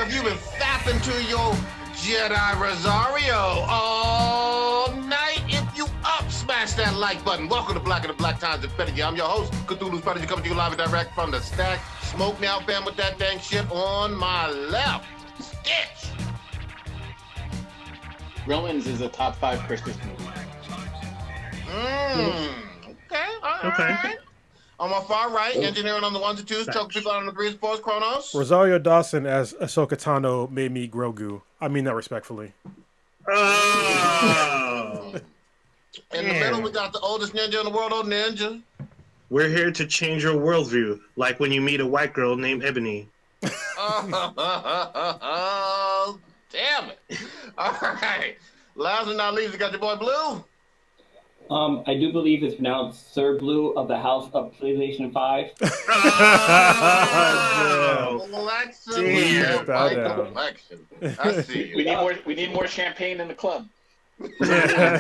have you been fapping to your Jedi Rosario all night? If you up, smash that like button. Welcome to Black and the Black Times Infinity. I'm your host, Cthulhu's Prodigy, coming to you live and direct from the stack. Smoke me out, fam, with that dang shit on my left. Stitch. Gremlins is a top 5 Christmas movie. Okay, all right. On my far right, engineering on the ones and twos, choking people out on the threes, fours, Chronos. Rosario Dawson as Ashoka Tano made me Grogu. I mean that respectfully. Oh. In the middle, we got the oldest ninja in the world, old ninja. We're here to change your worldview, like when you meet a white girl named Ebony. Oh, damn it. All right. Last but not least, we got your boy Blue. I do believe it's pronounced Sir Blue of the House of PlayStation 5. Oh, Alexa, my complexion. I see you. We need more champagne in the club. Yeah.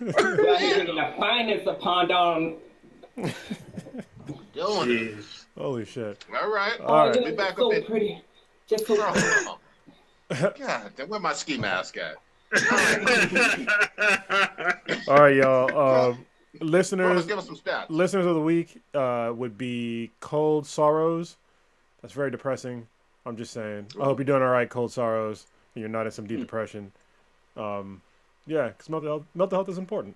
The finest upon down. Doing it. Holy shit. All right. All right. Be back so up in. pretty. Just so pretty. God, where my ski mask at? All right, y'all. Listeners, give us some stats. Listeners of the week would be Cold Sorrows. That's very depressing. I'm just saying. I hope you're doing all right, Cold Sorrows, and you're not in some deep depression. Yeah, because mental health is important.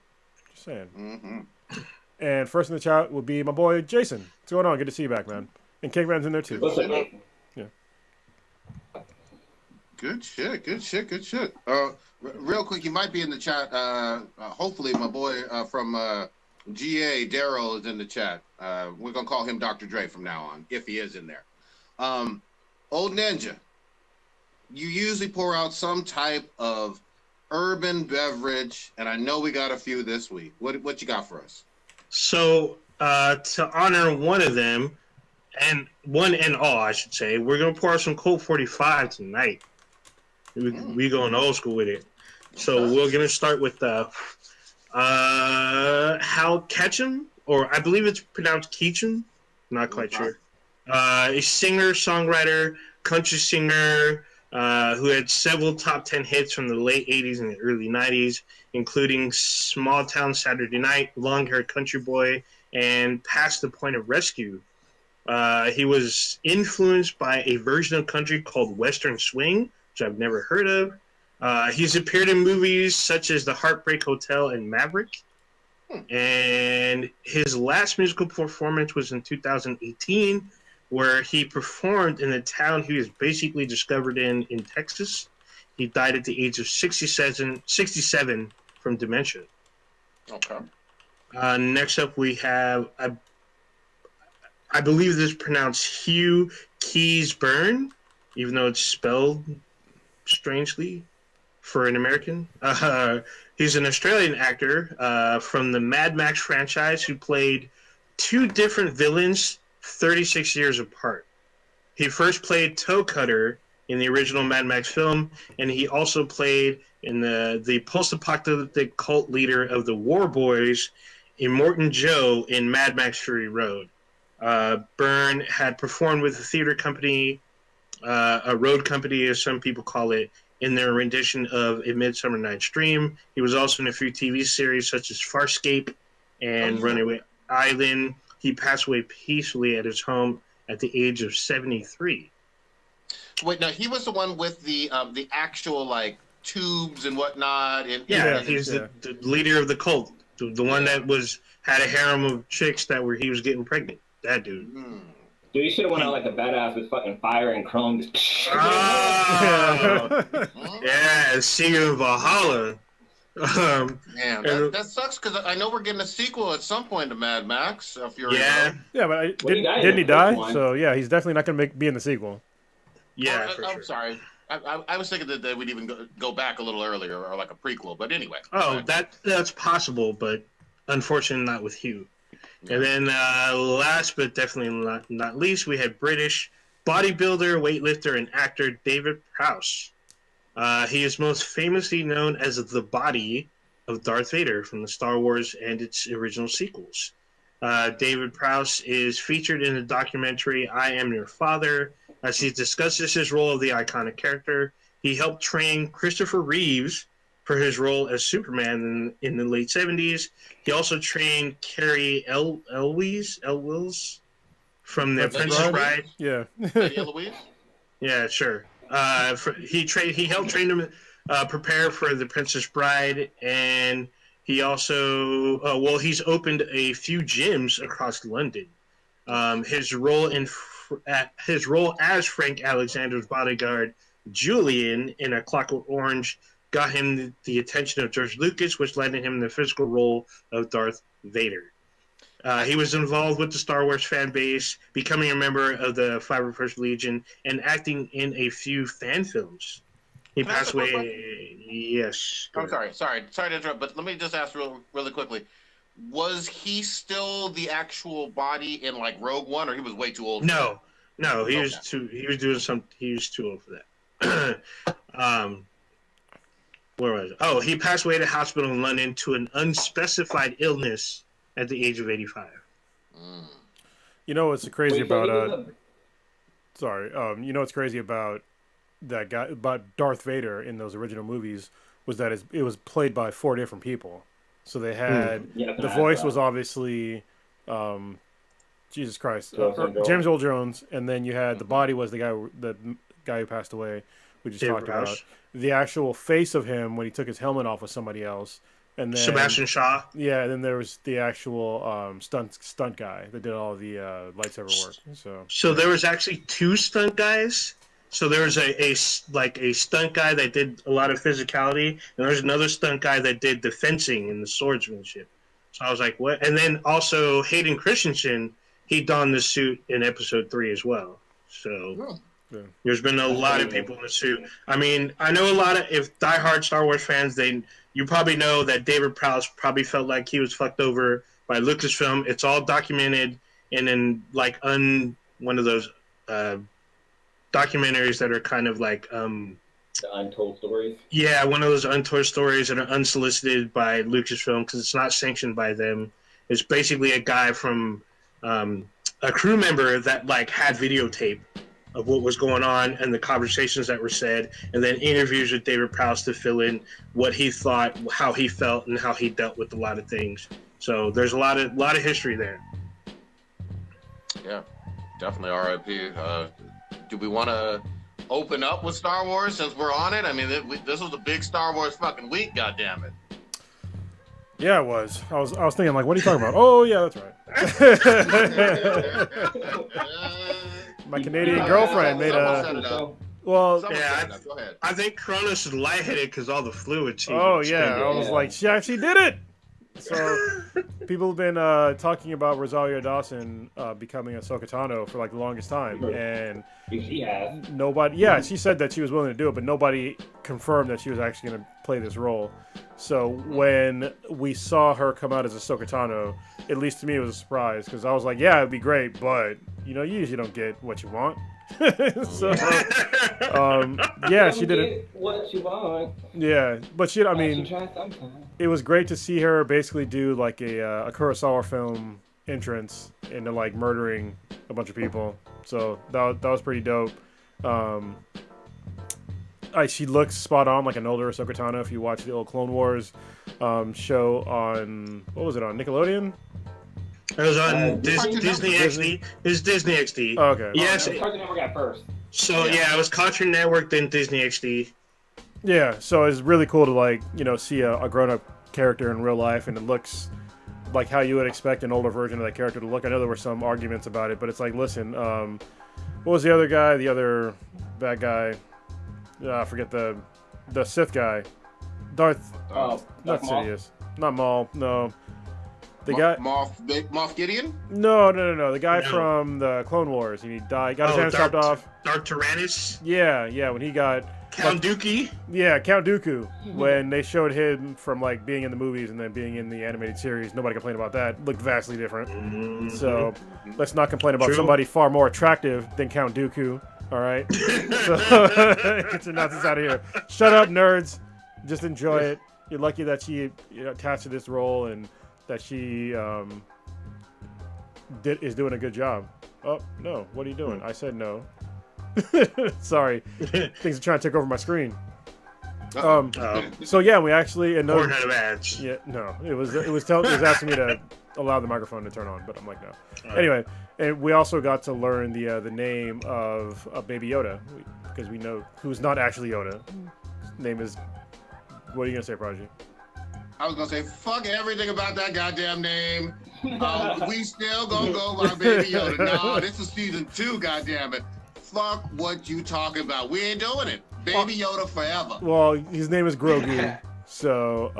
Just saying. Mm-hmm. And first in the chat will be my boy Jason. What's going on? Good to see you back, man. And Caveman's in there too. What's up, man? Yeah. Good shit. Real quick, you might be in the chat. Hopefully, my boy from GA, Daryl, is in the chat. We're going to call him Dr. Dre from now on, if he is in there. Old Ninja, you usually pour out some type of urban beverage, and I know we got a few this week. What you got for us? so to honor one of them, and one and all, I should say, we're going to pour out some Colt 45 tonight. We going old school with it. So we're going to start with Hal Ketchum, or I believe it's pronounced Ketchum. Not quite sure. A singer, songwriter, country singer who had several top 10 hits from the late 80s and the early 90s, including Small Town Saturday Night, Long Hair Country Boy, and Past the Point of Rescue. He was influenced by a version of country called Western Swing, which I've never heard of. He's appeared in movies such as The Heartbreak Hotel and Maverick. And his last musical performance was in 2018, where he performed in the town he was basically discovered in Texas. He died at the age of 67 from dementia. Okay. Next up, we have, I believe this is pronounced Hugh Keays-Byrne, even though it's spelled strangely for an American. He's an Australian actor from the Mad Max franchise who played two different villains 36 years apart. He first played Toe Cutter in the original Mad Max film, and he also played in the post-apocalyptic cult leader of the War Boys, Immortan Joe, in Mad Max Fury Road. Byrne had performed with the theater company, a road company as some people call it, in their rendition of A Midsummer Night's Dream. He was also in a few TV series such as Farscape and Runaway Island. He passed away peacefully at his home at the age of 73. Wait, no, he was the one with the actual like tubes and whatnot. And he's the leader of the cult, the one that had a harem of chicks he was getting pregnant. That dude. Dude, you should have went out like a badass with fucking fire and chrome. Yeah, Singer of Valhalla. Man, that sucks because I know we're getting a sequel at some point to Mad Max. But didn't he die? So yeah, he's definitely not going to be in the sequel. Yeah, I'm sorry. I was thinking that they would even go back a little earlier, or like a prequel. But anyway. Oh, that's possible, but unfortunately not with Hugh. Yeah. And then last but definitely not least, we had British bodybuilder, weightlifter, and actor David Prowse. He is most famously known as the body of Darth Vader from the Star Wars and its original sequels. David Prowse is featured in the documentary I Am Your Father as he discusses his role of the iconic character. He helped train Christopher Reeves for his role as Superman in the late 70s. He also trained Carrie Elwes from The Princess Bride. Yeah. Lady Eloise? Yeah, sure. He helped train him prepare for The Princess Bride, and he also he's opened a few gyms across London. His role as Frank Alexander's bodyguard, Julian, in A Clockwork Orange, got him the attention of George Lucas, which landed him in the physical role of Darth Vader. He was involved with the Star Wars fan base, becoming a member of the 501st Legion, and acting in a few fan films. He passed away. Yes. I'm sorry to interrupt, but let me just ask really quickly. Was he still the actual body in like Rogue One, or he was way too old? No, he was too. He was doing some. He was too old for that. Where was it? Oh, he passed away at a hospital in London to an unspecified illness at the age of 85. You know what's crazy about you know what's crazy about that guy, about Darth Vader in those original movies, was that it was played by 4 different people. So they had the voice was obviously Jesus Christ, James Earl Jones, and then you had the body was the guy who passed away. We just talked about the actual face of him when he took his helmet off was somebody else, and then Sebastian Shaw. Yeah, and then there was the stunt guy that did all the lightsaber work. So there was actually 2 stunt guys. So there was a stunt guy that did a lot of physicality, and there's another stunt guy that did the fencing and the swordsmanship. So I was like, what? And then also Hayden Christensen, he donned the suit in episode 3 as well. So there's been a lot of people in the suit. I mean, I know a lot of, if diehard Star Wars fans, you probably know that David Prowse probably felt like he was fucked over by Lucasfilm. It's all documented, and then one of those documentaries that are kind of like the untold stories. Yeah, one of those untold stories that are unsolicited by Lucasfilm because it's not sanctioned by them. It's basically a guy from a crew member that had videotape of what was going on and the conversations that were said, and then interviews with David Prowse to fill in what he thought, how he felt, and how he dealt with a lot of things. So there's a lot of history there. Yeah, definitely R.I.P. Do we want to open up with Star Wars since we're on it? I mean, this was a big Star Wars fucking week, goddammit. Yeah, it was. I was thinking, what are you talking about? Oh, yeah, that's right. My Canadian girlfriend made a... Well, yeah, I think Kronos is lightheaded because all the fluid. Oh, yeah. I was like, she actually did it! So, people have been talking about Rosario Dawson becoming Ahsoka Tano for the longest time, and she has. Nobody. Yeah, she said that she was willing to do it, but nobody confirmed that she was actually going to play this role. So when we saw her come out as Ahsoka Tano, at least to me, it was a surprise because I was like, "Yeah, it'd be great," but you usually don't get what you want. So, yeah, she did it. What you want? Yeah, but I mean, it was great to see her basically do a Kurosawa film entrance into murdering a bunch of people. So that was pretty dope. She looks spot on like an older Ahsoka Tano. If you watch the old Clone Wars show on, what was it on, Nickelodeon? It was on Disney XD. It was Disney XD. Oh, okay. Yes. Cartoon Network got first. So yeah, it was Cartoon Network, then Disney XD. Yeah, so it's really cool to see a grown-up character in real life, and it looks like how you would expect an older version of that character to look. I know there were some arguments about it, but it's listen, what was the other guy? The other bad guy? I forget the Sith guy. Darth. Not Sidious. Not Maul. No. The guy. Moff Gideon? No. The guy from the Clone Wars. He died. Got his hand chopped off. Darth Tyrannus? Yeah. When he got. Count Dooku? Yeah, Count Dooku. When they showed him from being in the movies and then being in the animated series, nobody complained about that. Looked vastly different. Mm-hmm. So let's not complain about somebody far more attractive than Count Dooku. All right. So get your nonsense out of here. Shut up, nerds. Just enjoy it. You're lucky that she attached to this role and that she is doing a good job. Oh no, what are you doing? I said no. Sorry, things are trying to take over my screen. So yeah, we actually and Or had ads. yeah, no, it was asking me to allow the microphone to turn on, but I'm like no. Anyway, and we also got to learn the name of Baby Yoda because we know who's not actually Yoda. His name is. What are you gonna say, Prodigy? I was gonna say, fuck everything about that goddamn name. We still gonna go by Baby Yoda. No, this is season 2, goddammit. Fuck what you talking about. We ain't doing it. Baby Yoda forever. Well, his name is Grogu, so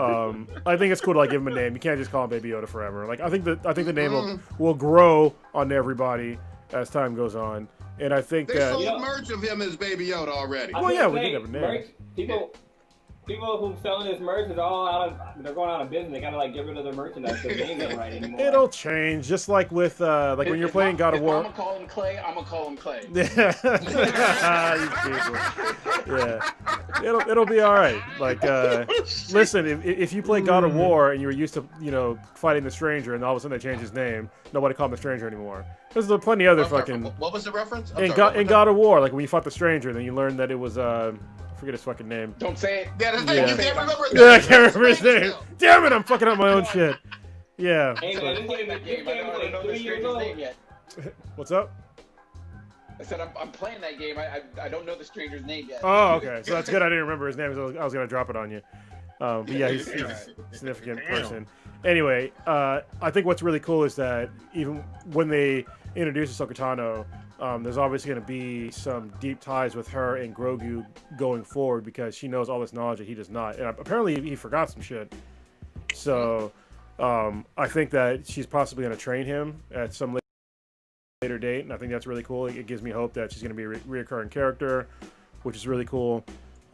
I think it's cool to like give him a name. You can't just call him Baby Yoda forever. Like I think the name will grow on everybody as time goes on, and I think they that sold merch of him as Baby Yoda already. Well, yeah, we did have a name. People who selling this merch is all they're going out of business. They gotta like get rid of their merchandise because they ain't getting right anymore. It'll change, just like with like when you're playing God of War. I'm gonna call him Clay. I'm gonna call him Clay. Yeah, it'll be all right. Like, listen, if you play God of War and you were used to fighting the Stranger, and all of a sudden they change his name, nobody called him the Stranger anymore. Because there's plenty of other fucking. What was the reference? In God of War, like when you fought the Stranger, then you learned that it was forget his fucking name. Don't say it. Yeah, that's you can't remember his name. Yeah, I can't remember his name. Damn it, I'm fucking up my own shit. Yeah. I don't know the stranger's name yet. What's up? I said I'm playing that game. I don't know the stranger's name yet. Oh, okay. So that's good. I didn't remember his name. So I was gonna drop it on you. But yeah, he's a significant person. Anyway, I think what's really cool is that even when they introduce Ahsoka Tano, there's obviously going to be some deep ties with her and Grogu going forward because she knows all this knowledge that he does not. And apparently he forgot some shit. So I think that she's possibly going to train him at some later date. And I think that's really cool. It gives me hope that she's going to be a reoccurring character, which is really cool.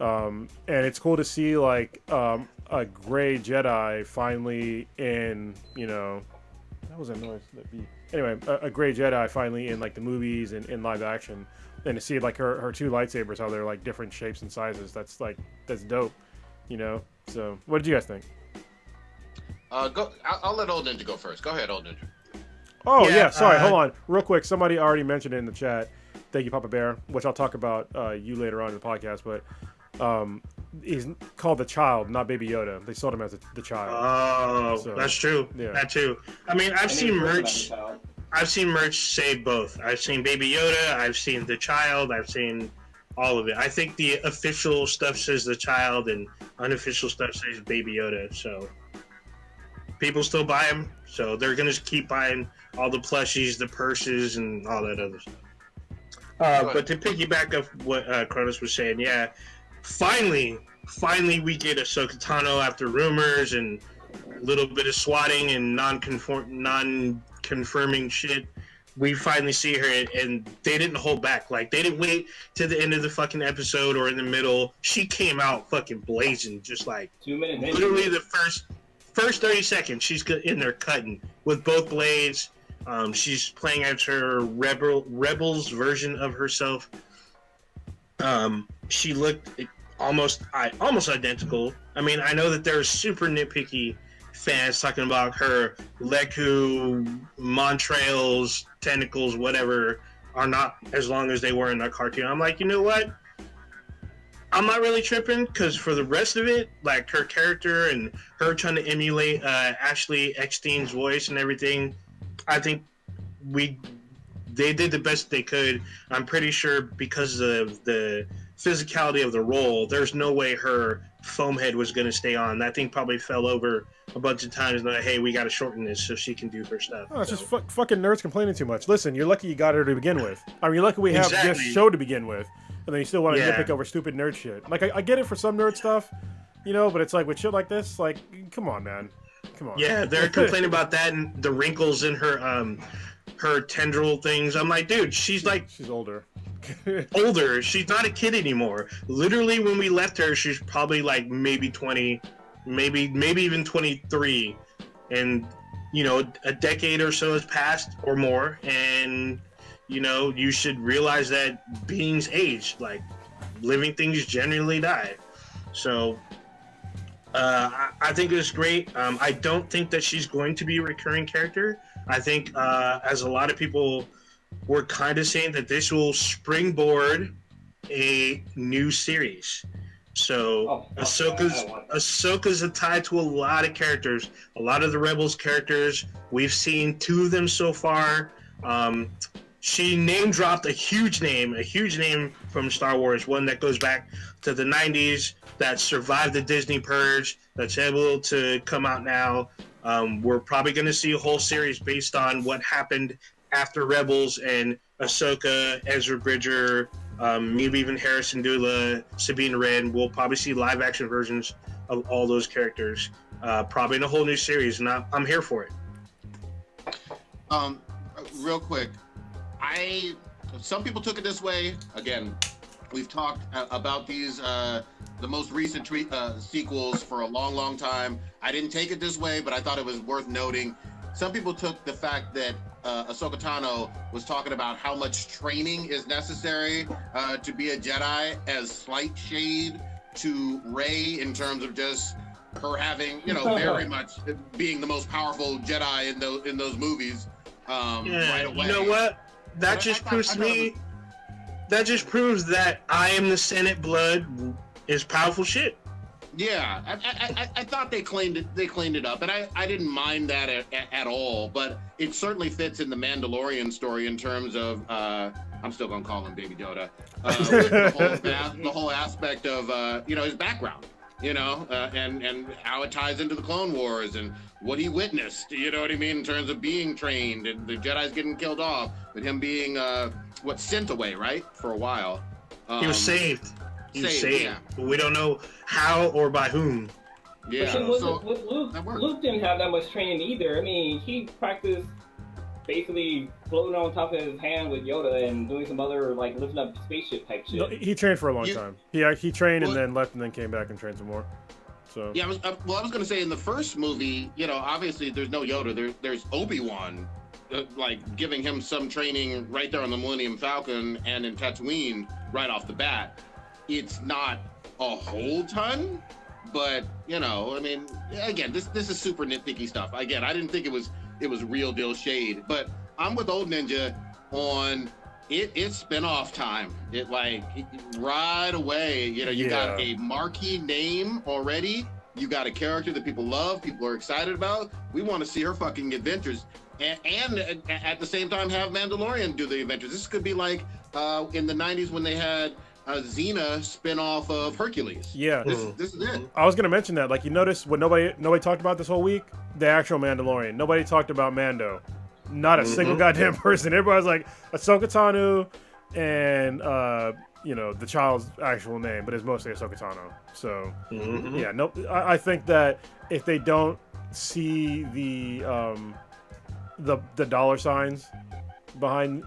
And it's cool to see like a gray Jedi finally in, that was a noise. Anyway, a gray Jedi finally in like the movies and in live action, and to see like her 2 lightsabers, how they're like different shapes and sizes. That's dope, So, what did you guys think? I'll let Old Ninja go first. Go ahead, Old Ninja. Oh yeah, sorry. Hold on, real quick. Somebody already mentioned it in the chat. Thank you, Papa Bear. Which I'll talk about you later on in the podcast, but. He's called the Child, not Baby Yoda. They sold him as the Child. Oh, so, that's true. Yeah. That too. I mean, I've seen merch. I've seen merch say both. I've seen Baby Yoda. I've seen the Child. I've seen all of it. I think the official stuff says the Child, and unofficial stuff says Baby Yoda. So people still buy them. So they're gonna keep buying all the plushies, the purses, and all that other stuff. But to piggyback off what Kronos was saying, yeah. Finally, we get Ahsoka Tano after rumors and a little bit of swatting and non-confirming shit. We finally see her, and they didn't hold back. Like, they didn't wait to the end of the fucking episode or in the middle. She came out fucking blazing, just like 2 minutes. Literally the first 30 seconds, she's in there cutting with both blades. She's playing as her rebels version of herself. She looked almost identical. I mean, I know that there's super nitpicky fans talking about her Leku, Montrails, tentacles, whatever, are not as long as they were in that cartoon. I'm like, you know what? I'm not really tripping, because for the rest of it, like her character and her trying to emulate Ashley Eckstein's voice and everything, I think they did the best they could. I'm pretty sure because of the physicality of the role, there's no way her foam head was going to stay on. That thing probably fell over a bunch of times. Like, hey, we got to shorten this so she can do her stuff. Oh, it's just fucking nerds complaining too much. Listen, you're lucky you got her to begin with. I mean, you're lucky we have this show to begin with, and then you still want to nitpick over stupid nerd shit. Like, I get it for some nerd stuff, but it's like with shit like this, like, come on, man. Come on. Yeah, they're complaining about that and the wrinkles in her tendril things. I'm like, dude, she's older. Older. She's not a kid anymore. Literally, when we left her, she's probably like maybe 20, maybe even 23, and a decade or so has passed or more, and you should realize that beings age. Like, living things generally die. So I think it was great. I don't think that she's going to be a recurring character. I think, as a lot of people were kind of saying, that this will springboard a new series. So Ahsoka's tied to a lot of characters, a lot of the Rebels characters. We've seen 2 of them so far. She name dropped a huge name from Star Wars, one that goes back to the 90s, that survived the Disney purge, that's able to come out now. We're probably going to see a whole series based on what happened after Rebels, and Ahsoka, Ezra Bridger, maybe even Harrison Dula, Sabine Wren. We'll probably see live action versions of all those characters, probably in a whole new series, and I'm here for it. Real quick, some people took it this way. Again, we've talked about these the most recent sequels for a long time. I didn't take it this way, but I thought it was worth noting. Some people took the fact that Ashoka Tano was talking about how much training is necessary to be a Jedi as slight shade to Rey, in terms of just her having, very much being the most powerful Jedi in those movies. Right away. You know what? That just proves to me. That just proves that I Am the Senate blood is powerful shit. Yeah, I thought they cleaned it up, and I didn't mind that at all. But it certainly fits in the Mandalorian story in terms of I'm still gonna call him Baby Yoda. The whole aspect of his background, and how it ties into the Clone Wars and what he witnessed. You know what I mean, in terms of being trained and the Jedi's getting killed off, but him being sent away, right, for a while. He was saved. Yeah. But we don't know how or by whom. Yeah. But Luke didn't have that much training either. I mean, he practiced basically floating on top of his hand with Yoda and doing some other lifting up spaceship type shit. No, he trained for a long time. He trained and then left and then came back and trained some more. So yeah, I was going to say, in the first movie, obviously there's no Yoda. There's Obi-Wan, giving him some training right there on the Millennium Falcon and in Tatooine right off the bat. It's not a whole ton, but I mean, again, this is super nitpicky stuff. Again, I didn't think it was real deal shade, but I'm with Old Ninja on it's spin-off time. Right away, you got a marquee name already. You got a character that people love, people are excited about. We want to see her fucking adventures, and at the same time have Mandalorian do the adventures. This could be like in the 90s when they had a Xena spin-off of Hercules. Yeah. This is it. I was going to mention that. You notice what nobody talked about this whole week? The actual Mandalorian. Nobody talked about Mando. Not a single goddamn person. Everybody's like, Ahsoka Tano and, the child's actual name, but it's mostly Ahsoka Tano. So, yeah, no, I think that if they don't see the dollar signs behind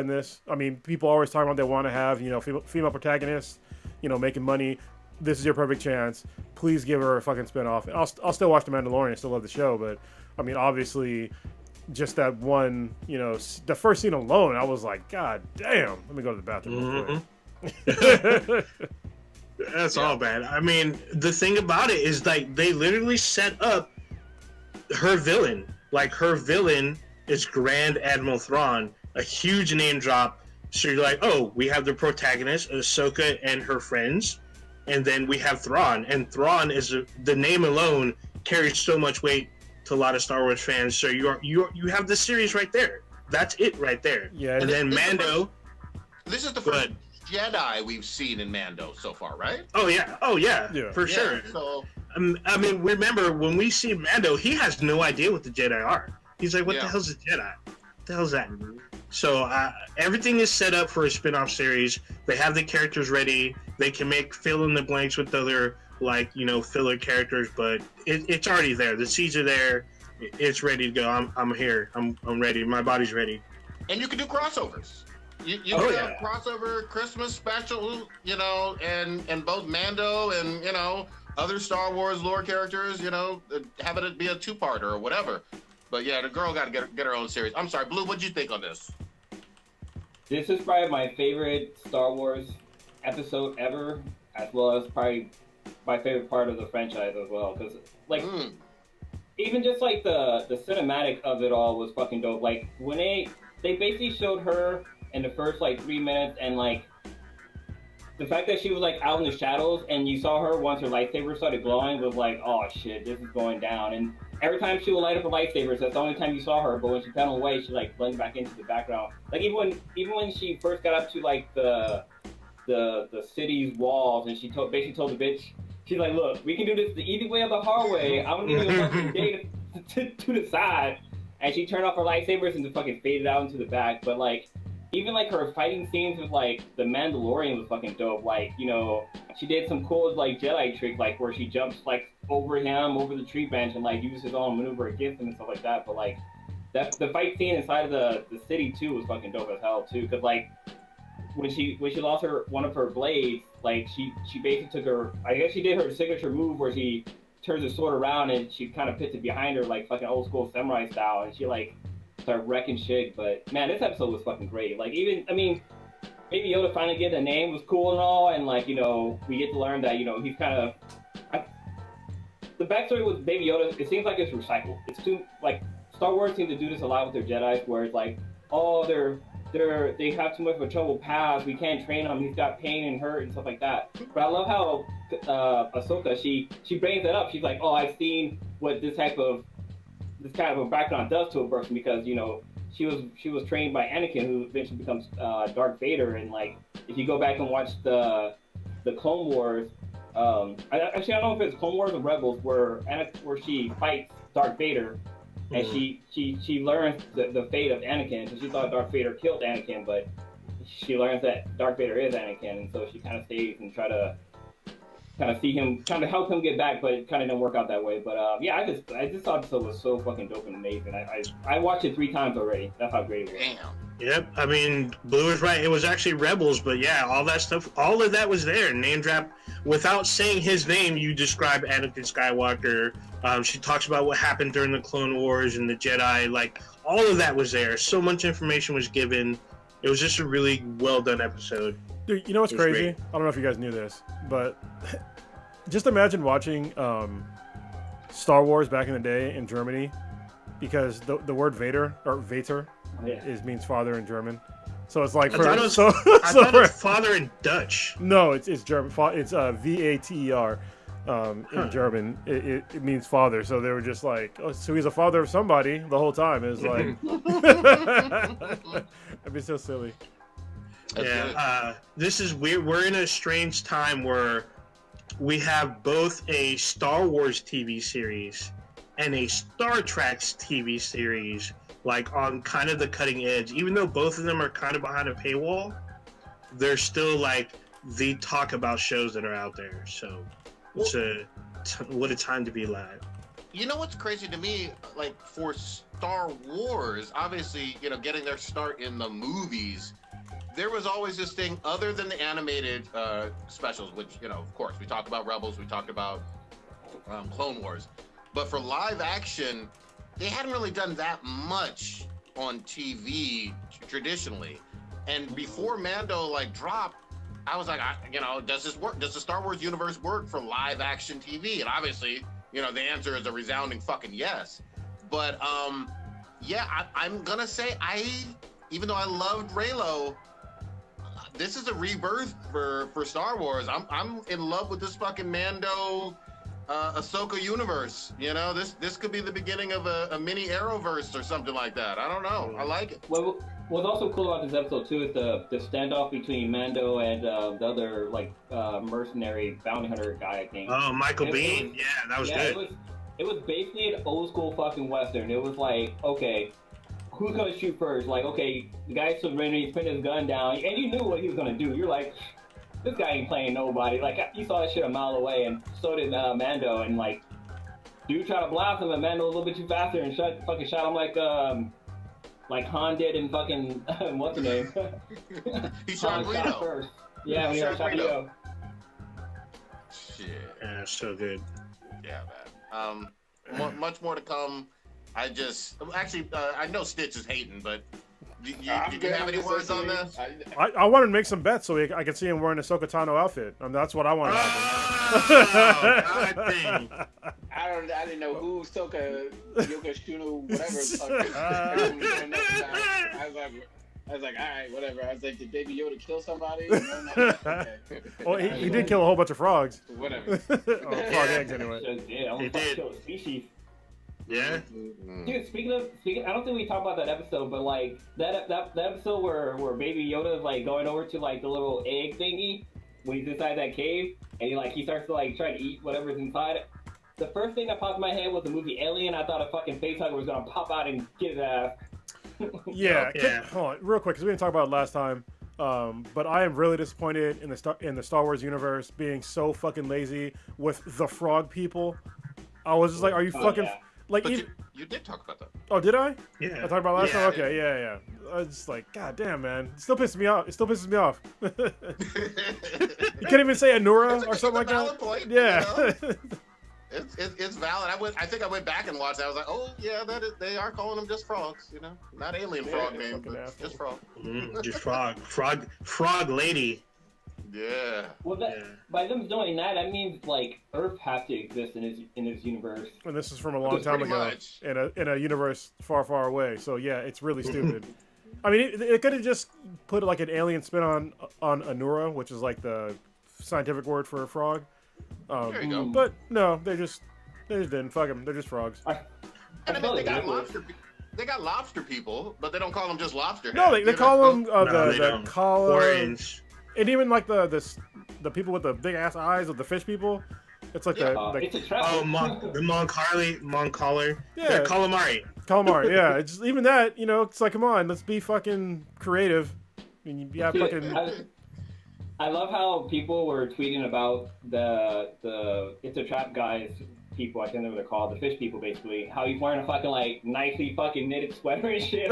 this. I mean, people always talk about they want to have, female protagonists, making money. This is your perfect chance. Please give her a fucking spinoff. I'll still watch The Mandalorian. I still love the show, but I mean, obviously, just that one, the first scene alone, I was like, God damn. Let me go to the bathroom real quick. That's all bad. I mean, the thing about it is they literally set up her villain. Her villain is Grand Admiral Thrawn, a huge name drop. So you're like, oh, we have the protagonist, Ahsoka and her friends, and then we have Thrawn. And Thrawn the name alone carries so much weight to a lot of Star Wars fans. So you have the series right there. That's it right there. Yeah. And then Mando. This is the first Jedi we've seen in Mando so far, right? Oh yeah, for sure. So I mean, remember when we see Mando, he has no idea what the Jedi are. He's like, what the hell's a Jedi? What the hell's that? So everything is set up for a spin-off series. They have the characters ready. They can fill in the blanks with other filler characters, but it's already there. The seeds are there. It's ready to go. I'm here. I'm ready. My body's ready. And you can do crossovers. You can have crossover Christmas special, and both Mando and other Star Wars lore characters, have it be a two-parter or whatever. But yeah, the girl got to get her own series. I'm sorry, Blue, what'd you think on this? This is probably my favorite Star Wars episode ever, as well as probably my favorite part of the franchise as well. Because, even just like the cinematic of it all was fucking dope. Like when they basically showed her in the first like 3 minutes, and like the fact that she was like out in the shadows and you saw her once her lightsaber started glowing was like, oh shit, this is going down. And every time she would light up her lightsabers, that's the only time you saw her. But when she fell away, she like blended back into the background. Like even when she first got up to like the city's walls, and she basically told the bitch, she's like, look, we can do this the easy way or the hard way. I'm gonna give you a fucking day to the side. And she turned off her lightsabers and just fucking faded out into the back. But like, even like her fighting scenes with like the Mandalorian was fucking dope. Like, you know, she did some cool like Jedi tricks, like where she jumps like over him, over the tree bench, and like uses his own maneuver against him and stuff like that. But like, the fight scene inside of the city too was fucking dope as hell too. Cause like when she lost one of her blades, like she basically took her, I guess she did her signature move where she turns the sword around and she kind of puts it behind her like fucking old school samurai style, and she like started wrecking shit. But man, this episode was fucking great. Like, even, I mean, Baby Yoda finally getting a name was cool and all, and like, you know, we get to learn that, you know, he's kind of the backstory with Baby Yoda, it seems like it's recycled. It's too, like, Star Wars seems to do this a lot with their Jedi, where it's like, oh, they have too much of a troubled past, we can't train him, he's got pain and hurt and stuff like that. But I love how Ahsoka, she brings that up. She's like, oh, I've seen what this kind of a background does to a person, because, you know, she was trained by Anakin, who eventually becomes Darth Vader. And like, if you go back and watch the Clone Wars, I don't know if it's Clone Wars or Rebels, where she fights Darth Vader, and she learns the fate of Anakin. So she thought Darth Vader killed Anakin, but she learns that Darth Vader is Anakin, and so she kind of stays and try to kind of see him, kind of help him get back, but it kind of didn't work out that way. But yeah, I just thought it was so fucking dope and amazing. I watched it 3 times already. That's how great it was. Damn. Yep, I mean, Blue is right. It was actually Rebels, but yeah, all that stuff, all of that was there. Name drop, without saying his name, you describe Anakin Skywalker. She talks about what happened during the Clone Wars and the Jedi. Like, all of that was there. So much information was given. It was just a really well done episode. Dude, you know what's crazy? Great. I don't know if you guys knew this, but just imagine watching Star Wars back in the day in Germany, because the word Vader or Vater means father in German. So it's like, I thought it was father in Dutch. No, it's German. It's Vater in German. It means father. So they were just like, oh, so he's a father of somebody the whole time. It was like, that'd be so silly. Yeah, this is weird. We're in a strange time where we have both a Star Wars TV series and a Star Trek TV series, like, on kind of the cutting edge. Even though both of them are kind of behind a paywall, they're still like the talk about shows that are out there. So it's what a time to be alive. You know what's crazy to me, like, for Star Wars, obviously, you know, getting their start in the movies, there was always this thing, other than the animated specials, which, you know, of course, we talked about Rebels, we talked about Clone Wars, but for live action, they hadn't really done that much on TV traditionally. And before Mando like dropped, I was like, you know, does this work? Does the Star Wars universe work for live action TV? And obviously, you know, the answer is a resounding fucking yes. But yeah, I'm gonna say even though I loved Reylo, this is a rebirth for Star Wars. I'm in love with this fucking Mando Ahsoka universe. You know, this could be the beginning of a mini Arrowverse or something like that. I don't know. I like it. Well, what's also cool about this episode too is the standoff between Mando and the other like mercenary bounty hunter guy, I think. Oh, Michael Biehn. Yeah, that was good. It was basically an old school fucking Western. It was like, okay, who's gonna shoot first? Like, okay, the guy's surrendering, he's putting his gun down, and you knew what he was gonna do. You're like, this guy ain't playing nobody. Like, you saw that shit a mile away, and so did Mando. And like, dude tried to blast him, and Mando was a little bit too faster and shot him like Han did in fucking what's the name? He shot Greedo first. Yeah, when he shot Greedo. Shit. Yeah, so good. Yeah, man. Much more to come. I know Stitch is hating, but Do you have any words on this? I wanted to make some bets so I could see him wearing a Ahsoka Tano outfit. I mean, that's what I wanted to happen. God dang. I didn't know who Soka Yoka Shunu whatever. I was like, all right, whatever. I was like, did Baby Yoda kill somebody? Okay. Well, he did kill a whole bunch of frogs. Whatever. Frog eggs, anyway. Yeah, He did. kill a species. Yeah. Dude, speaking, I don't think we talked about that episode, but like that episode where Baby Yoda is like going over to like the little egg thingy when he's inside that cave, and he starts to like try to eat whatever's inside it. The first thing that popped in my head was the movie Alien. I thought a fucking facehugger was gonna pop out and get his ass. Yeah. Yeah. Hold on, real quick, because we didn't talk about it last time. But I am really disappointed in the Star Wars universe being so fucking lazy with the frog people. I was just like, are you fucking Yeah. like? But Even, you did talk about that. oh, did I? Yeah. I talked about it last Yeah. time. Okay, yeah. I was just like, God damn, man, it still pisses me off. It still pisses me off. You can't even say Anura or something like It's a valid that. point, Yeah. you know? It's valid. I think I went back and watched that. I was like, oh yeah, they are calling them just frogs, you know, not alien frog name, fucking but assholes. just frog. Just frog lady. Yeah. Well, by them doing that, that means like Earth has to exist in his universe. And this is from a long time Pretty ago much. in a universe far, far away. So yeah, it's really stupid. I mean, it could have just put like an alien spin on Anura, which is like the scientific word for a frog. There you go. But no, they just didn't. Fuck them. They're just frogs. And I mean, they got lobster people, but they don't call them just lobster. No, heads, they you call know? them No, they the don't. collar, Orange. and even like the people with the big ass eyes of the fish people. It's like It's a trap. Oh, the Moncaller. Yeah. The calamari. calamari. Yeah, it's even that. You know, it's like, come on, let's be fucking creative. And yeah, Dude, fucking. I love how people were tweeting about the It's a Trap guys people, I can't remember what they're called, the fish people basically, how he's wearing a fucking like nicely fucking knitted sweater and shit.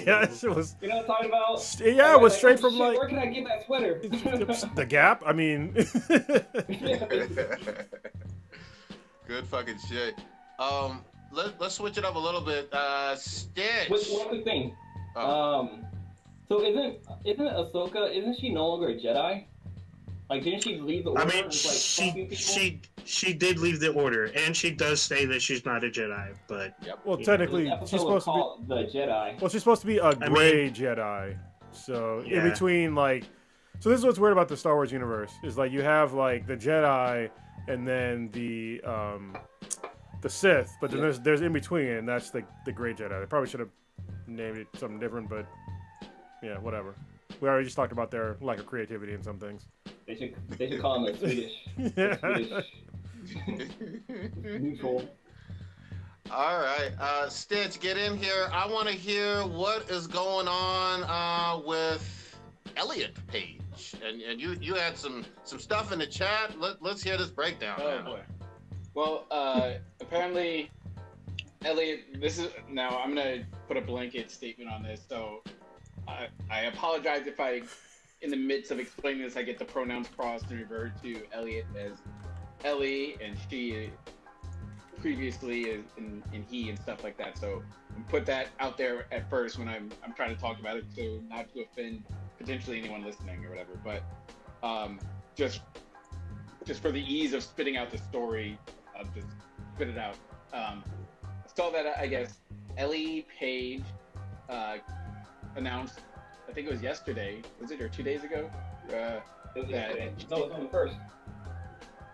Yeah, it was. You know what I'm talking about? Yeah, it was straight from shit, like where can I get that sweater? the Gap. I mean. Good fucking shit. Let's switch it up a little bit. Stitch. One quick thing. Oh. So isn't Ahsoka? Isn't she no longer a Jedi? Like, didn't she leave the order? I mean, and, like, she did leave the order, and she does say that she's not a Jedi, but Well, The technically, episode she's was supposed to be. called the Jedi. Well, she's supposed to be a gray Jedi. So in Yeah. between, like, so this is what's weird about the Star Wars universe is like you have like the Jedi and then the Sith, but then there's in between, and that's the gray Jedi. They probably should have named it something different, but yeah, whatever. We already just talked about their lack of creativity in some things. They should call him the Swedish. The Swedish neutral. All right, Stitch, get in here. I want to hear what is going on with Elliott Page, and you had some stuff in the chat. Let's hear this breakdown. Oh man. boy. Well, apparently, Elliott. Now I'm gonna put a blanket statement on this. So, I apologize if in the midst of explaining this, I get the pronouns crossed and revert to Elliott as Ellie and she previously as in he and stuff like that. So put that out there at first when I'm trying to talk about it, so not to offend potentially anyone listening or whatever. But just for the ease of spitting out the story, I'll just spit it out. Saw that I guess Elliott Page announced, I think it was yesterday, was it, or 2 days ago? No, it was on the first.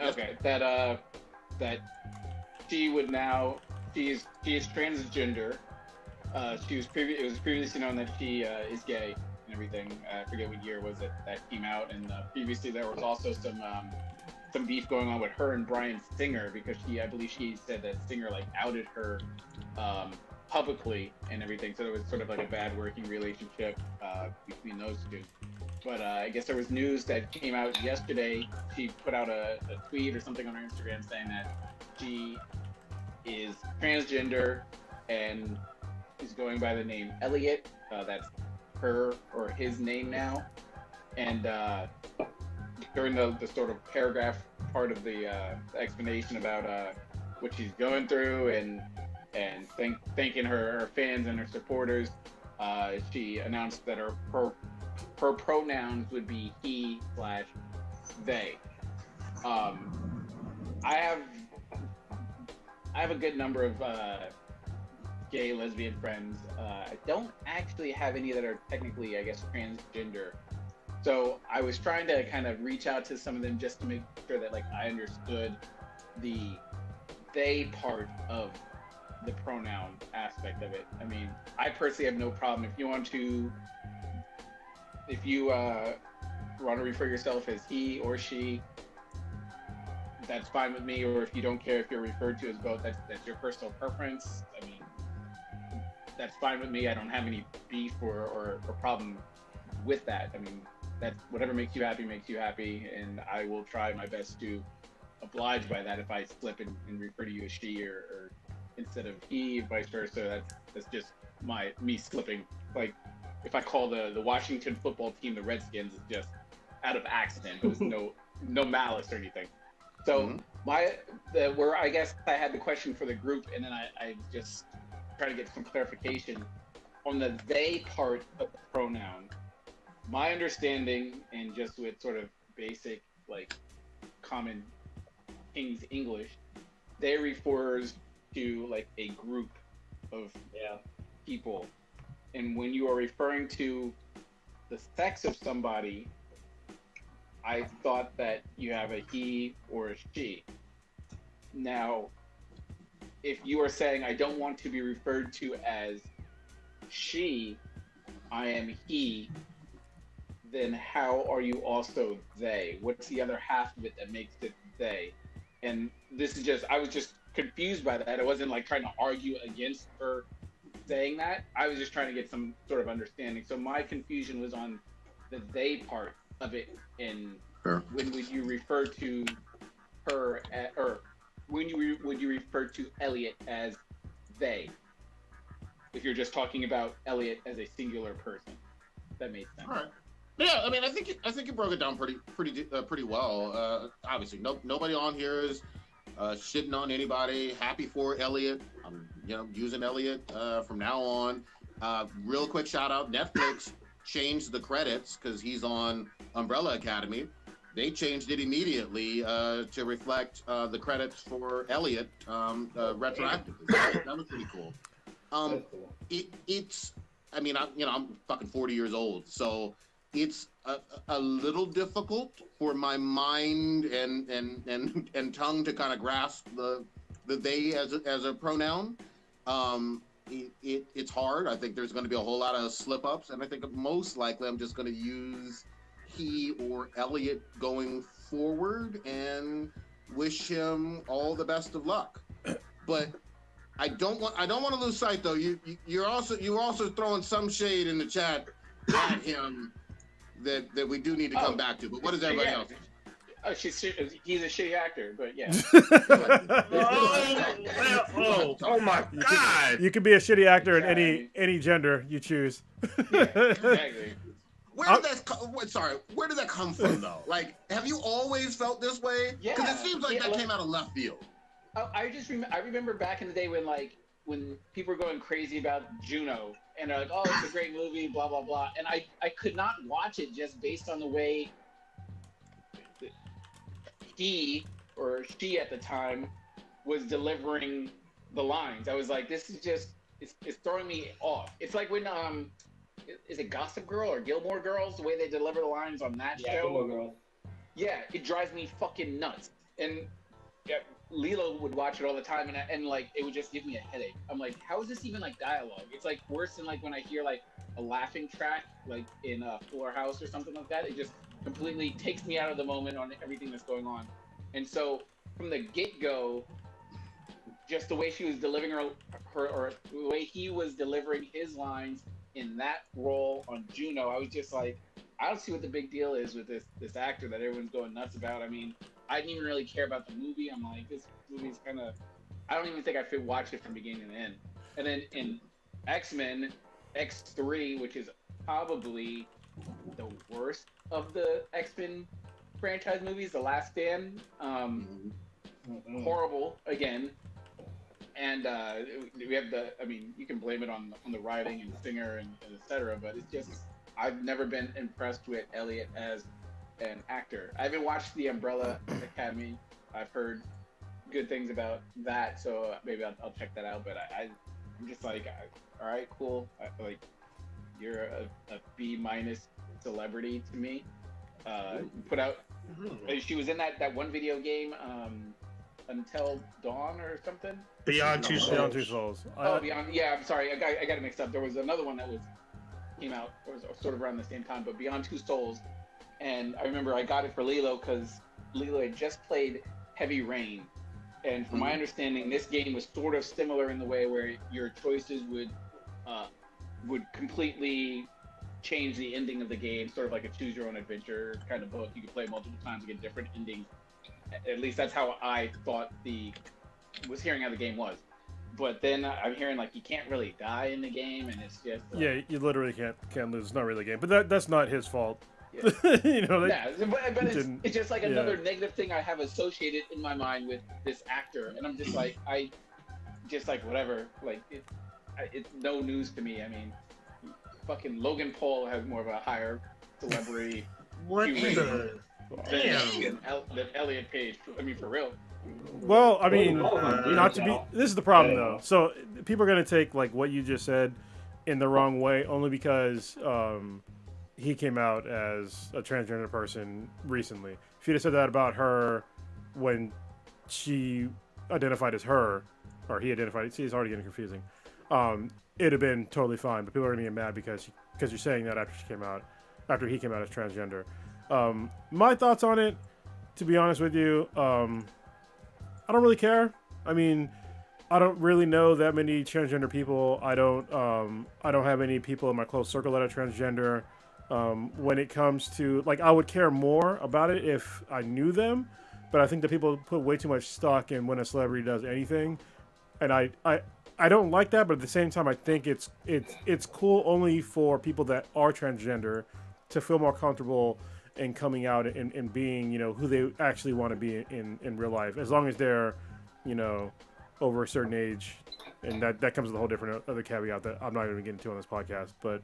Okay, that she would now, she is transgender. It was previously known that she is gay and everything. I forget what year was it that came out, and previously there was also some beef going on with her and Bryan Singer, because I believe she said that Singer like outed her publicly and everything, so there was sort of like a bad working relationship between those two. But I guess there was news that came out yesterday. She put out a tweet or something on her Instagram saying that she is transgender and is going by the name Elliott. That's her or his name now. And during the sort of paragraph part of the explanation about what she's going through and thanking her fans and her supporters, she announced that her pronouns would be he/they. I have a good number of gay lesbian friends. I don't actually have any that are technically, I guess, transgender. So I was trying to kind of reach out to some of them just to make sure that like I understood the they part of the pronoun aspect of it. I mean, I personally have no problem if you want to refer yourself as he or she. That's fine with me, or if you don't care if you're referred to as both, that's your personal preference. I mean, that's fine with me. I don't have any beef or problem with that. I mean, that's whatever makes you happy, and I will try my best to oblige by that if I slip and refer to you as she or instead of he, vice versa. That's just me slipping. Like, if I call the Washington football team the Redskins, it's just out of accident. It was no malice or anything. So where I guess I had the question for the group, and then I just try to get some clarification on the they part of the pronoun. My understanding, and just with sort of basic like common King's English, they refers to like a group of people, and when you are referring to the sex of somebody, I thought that you have a he or a she. Now, if you are saying I don't want to be referred to as she, I am he, then how are you also they? What's the other half of it that makes it they? And this is just, I was just confused by that. I wasn't like trying to argue against her saying that. I was just trying to get some sort of understanding. So my confusion was on the they part of it, and when would you refer to her or when would you refer to Elliott as they, if you're just talking about Elliott as a singular person? That made sense. All right. Yeah, I mean, I think you broke it down pretty well. Obviously, nobody on here is shitting on anybody. Happy for Elliott. I'm using Elliott from now on. Real quick shout out: Netflix changed the credits because he's on Umbrella Academy. They changed it immediately to reflect the credits for Elliott retroactively. That was pretty cool. It's. I mean, I'm fucking 40 years old, so it's a little difficult for my mind and tongue to kind of grasp the they as a pronoun. It's hard. I think there's going to be a whole lot of slip ups, and I think most likely I'm just going to use he or Elliott going forward and wish him all the best of luck. But I don't want to lose sight though. You're also throwing some shade in the chat at him that we do need to come back to. But what is everybody else? He's a shitty actor, but yeah. oh my God! You can be a shitty actor in any gender you choose. Yeah, exactly. Where did that come from though? Like, have you always felt this way? Yeah. Because it seems like that came out of left field. I remember back in the day when people were going crazy about Juno and they're like, oh, it's a great movie, blah blah blah, and I could not watch it just based on the way he or she at the time was delivering the lines. I was like, this is just it's throwing me off. It's like when is it Gossip Girl or Gilmore Girls, the way they deliver the lines on that show? Gilmore Girls. Yeah, it drives me fucking nuts. And Lilo would watch it all the time, and like it would just give me a headache. I'm like, how is this even like dialogue? It's like worse than like when I hear like a laughing track like in Fuller House or something like that. It just completely takes me out of the moment on everything that's going on. And so from the get-go, just the way she was delivering her or the way he was delivering his lines in that role on Juno, I was just like, I don't see what the big deal is with this actor that everyone's going nuts about. I mean, I didn't even really care about the movie. I'm like, this movie's kind of, I don't even think I could watch it from beginning to end. And then in X-Men X3, which is probably the worst of the X-Men franchise movies, The Last Stand, horrible again. And we have I mean, you can blame it on the writing and singer and et cetera, but it's just, I've never been impressed with Elliott as an actor. I haven't watched The Umbrella Academy. I've heard good things about that, so maybe I'll check that out. But I'm just like, all right, cool. Like, you're a B- celebrity to me. Put out. She was in that one video game, Until Dawn or something. Beyond Two Souls. Beyond Two Souls. Beyond. Yeah, I'm sorry, I got it mixed up. There was another one that came out, or was sort of around the same time, but Beyond Two Souls. And I remember I got it for Lilo because Lilo had just played Heavy Rain, and from my understanding, this game was sort of similar in the way where your choices would completely change the ending of the game, sort of like a choose your own adventure kind of book. You could play multiple times to get different endings. At least that's how I thought was hearing how the game was. But then I'm hearing like you can't really die in the game, and it's just yeah, you literally can't lose. It's not really a game, but that's not his fault. Yeah. Yeah, but it's just like another negative thing I have associated in my mind with this actor, and I'm just like whatever. Like it's no news to me. I mean, fucking Logan Paul has more of a higher celebrity. What the? Than Elliott Page. I mean, for real. Well, I mean, not to be. This is the problem, though. So people are gonna take like what you just said in the wrong way, only because he came out as a transgender person recently. If you'd have said that about her when she identified as her, or he identified, see, it's already getting confusing. It'd have been totally fine, but people are gonna get mad because you're saying that after he came out as transgender. My thoughts on it, to be honest with you, I don't really care. I mean, I don't really know that many transgender people. I don't have any people in my close circle that are transgender. When it comes to, like, I would care more about it if I knew them, but I think that people put way too much stock in when a celebrity does anything, and I don't like that. But at the same time, I think it's cool only for people that are transgender to feel more comfortable in coming out and being, who they actually want to be in real life, as long as they're, over a certain age, and that comes with a whole different other caveat that I'm not even getting to on this podcast, but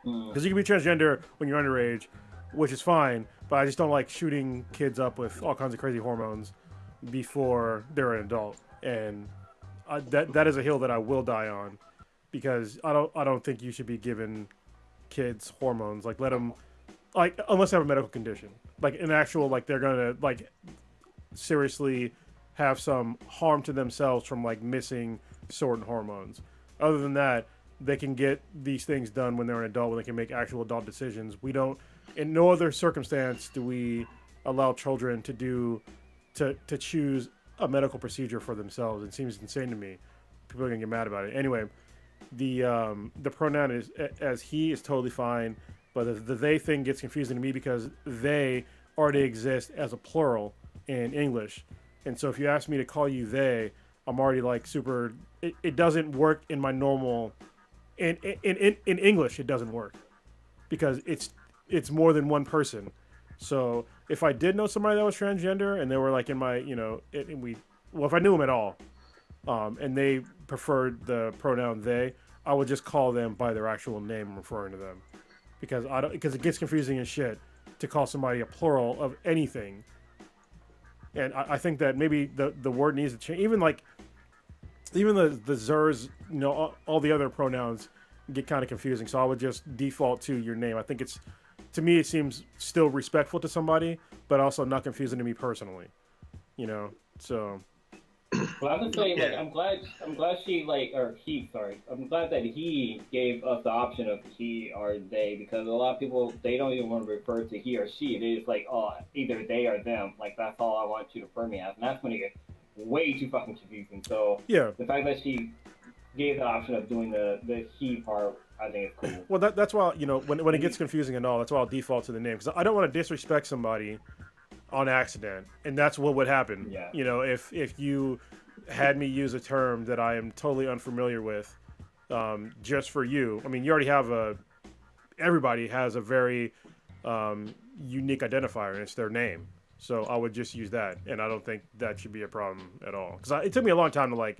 because you can be transgender when you're underage, which is fine, but I just don't like shooting kids up with all kinds of crazy hormones before they're an adult, and that is a hill that I will die on, because I don't think you should be giving kids hormones. Like, let them, like, unless they have a medical condition, like an actual, like, they're gonna like seriously have some harm to themselves from like missing certain hormones. Other than that, they can get these things done when they're an adult, when they can make actual adult decisions. We don't, in no other circumstance do we allow children to choose a medical procedure for themselves. It seems insane to me. People are gonna get mad about it. Anyway, the pronoun is as he is totally fine, but the they thing gets confusing to me because they already exist as a plural in English. And so if you ask me to call you they, I'm already like super, it doesn't work in my normal, in English it doesn't work because it's more than one person. So if I did know somebody that was transgender and they were like in my, if I knew them at all, and they preferred the pronoun they, I would just call them by their actual name and referring to them, because it gets confusing as shit to call somebody a plural of anything. And I think that maybe the word needs to change. Even the zers, all the other pronouns get kind of confusing. So I would just default to your name. I think to me, it seems still respectful to somebody, but also not confusing to me personally. So. Well, I would say, like, I'm glad she, like, or he, sorry. I'm glad that he gave us the option of he or they, because a lot of people, they don't even want to refer to he or she. They just like, oh, either they or them. Like, that's all I want you to refer me as. And that's when it gets way too fucking confusing. So, yeah, the fact that she gave the option of doing the he part, I think it's cool. Well, that's why, when it gets confusing and all, that's why I'll default to the name. Because I don't want to disrespect somebody on accident, and that's what would happen. Yeah. If you had me use a term that I am totally unfamiliar with, just for you. I mean, you already have everybody has a very unique identifier, and it's their name. So I would just use that, and I don't think that should be a problem at all. Because it took me a long time to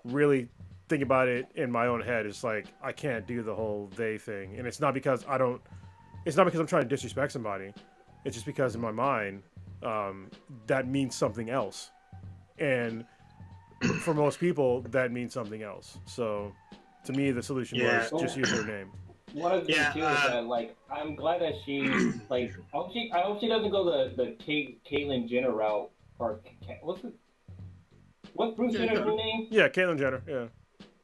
really think about it in my own head, it's like I can't do the whole they thing, and it's not because I'm trying to disrespect somebody. It's just because in my mind, that means something else, and for most people, that means something else. So, to me, the solution was just use her name. One of the things too is that, like, I'm glad that she, like, I hope she doesn't go the Caitlyn Jenner route, or what's Bruce Jenner's new name? Yeah, Caitlyn Jenner. Yeah.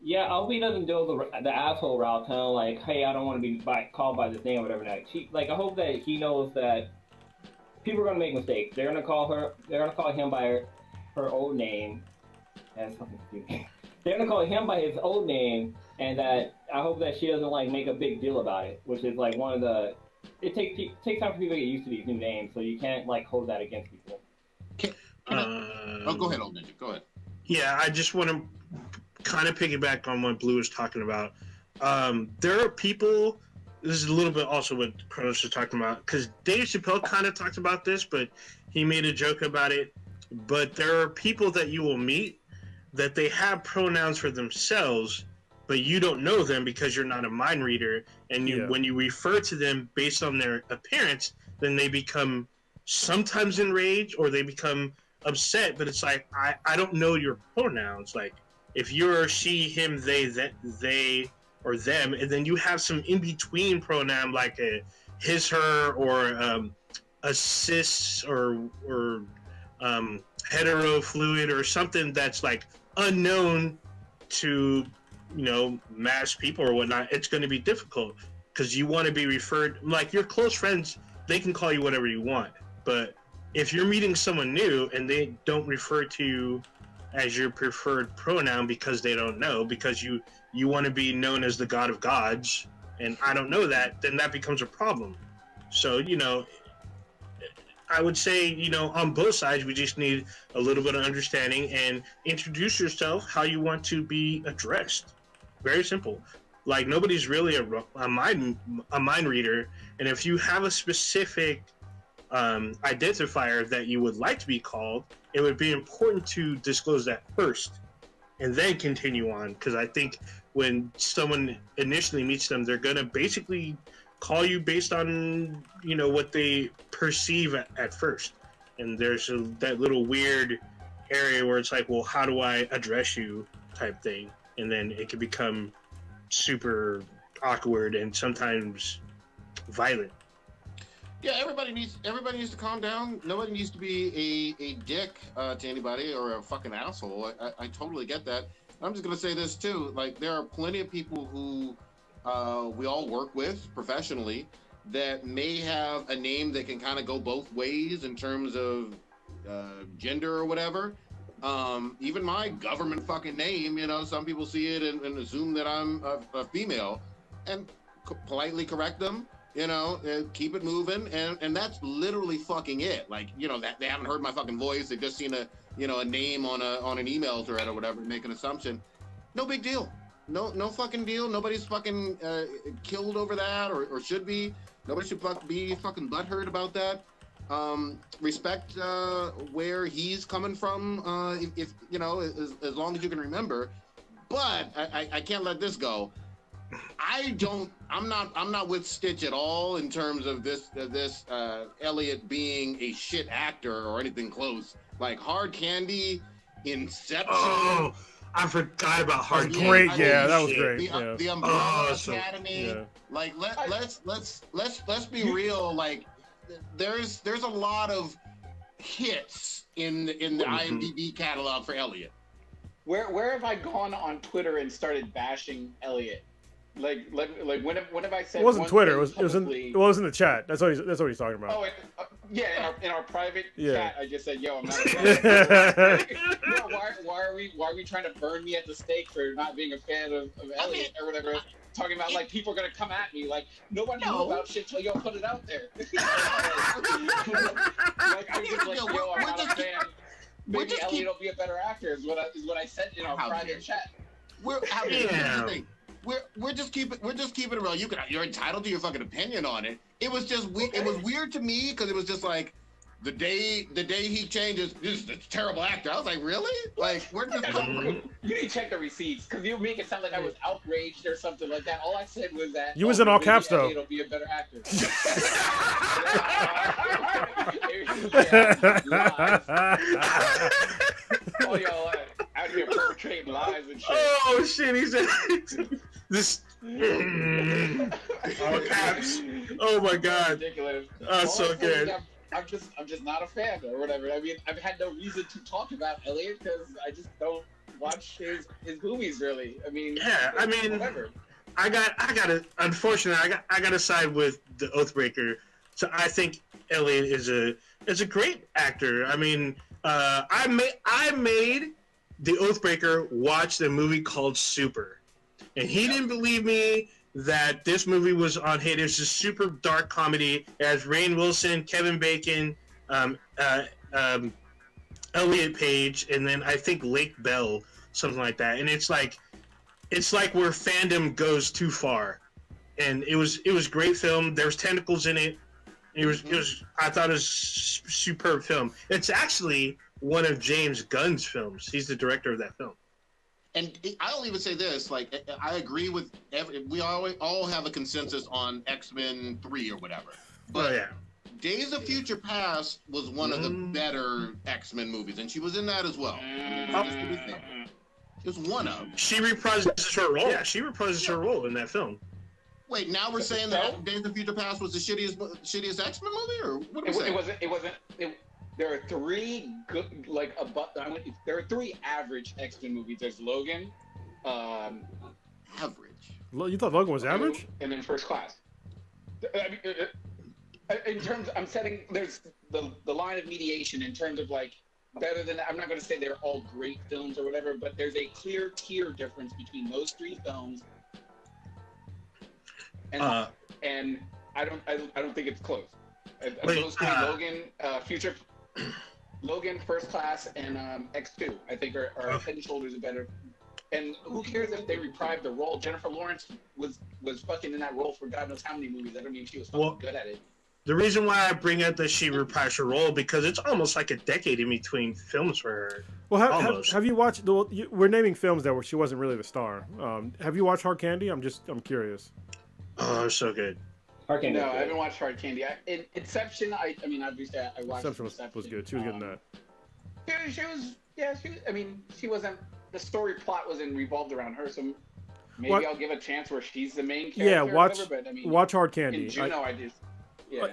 Yeah, I hope he doesn't do the asshole route, kind of like, hey, I don't want to be called by this name or whatever. I hope that he knows that people are gonna make mistakes. They're gonna call him by her old name. That's fucking stupid. They're gonna call him by his old name, and that I hope that she doesn't like make a big deal about it, which is like one of the. It takes time for people to get used to these new names, so you can't like hold that against people. Go ahead, old ninja. Go ahead. Yeah, I just want to kind of piggyback on what Blue was talking about. There are people. This is a little bit also what Kronos was talking about, because Dave Chappelle kind of talked about this, but he made a joke about it. But there are people that you will meet that they have pronouns for themselves, but you don't know them because you're not a mind reader. And when you refer to them based on their appearance, then they become sometimes enraged or they become upset. But it's like, I don't know your pronouns. Like, if you're she, him, they, or them, and then you have some in-between pronoun like a his, her, or a cis, or hetero, fluid, or something that's like unknown to, mass people or whatnot, it's going to be difficult because you want to be referred, like your close friends, they can call you whatever you want. But if you're meeting someone new and they don't refer to you as your preferred pronoun because they don't know, because you want to be known as the God of gods, and I don't know that, then that becomes a problem. So, I would say, on both sides, we just need a little bit of understanding and introduce yourself how you want to be addressed. Very simple. Like, nobody's really a mind reader, and if you have a specific identifier that you would like to be called, it would be important to disclose that first and then continue on, because I think when someone initially meets them, they're going to basically call you based on what they perceive at first, and there's that little weird area where it's like, well, how do I address you type thing, and then it can become super awkward and sometimes violent. Yeah, everybody needs to calm down. Nobody needs to be a dick to anybody or a fucking asshole. I totally get that. I'm just gonna say this too. Like, there are plenty of people who we all work with professionally that may have a name that can kind of go both ways in terms of gender or whatever. Even my government fucking name, some people see it and assume that I'm a female, and politely correct them, keep it moving, and that's literally fucking it. Like, that they haven't heard my fucking voice, they've just seen a name on an email thread or whatever, make an assumption. No big deal. No fucking deal. Nobody's fucking killed over that, or should be. Nobody should be fucking butthurt about that. Respect where he's coming from, if as long as you can remember. But I can't let this go. I'm not with Stitch at all in terms of this Elliott being a shit actor or anything close. Like, Hard Candy, Inception. Oh, I forgot about Hard Candy. Great, yeah, that was great. The Umbrella Academy. Yeah. Like, let's be real. Like, there's a lot of hits in the IMDb catalog for Elliott. Where have I gone on Twitter and started bashing Elliott? Like when have I said? It wasn't Twitter. It was in the chat. That's what he's talking about. Oh, yeah, in our private chat, I just said, "Yo, I'm not a fan." Why are we trying to burn me at the stake for not being a fan of Elliott or whatever? Talking about like people are gonna come at me like nobody knew about shit till y'all put it out there. Like, I was just like, "Yo, I'm not a fan." Maybe Elliott will be a better actor. Is what I said in our private chat. We're just keeping it real. You're entitled to your fucking opinion on it. It was just it was weird to me because it was just like, the day he changes, this is a terrible actor. I was like, really? Like, where did this come from? You didn't check the receipts because you make it sound like I was outraged or something like that. All I said was that You was in all caps though. It'll be a better actor. All y'all out here perpetrating lies and shit. Oh shit! He said this. All caps. Oh my god. Ridiculous. Oh, so good. I'm just not a fan or whatever. I mean, I've had no reason to talk about Elliott because I just don't watch his movies really. I mean, Yeah, I mean, whatever. I gotta. Unfortunately, I gotta side with the Oathbreaker. So I think Elliott is a great actor. I mean, I made the Oathbreaker watch the movie called Super, and he didn't believe me that this movie was on hit. It was a super dark comedy. It has Rainn Wilson, Kevin Bacon, Elliott Page, and then I think Lake Bell, something like that. And it's like where fandom goes too far. And it was great film. There was tentacles in it. It was I thought it was superb film. It's actually one of James Gunn's films. He's the director of that film. And I'll even say this, like, I agree with we all have a consensus on X-Men 3 or whatever. But Oh yeah. Days of Future Past was one of the better X-Men movies, and she was in that as well. I mean, just to be fair. It was one of them. She reprises her role. Yeah, she reprises her role in that film. Wait, now we're saying that Days of Future Past was the shittiest X-Men movie, or what are we saying? It wasn't. There are three good, there are three average X-Men movies. There's Logan, Average. You thought Logan was average? and then First Class. I mean, in terms, I'm setting there's the line of mediation in terms of like better than. I'm not going to say they're all great films or whatever, but there's a clear tier difference between those three films. And I don't think it's close. Those three, Logan, First Class, and X2, I think are head and shoulders better. And who cares if they reprieve the role? Jennifer Lawrence was fucking in that role for God knows how many movies. I don't mean she was fucking good at it. The reason why I bring up that she reprised her role because it's almost like a decade in between films for her. Well, have you watched? We're naming films that she wasn't really the star. Have you watched Hard Candy? I'm curious. Oh, so good. Hard Candy. No, I haven't watched Hard Candy. Inception. I mean, obviously, I watched Inception was good. She was good in that. She was. I mean, she wasn't. The story plot wasn't revolved around her, so maybe I'll give a chance where she's the main character. Yeah, watch Hard Candy. In Juno, I just.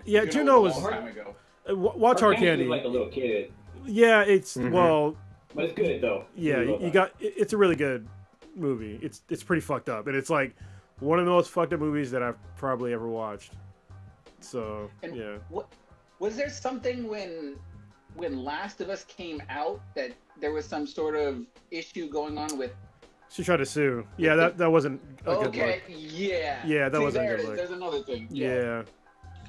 Yeah, Juno was. A long time ago. Watch Hard Candy. Like a little kid. Yeah, it's well. But it's good though. Yeah, it's a really good movie. It's pretty fucked up, and it's like one of the most fucked up movies that I've probably ever watched. So yeah. Was there something when Last of Us came out that there was some sort of issue going on with? She tried to sue. Yeah, that wasn't a good look. Yeah. Yeah, that wasn't a good look. There's another thing. Yeah.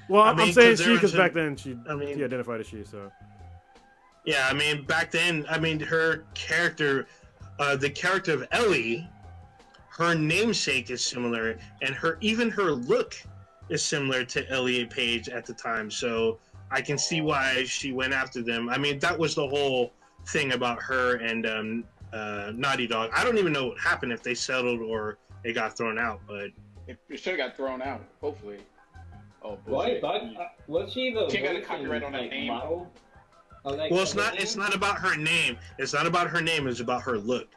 Well, I'm saying she because back then she identified as she. So. Yeah, I mean back then, her character, the character of Ellie, her namesake is similar, and even her look is similar to Elliott Page at the time. So I can see why she went after them. I mean, that was the whole thing about her and Naughty Dog. I don't even know what happened, if they settled or they got thrown out, but it should have got thrown out. Hopefully. Oh, boy. Was she the? She got a copyright on that name. Model? Well, it's not about her name. It's not about her name. It's about her look.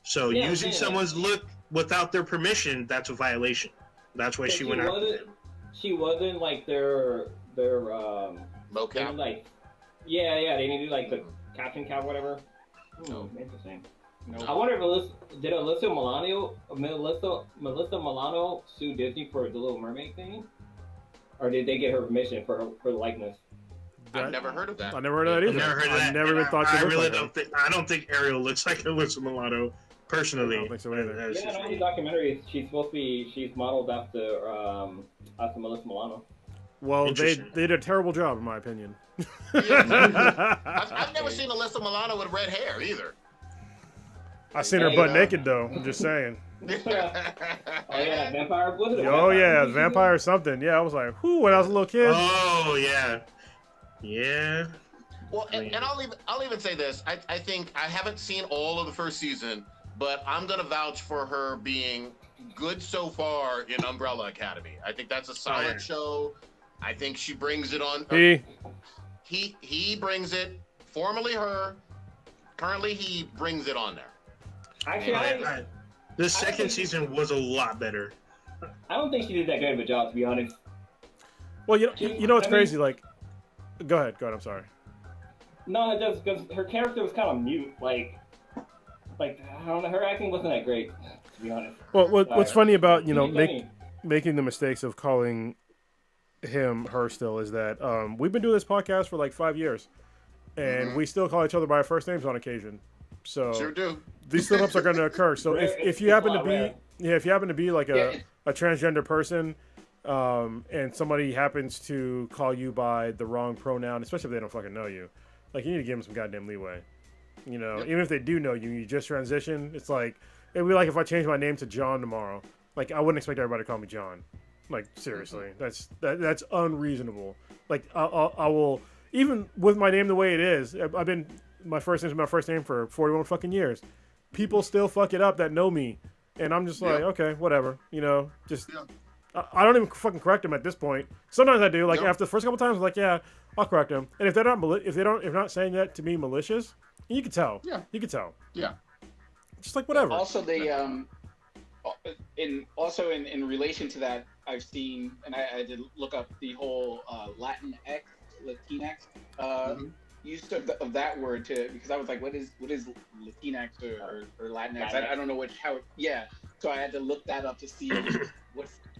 So using someone's look without their permission, that's a violation. That's why she went after them. She wasn't like their mocap. Like, yeah, they needed like the caption cap, whatever. Oh, interesting. No. I wonder if did Alyssa Milano sue Disney for the Little Mermaid thing, or did they get her permission for the likeness? I've never heard of that. I never heard of that either. Never heard of that. I never even thought she looked like her. I don't think Ariel looks like Alyssa Milano. Personally, I don't think so either. Yeah, in all the documentaries, she's modeled after Melissa Milano. Well, they did a terrible job, in my opinion. I've never seen Alyssa Milano with red hair either. I seen her butt naked though. I'm just saying. Oh yeah, vampire. Was it? Oh yeah, vampire or something. Yeah, I was like, whoo, when I was a little kid. Oh yeah. Yeah. Well, and I'll even say this. I think I haven't seen all of the first season, but I'm gonna vouch for her being good so far in Umbrella Academy. I think that's a solid show. I think she brings it on. He brings it. Formerly her, currently he brings it on there. Actually, the second season was a lot better. I don't think she did that good of a job, to be honest. Well, you know what's crazy? Like, go ahead. I'm sorry. No, just because her character was kind of mute. Like I don't know, her acting wasn't that great, to be honest. Well, what's funny about making the mistakes of calling him her still is that we've been doing this podcast for like 5 years, and we still call each other by our first names on occasion. So sure do. These slip-ups are going to occur. So if you happen to be like a transgender person, and somebody happens to call you by the wrong pronoun, especially if they don't fucking know you, like, you need to give them some goddamn leeway. You know, even if they do know you, you just transition. It's like, it'd be like if I change my name to John tomorrow. Like, I wouldn't expect everybody to call me John. Like, seriously, that's unreasonable. Like, I will, even with my name the way it is. My first name's my first name for 41 fucking years. People still fuck it up that know me, and I'm just like, okay, whatever. You know, just I don't even fucking correct them at this point. Sometimes I do. Like after the first couple times, I'm like, yeah, I'll correct them. And if they're not saying that to me malicious, you can tell. Yeah, you can tell. Yeah, just like whatever. Also, in relation to that, I've seen, and I did look up the whole Latinx use of that word because I was like, what is Latinx or Latinx? I don't know So I had to look that up to see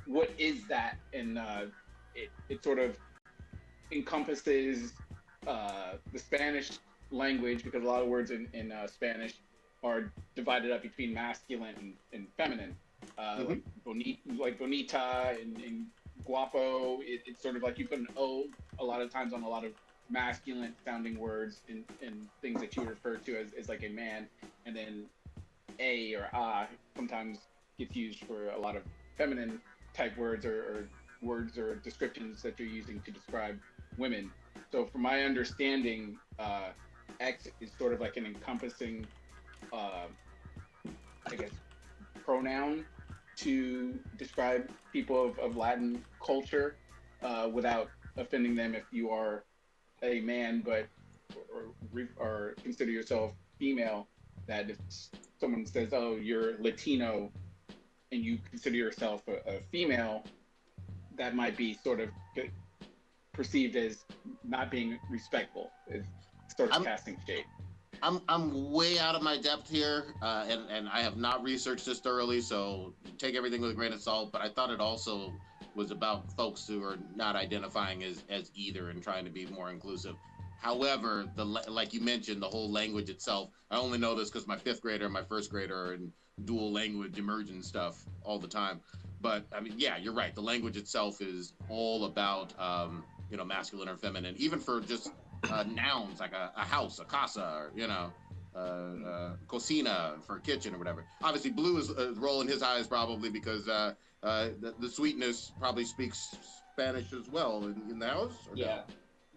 what is that, and it sort of encompasses the Spanish language, because a lot of words in Spanish are divided up between masculine and feminine. Like bonita and guapo. It's sort of like you put an O a lot of times on a lot of masculine sounding words and things that you refer to as like a man, and then a or sometimes gets used for a lot of feminine type words or words or descriptions that you're using to describe women. So from my understanding, X is sort of like an encompassing pronoun to describe people of Latin culture without offending them if you are a man or consider yourself female. That if someone says, oh, you're Latino, and you consider yourself a female, that might be sort of perceived as not being respectful. It's sort of casting shade. I'm way out of my depth here, and I have not researched this thoroughly, so take everything with a grain of salt. But I thought it also was about folks who are not identifying as either and trying to be more inclusive. However, like you mentioned, the whole language itself, I only know this because my fifth grader and my first grader are in dual language immersion stuff all the time. But I mean, yeah, you're right. The language itself is all about, masculine or feminine, even for just nouns like a house, a casa, or, cocina for kitchen or whatever. Obviously, Blue is rolling his eyes probably because the sweetness probably speaks Spanish as well in the house. Yeah. No?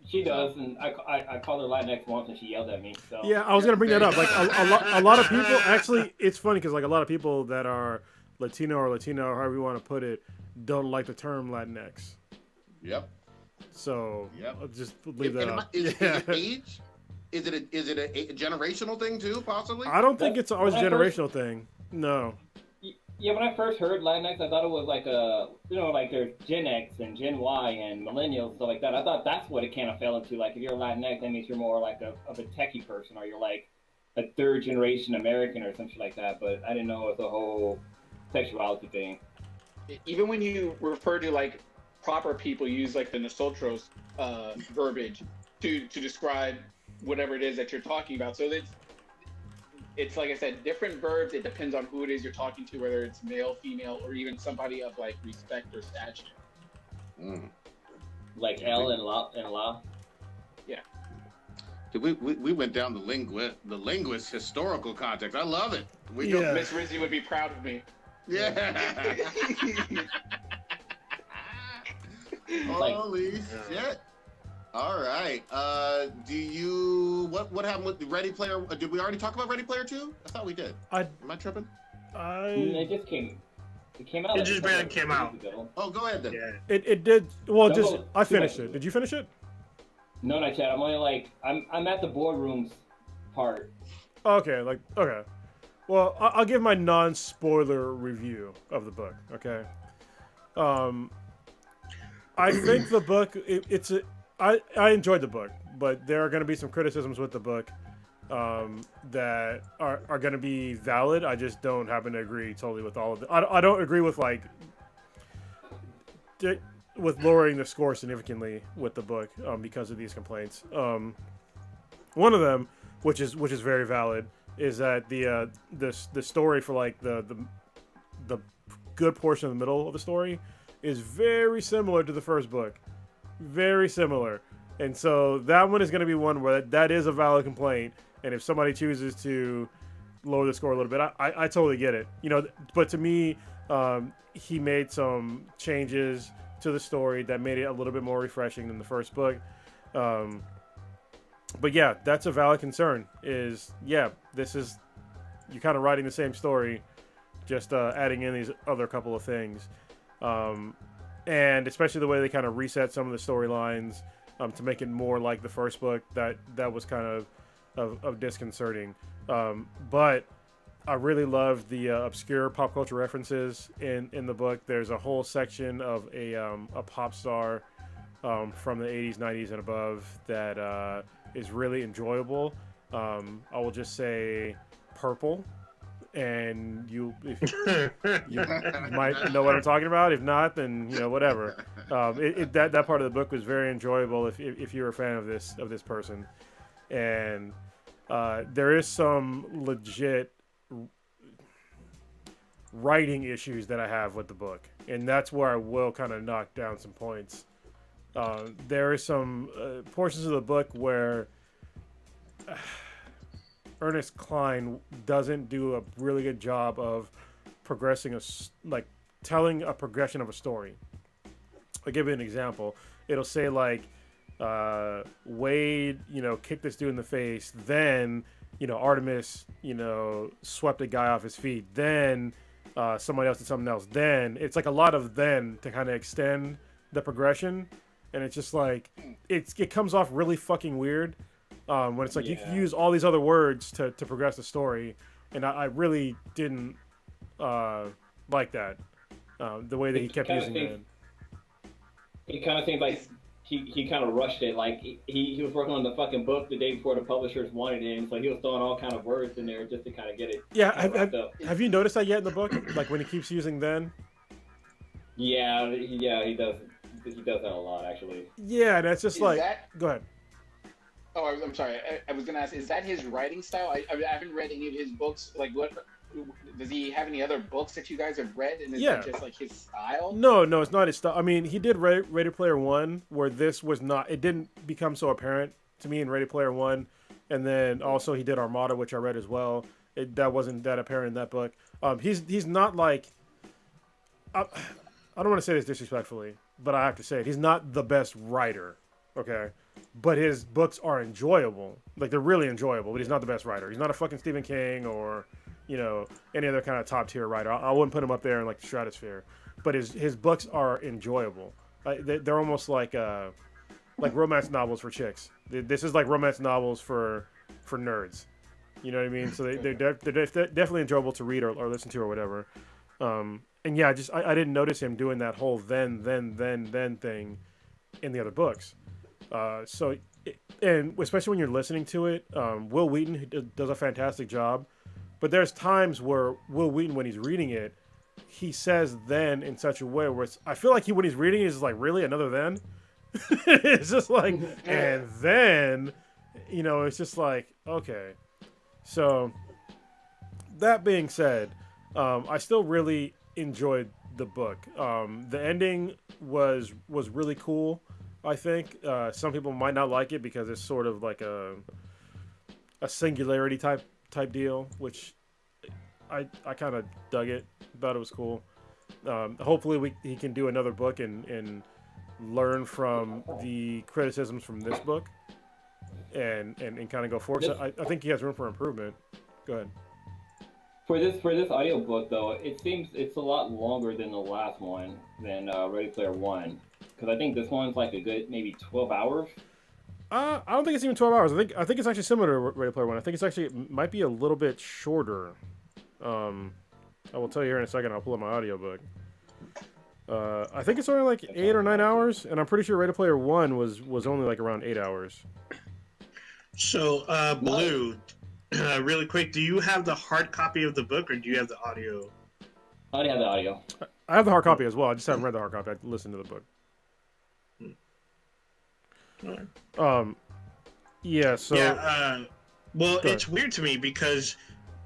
She does, and I called her Latinx once, and she yelled at me. So. Yeah, I was gonna bring that up. Like a lot of people, actually, it's funny because like a lot of people that are Latino or however you want to put it, don't like the term Latinx. Yep. So I'll just leave that up. Is it age? Is it a generational thing too, possibly? I don't think it's always a generational thing. No. Yeah, when I first heard Latinx, I thought it was like like there's Gen X and Gen Y and millennials and stuff like that. I thought that's what it kind of fell into. Like if you're Latinx, that means you're more like of a techie person, or you're like a third generation American or something like that. But I didn't know it was a whole sexuality thing. Even when you refer to like proper people, use like the nosotros verbiage to describe whatever it is that you're talking about. So it's like I said, different verbs. It depends on who it is you're talking to, whether it's male, female, or even somebody of like respect or stature. Like L and La. Yeah. We went down the linguist historical context. I love it. Miss Rizzy would be proud of me. Yeah. Holy shit. All right. What happened with the Ready Player? Did we already talk about Ready Player 2? I thought we did. Am I tripping? It just came. It came out. It just barely came out. Ago. Oh, go ahead then. Yeah. It did. Well, No, just no, I finished two it. Did you finish it? No, not yet. I'm only like I'm at the boardrooms part. Okay. Okay. Well, I'll give my non-spoiler review of the book. Okay. I think the book I enjoyed the book, but there are going to be some criticisms with the book that are going to be valid. I just don't happen to agree totally with all of it. I don't agree with with lowering the score significantly with the book because of these complaints. One of them, which is very valid, is that the story for like the good portion of the middle of the story is very similar to the first book. Very similar. And so that one is going to be one where that is a valid complaint. And if somebody chooses to lower the score a little bit, I totally get it. You know, but to me, he made some changes to the story that made it a little bit more refreshing than the first book. But yeah, that's a valid concern. You're kind of writing the same story, just adding in these other couple of things. And especially the way they kind of reset some of the storylines to make it more like the first book, that was kind of disconcerting. But I really love the obscure pop culture references in the book. There's a whole section of a pop star from the 80s, 90s, and above that is really enjoyable. I will just say Purple. And you might know what I'm talking about. If not, then whatever. That part of the book was very enjoyable if you're a fan of this person, and there is some legit writing issues that I have with the book, and that's where I will kind of knock down some points. There are some portions of the book where Ernest Cline doesn't do a really good job of telling a progression of a story. I'll give you an example. It'll say Wade, kicked this dude in the face. Then, Artemis, swept a guy off his feet. Then somebody else did something else. Then it's like a lot of then to kind of extend the progression. And it's just like, it comes off really fucking weird. When it's like you can use all these other words to progress the story, and I really didn't like that. The way that he kept using it. It kind of seems like he kind of rushed it. Like he was working on the fucking book the day before the publishers wanted it, and so he was throwing all kind of words in there just to kind of get it. Yeah, have you noticed that yet in the book? Like when he keeps using then? Yeah, he does. He does that a lot, actually. Yeah, and it's just go ahead. Oh, I'm sorry. I was gonna ask, is that his writing style? I haven't read any of his books. Like, what does he have any other books that you guys have read? And is that just like his style? No, it's not his style. I mean, he did Ready Player One, where this was not. It didn't become so apparent to me in Ready Player One, and then also he did Armada, which I read as well. That wasn't that apparent in that book. He's not like. I don't want to say this disrespectfully, but I have to say it. He's not the best writer. Okay. But his books are enjoyable. Like, they're really enjoyable, but he's not the best writer. He's not a fucking Stephen King or, any other kind of top-tier writer. I wouldn't put him up there in, the stratosphere. But his books are enjoyable. They're almost like romance novels for chicks. This is like romance novels for nerds. You know what I mean? So they're definitely enjoyable to read or listen to or whatever. And yeah, I didn't notice him doing that whole then thing in the other books. And especially when you're listening to it, Will Wheaton does a fantastic job. But there's times where Will Wheaton, when he's reading it, he says then in such a way where I feel like when he's reading it, he's like, really? Another then? It's just like, and then, it's just like, okay. So, that being said, I still really enjoyed the book. The ending was really cool. I think some people might not like it because it's sort of like a singularity type deal, which I kind of dug it. Thought it was cool. Hopefully he can do another book and learn from the criticisms from this book and kind of go forward. So I think he has room for improvement. Go ahead. For this audiobook though, it seems it's a lot longer than the last one, than Ready Player One, because I think this one's like a good maybe 12 hours. I don't think it's even 12 hours. I think it's actually similar to Ready Player One. I think it might be a little bit shorter. I will tell you here in a second. I'll pull up my audiobook. I think it's only like 8 or 9 hours, and I'm pretty sure Ready Player One was only like around 8 hours. So, Blue, really quick, do you have the hard copy of the book, or do you have the audio? I already have the audio. I have the hard copy as well. I just haven't read the hard copy. I listened to the book. Yeah. So. Yeah. Well, it's weird to me because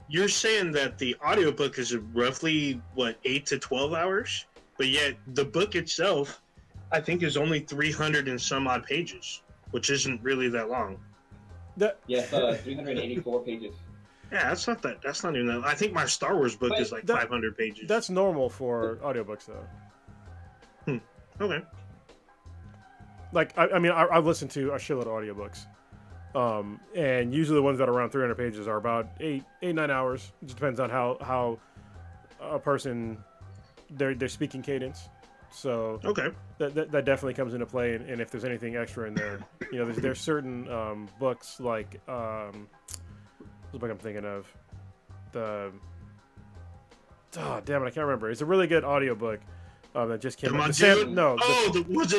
you're saying that the audiobook is roughly 8 to 12 hours, but yet the book itself, I think, is only 300 and some odd pages, which isn't really that long. Yes, 384 pages. Yeah, that's not that. That's not even that. I think my Star Wars book is like 500 pages. That's normal for audiobooks, though. Okay. Like, I mean, I've listened to a shitload of audiobooks. And usually the ones that are around 300 pages are about 8, 9 hours. It just depends on how a person, their speaking cadence. So okay, that definitely comes into play. And if there's anything extra in there, there's certain books like what's the book I'm thinking of? Damn it, I can't remember. It's a really good audiobook that just came out. Was it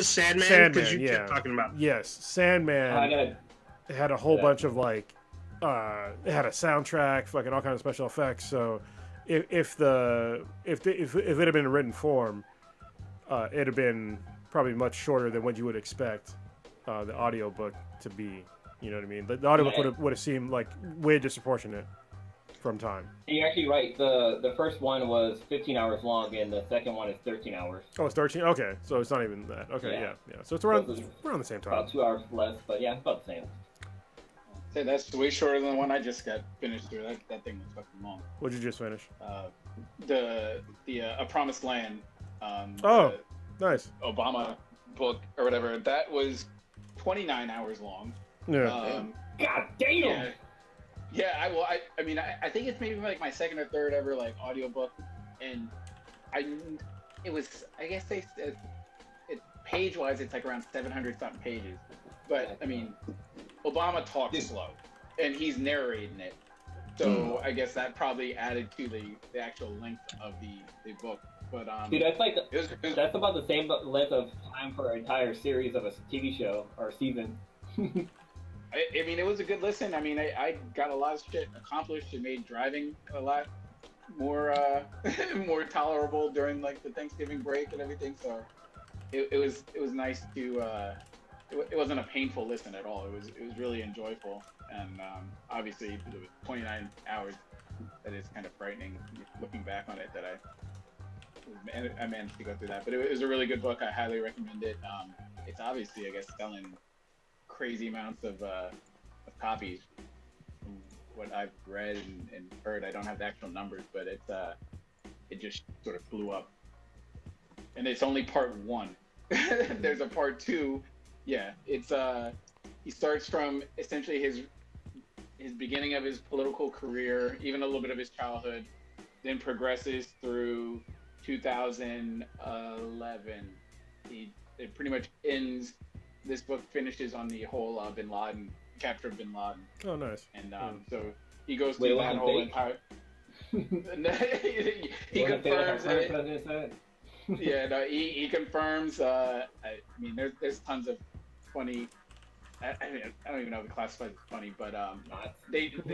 Sandman? Sandman, because you kept talking about. Yes, Sandman. It had a whole bunch of like, it had a soundtrack, fucking all kinds of special effects. So, if it had been in written form, it'd have been probably much shorter than what you would expect the audiobook to be. You know what I mean? The audiobook would have seemed like way disproportionate from time. You're actually right. The first one was 15 hours long, and the second one is 13 hours. Oh, it's 13? Okay, so it's not even that. Okay, yeah. So it's around the same time. About 2 hours less, but yeah, it's about the same. Say that's way shorter than the one I just got finished through. That thing was fucking long. What'd you just finish? The A Promised Land. Nice. Obama book or whatever. That was 29 hours long. Yeah. God damn. Yeah. I mean, I think it's maybe like my second or third ever like audiobook, and I guess they said page wise it's like around 700 something pages, but I mean. Obama talks slow, and he's narrating it, so I guess that probably added to the actual length of the book. But dude, that's about the same length of time for an entire series of a TV show or season. I mean, it was a good listen. I mean, I got a lot of shit accomplished. It made driving a lot more more tolerable during like the Thanksgiving break and everything. So it was nice to. It wasn't a painful listen at all. It was really enjoyable, and obviously it was 29 hours. That is kind of frightening looking back on it. That I managed to go through that, but it was a really good book. I highly recommend it. It's obviously, I guess, selling crazy amounts of copies. From what I've read and heard, I don't have the actual numbers, but it just sort of blew up. And it's only part 1. There's a part 2. Yeah, it's he starts from essentially his beginning of his political career, even a little bit of his childhood, then progresses through 2011. It pretty much ends. This book finishes on the whole Bin Laden capture of Bin Laden. Oh, nice. And so he goes through that whole entire. he confirms it. Yeah, no, he confirms. I mean, there's tons of funny. I don't even know if it classifies as funny, but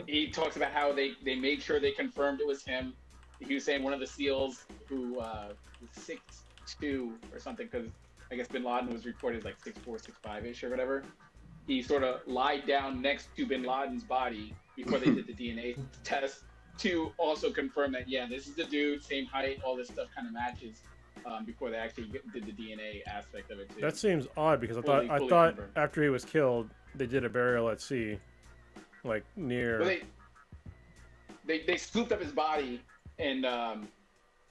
he talks about how they made sure they confirmed it was him. He was saying one of the SEALs who was 6'2" or something, because I guess Bin Laden was reported like 6'4", 6'5" or whatever. He sort of lied down next to Bin Laden's body before they did the DNA test to also confirm that this is the dude, same height, all this stuff kind of matches. Before they actually did the DNA aspect of it too. That seems odd because I thought confirmed. After he was killed, they did a burial at sea, like near. Well, they scooped up his body, and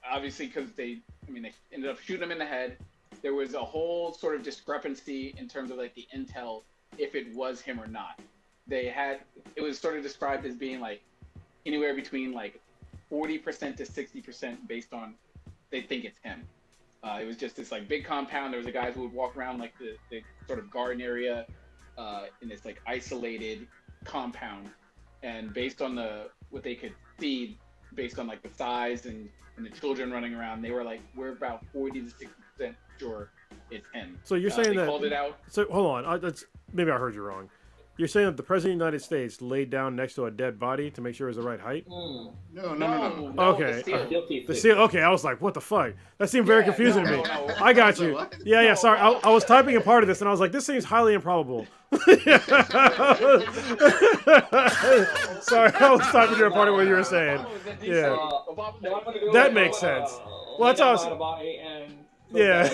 obviously because they ended up shooting him in the head, there was a whole sort of discrepancy in terms of like the intel, if it was him or not. It was sort of described as being like anywhere between like 40% to 60% based on they think it's him. It was just this like big compound. There was a guy who would walk around like the sort of garden area in this like isolated compound, and based on what they could see, based on like the size and the children running around, they were like, we're about 40 to 60% sure it's him. So you're saying they that? Called it out. So hold on, maybe I heard you wrong. You're saying that the President of the United States laid down next to a dead body to make sure it was the right height? No. Okay. The seal. Okay, I was like, what the fuck? That seemed very confusing to me. No. I got you. Yeah. Sorry, I was typing a part of this and I was like, this seems highly improbable. Sorry, I was typing a part of what you were saying. Yeah. That makes sense. Well, that's awesome. Yeah.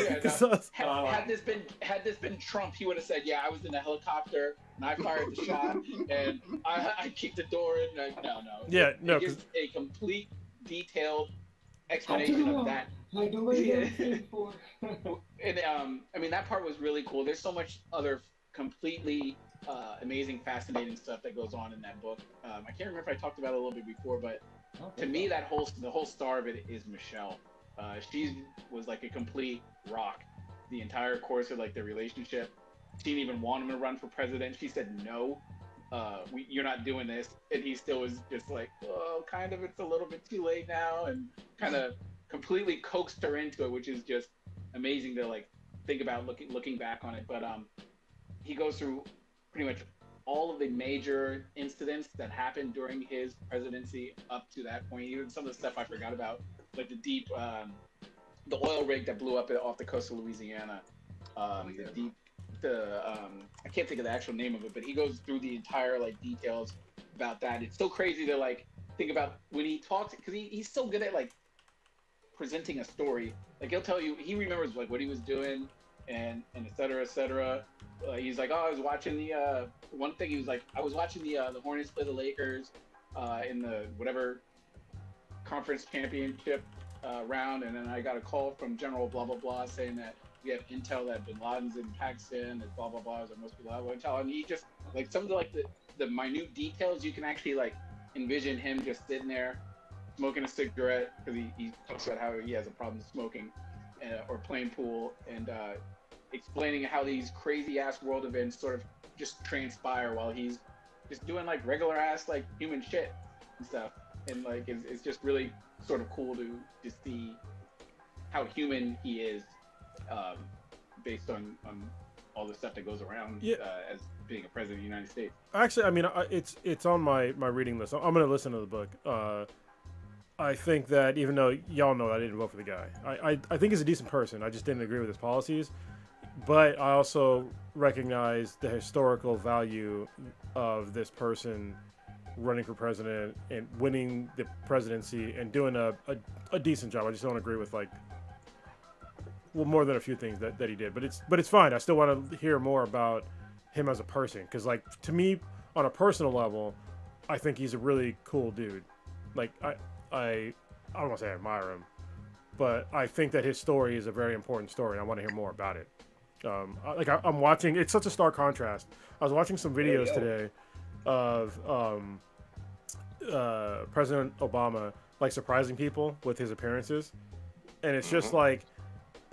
Had this been Trump, he would have said, "Yeah, I was in a helicopter and I fired the shot and I kicked the door in." No. Yeah, no. It gives a complete, detailed explanation of that. I do what you for. And I mean, that part was really cool. There's so much other completely amazing, fascinating stuff that goes on in that book. I can't remember if I talked about it a little bit before, but to me, the whole star of it is Michelle. She was like a complete rock the entire course of like their relationship. She didn't even want him to run for president. She said no, you're not doing this, and he still was just like, oh, kind of, it's a little bit too late now, and kind of completely coaxed her into it, which is just amazing to like think about looking back on it. But he goes through pretty much all of the major incidents that happened during his presidency up to that point. Even some of the stuff I forgot about, like the oil rig that blew up off the coast of Louisiana. I can't think of the actual name of it, but he goes through the entire like details about that. It's so crazy to like think about when he talks, because he's so good at like presenting a story. Like he'll tell you, he remembers like what he was doing and et cetera, et cetera. He's like, oh, I was watching the one thing. He was like, I was watching the Hornets play the Lakers in the whatever conference championship round, and then I got a call from General blah blah blah saying that we have intel that Bin Laden's in Pakistan, and blah blah blah. As most people have intel, and he just like some of the like the minute details, you can actually like envision him just sitting there smoking a cigarette, because he talks about how he has a problem smoking or playing pool, and explaining how these crazy ass world events sort of just transpire while he's just doing like regular ass like human shit and stuff. And like it's just really sort of cool to see how human he is, based on all the stuff that goes around as being a president of the United States. Actually, I mean, it's on my reading list. I'm gonna listen to the book. I think that even though y'all know I didn't vote for the guy, I think he's a decent person. I just didn't agree with his policies. But I also recognize the historical value of this person running for president and winning the presidency and doing a decent job. I just don't agree with more than a few things that he did. But it's fine. I still want to hear more about him as a person, because like to me, on a personal level, I think he's a really cool dude. Like I don't want to say I admire him, but I think that his story is a very important story, and I want to hear more about it. I'm watching. It's such a stark contrast. I was watching some videos today of President Obama like surprising people with his appearances, and it's just like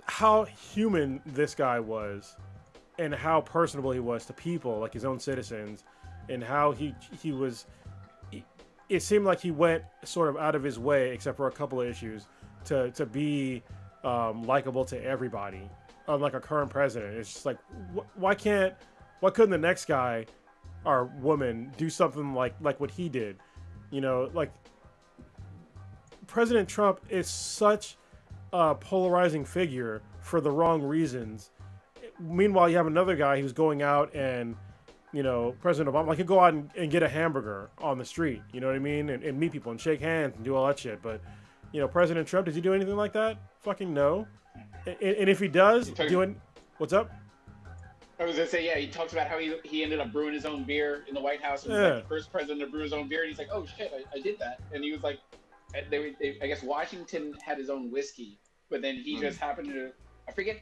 how human this guy was, and how personable he was to people, like his own citizens, and how he was. It seemed like he went sort of out of his way, except for a couple of issues, to be likable to everybody. Unlike a current president, it's just like, why couldn't the next guy or woman do something like what he did? You know, like President Trump is such a polarizing figure for the wrong reasons. Meanwhile, you have another guy who's going out and, you know, President Obama, like, he'd go out and get a hamburger on the street, you know what I mean? And meet people and shake hands and do all that shit. But, you know, President Trump, does he do anything like that? Fucking no. And if he does, what's up? I was gonna say, yeah, he talks about how he ended up brewing his own beer in the White House, and was like the first president to brew his own beer. And he's like, oh shit, I did that. And he was like, I guess Washington had his own whiskey, but then he just happened to, I forget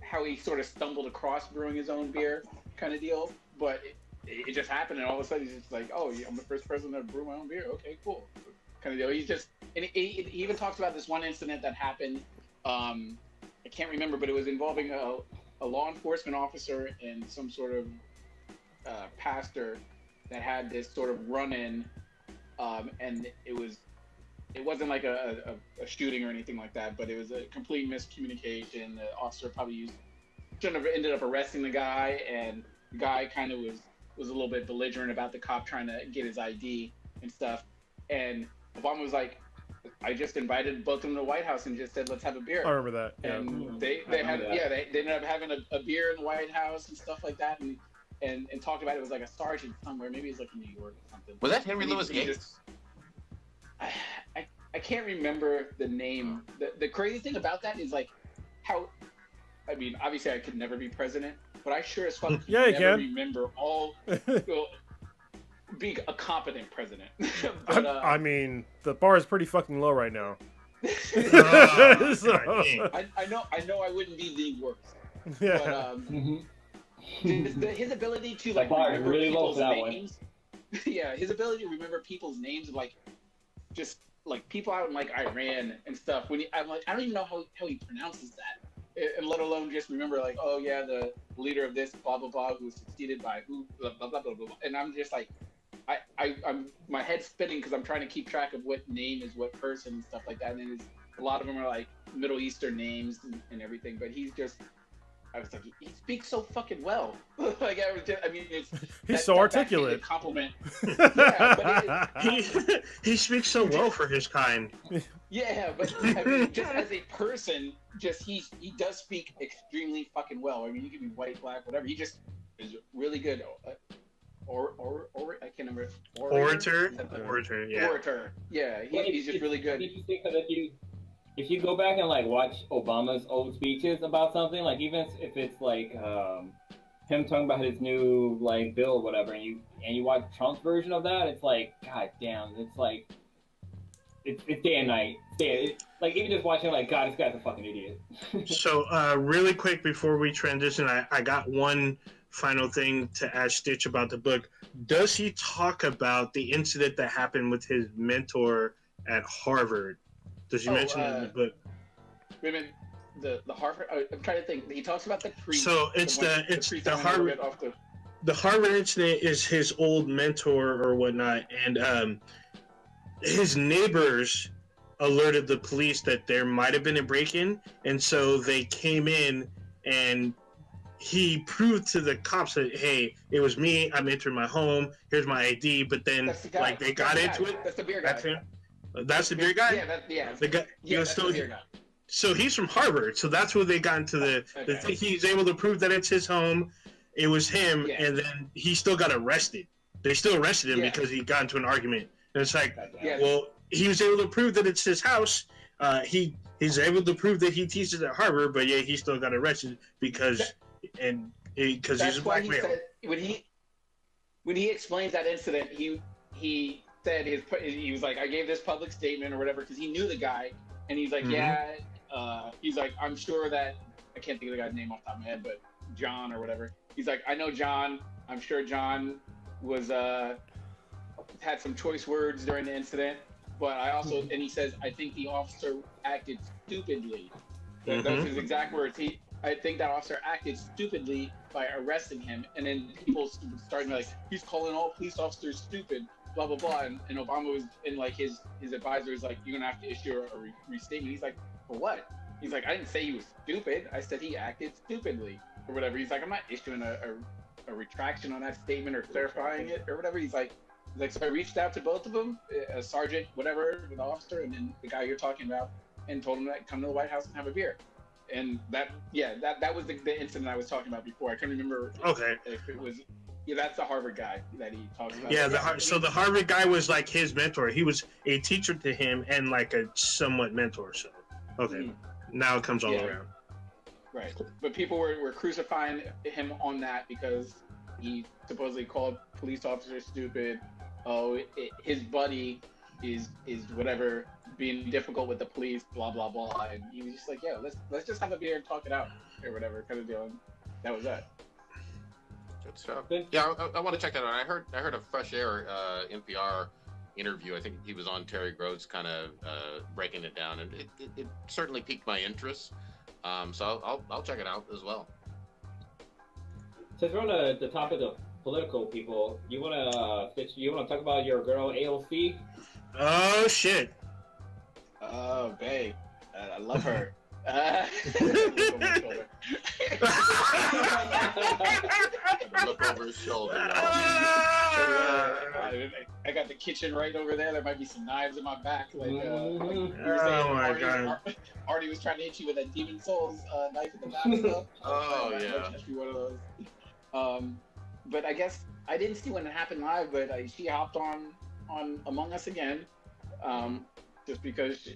how he sort of stumbled across brewing his own beer kind of deal, but it just happened, and all of a sudden he's just like, oh, yeah, I'm the first person to brew my own beer. Okay, cool, kind of deal. He's just, and he even talks about this one incident that happened. I can't remember, but it was involving a law enforcement officer and some sort of pastor that had this sort of run-in, and it wasn't like a shooting or anything like that, but it was a complete miscommunication. The officer probably shouldn't have ended up arresting the guy, and the guy kind of was a little bit belligerent about the cop trying to get his ID and stuff. And Obama was like, I just invited both of them to the White House and just said, let's have a beer. I remember that. Yeah. And they ended up having a beer in the White House and stuff like that, and talked about it. It was like a sergeant somewhere, maybe it's like in New York or something. Was that Henry Louis Gates? I can't remember the name. The crazy thing about that is like how, I mean, obviously I could never be president, but I sure as fuck never remember all be a competent president. But, I mean, the bar is pretty fucking low right now. I know I wouldn't be the worst. Yeah. But, his ability to like remember really people's names. Yeah, his ability to remember people's names, like just like people out in like Iran and stuff. I'm like, I don't even know how he pronounces that, and let alone just remember like, oh yeah, the leader of this blah blah blah who was succeeded by who blah blah blah blah blah. And I'm just like, I'm my head's spinning because I'm trying to keep track of what name is what person and stuff like that. And then a lot of them are like Middle Eastern names and everything, but he's just. I was like, he speaks so fucking well. Like he's so articulate. Compliment. Yeah, but he speaks so well for his kind. Yeah, but I mean, just as a person, he does speak extremely fucking well. I mean, you can be white, black, whatever. He just is really good. I can't remember. Orator. Yeah. Orator. Yeah, he's just really good. If you go back and like watch Obama's old speeches about something, like even if it's like him talking about his new like bill or whatever, and you watch Trump's version of that, it's like, god damn, it's like it's day and night. Like even just watching, like, God, this guy's a fucking idiot. So really quick before we transition, I got one final thing to ask Stitch about the book. Does he talk about the incident that happened with his mentor at Harvard? Does he mention it in the book? Wait a minute, the Harvard. I'm trying to think. He talks about the priest. So it's the Harvard. The Harvard incident is his old mentor or whatnot, and his neighbors alerted the police that there might have been a break-in, and so they came in, and he proved to the cops that, hey, it was me. I'm entering my home. Here's my ID. But then, like, they got into it. That's the beer guy. That's him. That's the beer guy? Yeah, the guy, that's the beer guy. So he's from Harvard. So that's where they got into the thing. He's able to prove that it's his home. It was him, and then he still got arrested. They still arrested him because he got into an argument. And it's like, well, he was able to prove that it's his house. He's able to prove that he teaches at Harvard, but yeah, he still got arrested because he's a black male. When he explains that incident, he said he was like, I gave this public statement or whatever because he knew the guy, and he's like, he's like, I'm sure that I can't think of the guy's name off the top of my head, but John or whatever. He's like, I know John. I'm sure John was had some choice words during the incident, but I also and he says I think the officer acted stupidly. Those his exact words. I think that officer acted stupidly by arresting him, and then people started to be like, he's calling all police officers stupid. Blah blah blah, and Obama was in like his advisor is like, you're gonna have to issue a restatement. He's like, for what? He's like, I didn't say he was stupid. I said he acted stupidly or whatever. He's like, I'm not issuing a retraction on that statement or clarifying it or whatever. He's like, so I reached out to both of them, a sergeant, whatever, the officer, and then the guy you're talking about, and told him that come to the White House and have a beer. And that was the incident I was talking about before. I couldn't remember if it was. Yeah, that's the Harvard guy that he talks about. Yeah, so the Harvard guy was like his mentor. He was a teacher to him and like a somewhat mentor. So, now it comes all around. Right, but people were crucifying him on that because he supposedly called police officers stupid. Oh, his buddy is whatever, being difficult with the police, blah blah blah, and he was just like, yeah, let's just have a beer and talk it out or whatever kind of deal. And that was that. Good stuff. Yeah, I want to check that out. I heard a Fresh Air NPR interview. I think he was on Terry Gross, kind of breaking it down, and it certainly piqued my interest. So I'll check it out as well. Since we're on the topic of political people, you wanna talk about your girl AOC? Oh shit! Oh, babe, I love her. Look over his shoulder. I got the kitchen right over there. There might be some knives in my back. Like, you were Oh my Artie, god! Artie was trying to hit you with that Demon Souls knife in the back stuff. Oh yeah. Catch me one of those. But I guess I didn't see when it happened live. But she hopped on Among Us again, just because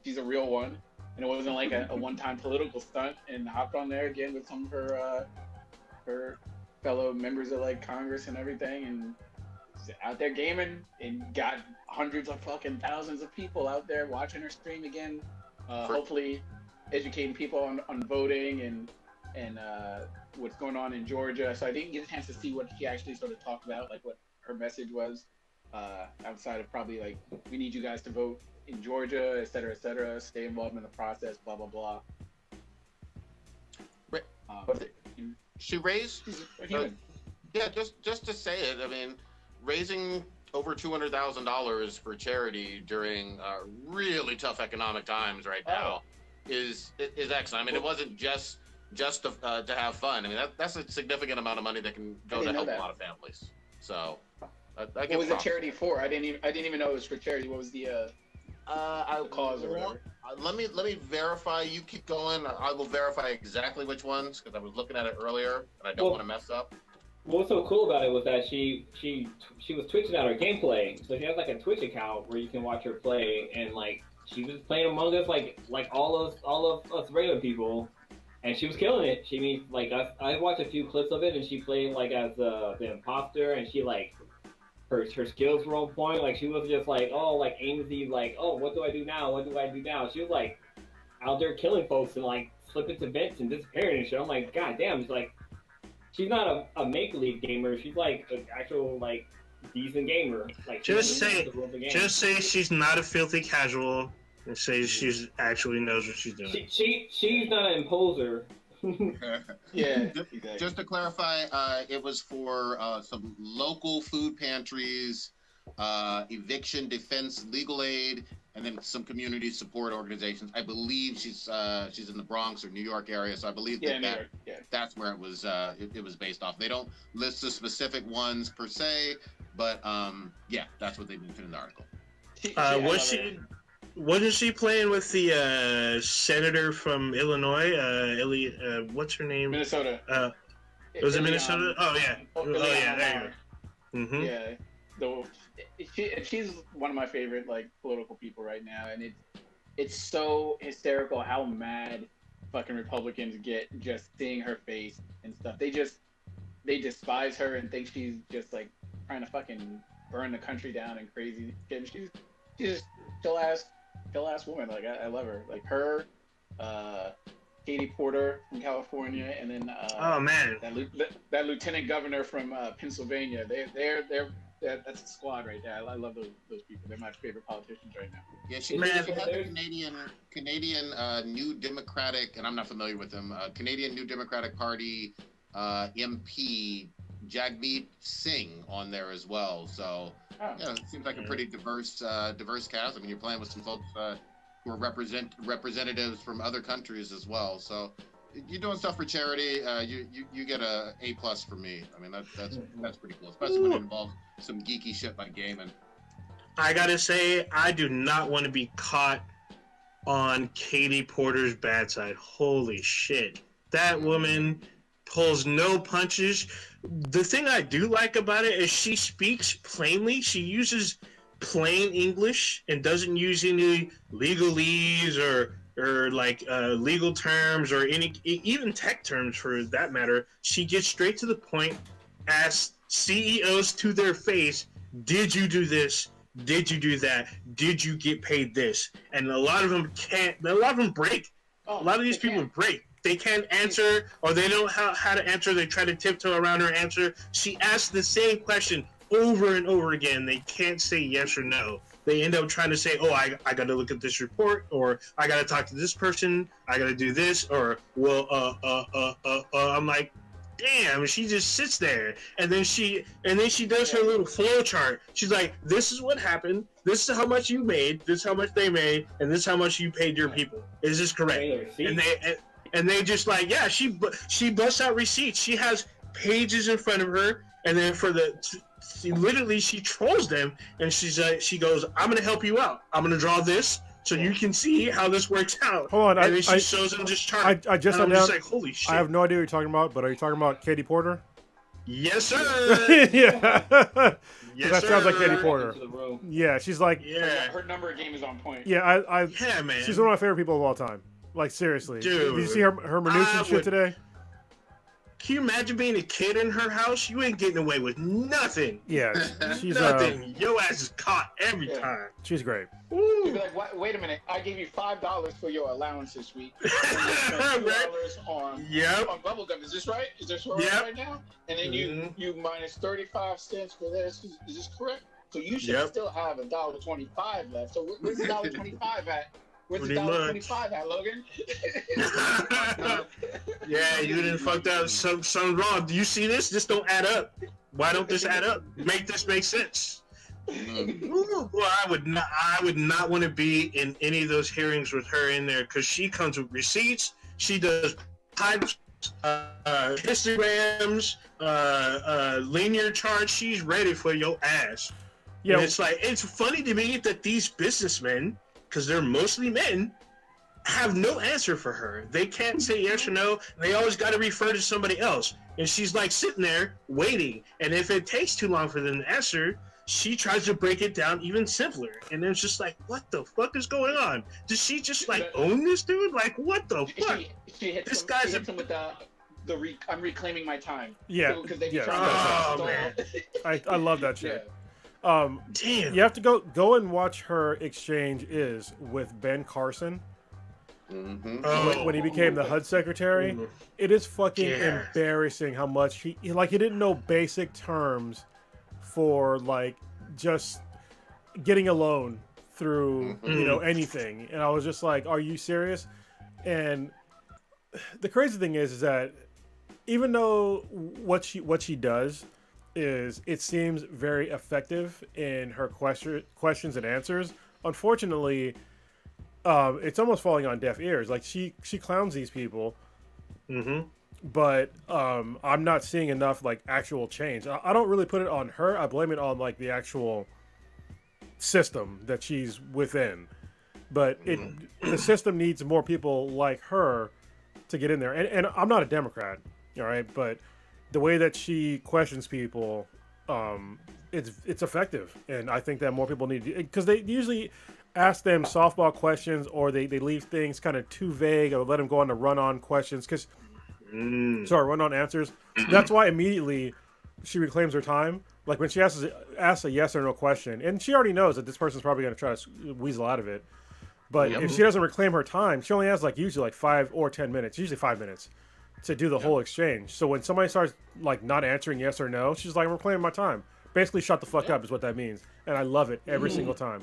she's a real one. And it wasn't like a one-time political stunt, and hopped on there again with some of her fellow members of like Congress and everything, and out there gaming, and got hundreds of fucking thousands of people out there watching her stream again. Hopefully, educating people on voting and what's going on in Georgia. So I didn't get a chance to see what she actually sort of talked about, like what her message was, outside of probably like, we need you guys to vote in Georgia, et cetera, stay involved in the process, blah, blah, blah. She raised, yeah, just to say it, I mean, raising over $200,000 for charity during really tough economic times right now is excellent. I mean, it wasn't just to have fun. I mean, that's a significant amount of money that can go to help a lot of families. So, what was the charity for? I didn't even know it was for charity. What was the cause or whatever? Let me verify. You keep going. I will verify exactly which ones, because I was looking at it earlier and I don't want to mess up. What's so cool about it was that she was twitching out her gameplay. So she has like a Twitch account where you can watch her play, and like she was playing Among Us like all of us regular people, and she was killing it. She means like I watched a few clips of it, and she played like as the imposter, and she like her skills were on point. Like she was just like, oh, like aimlessly, like, oh, what do I do now? What do I do now? She was like out there killing folks and like slipping to vents and disappearing and shit. I'm like, god damn, it's like she's not a make-believe gamer. She's like an actual like decent gamer. Like just say she's not a filthy casual, and say she's actually knows what she's doing. She's not an imposer. Yeah. Just to clarify, it was for some local food pantries, eviction defense, legal aid, and then some community support organizations. I believe she's in the Bronx or New York area, so I believe that's where it was based off. They don't list the specific ones per se, but yeah, that's what they mentioned in the article. Wasn't she playing with the senator from Illinois? Elliott, what's her name? Minnesota. Was it Minnesota? Oh yeah. There you go. Yeah. She's one of my favorite like political people right now, and it's so hysterical how mad fucking Republicans get just seeing her face and stuff. They despise her and think she's just like trying to fucking burn the country down and crazy. And she's just chill ass woman. Like I love her. Like her, Katie Porter from California, and then oh man, that lieutenant governor from Pennsylvania. That's a squad right there. I love those people. They're my favorite politicians right now. Yeah, she had the Canadian New Democratic, and I'm not familiar with them. Canadian New Democratic Party MP Jagmeet Singh on there as well. So yeah, it seems like a pretty diverse cast. I mean, you're playing with some folks who are representatives from other countries as well. So you're doing stuff for charity. You get a A+ from me. I mean, that's pretty cool, especially when it involves some geeky shit like gaming. I gotta say, I do not want to be caught on Katie Porter's bad side. Holy shit, that woman pulls no punches. The thing I do like about it is she speaks plainly. She uses plain English and doesn't use any legalese or like legal terms or any even tech terms for that matter. She gets straight to the point, asks CEOs to their face, did you do this? Did you do that? Did you get paid this? And a lot of them can't. A lot of them break. A lot of these people break. They can't answer, or they don't know how to answer. They try to tiptoe around her answer. She asked the same question over and over again. They can't say yes or no. They end up trying to say, oh, I got to look at this report, or I got to talk to this person. I got to do this, or, well, I'm like, damn, she just sits there. And then she does her little flow chart. She's like, this is what happened. This is how much you made. This is how much they made. And this is how much you paid your people. Is this correct? And they just like, yeah, she busts out receipts. She has pages in front of her. And then she trolls them. And she goes, I'm going to help you out. I'm going to draw this so you can see how this works out. Hold on. And then she shows them this chart. I just announced. I'm just like, holy shit. I have no idea what you're talking about, but are you talking about Katie Porter? Yes, sir. Yeah. Yes, that sir. sounds like Katie Porter. Yeah, she's like. Yeah. Her number game is on point. Yeah, yeah, man. She's one of my favorite people of all time. Like, seriously. Dude. Did you see her Mnuchin shit today? Can you imagine being a kid in her house? You ain't getting away with nothing. Yeah, she's nothing. Your ass is caught every time. She's great. You'd be like, wait a minute, I gave you $5 for your allowance this week. $2 on bubblegum. Is this right? Is this right now? And then you minus 35 cents for this. Is this correct? So you should still have $1.25 left. So where's the $1.25 at? Where's the $1.25 at, Logan? Yeah, you didn't fucked up something wrong. Do you see this? This don't add up. Why don't this add up? Make this make sense. Well, I would not want to be in any of those hearings with her in there because she comes with receipts. She does histograms, linear charts. She's ready for your ass. Yeah, and it's like it's funny to me that these businessmen, because they're mostly men, have no answer for her. They can't say yes or no. They always got to refer to somebody else. And she's like sitting there waiting. And if it takes too long for them to answer, she tries to break it down even simpler. And then it's just like, what the fuck is going on? Does she just like own this dude? Like, what the fuck? She hits him with I'm reclaiming my time. Yeah. Because they man. I love that shit. Yeah. Damn. You have to go and watch her exchange with Ben Carson. Mm-hmm. When he became the HUD secretary, it is fucking embarrassing how much he didn't know basic terms for like just getting a loan through anything, and I was just like, are you serious? And the crazy thing is that even though what she does is it seems very effective in her questions and answers, unfortunately it's almost falling on deaf ears. Like she clowns these people, but I'm not seeing enough like actual change. I don't really put it on her. I blame it on like the actual system that she's within. But the system needs more people like her to get in there. And I'm not a Democrat, all right, but the way that she questions people, it's effective, and I think that more people need to, because they usually ask them softball questions, or they leave things kind of too vague, or let them go on to run-on questions, run-on answers. That's why immediately she reclaims her time. Like when she asks a yes or no question, and she already knows that this person's probably going to try to weasel out of it. But if she doesn't reclaim her time, she only has usually 5 or 10 minutes, usually 5 minutes, to do the whole exchange. So when somebody starts not answering yes or no, she's like, I'm reclaiming my time. Basically, shut the fuck up is what that means. And I love it every single time.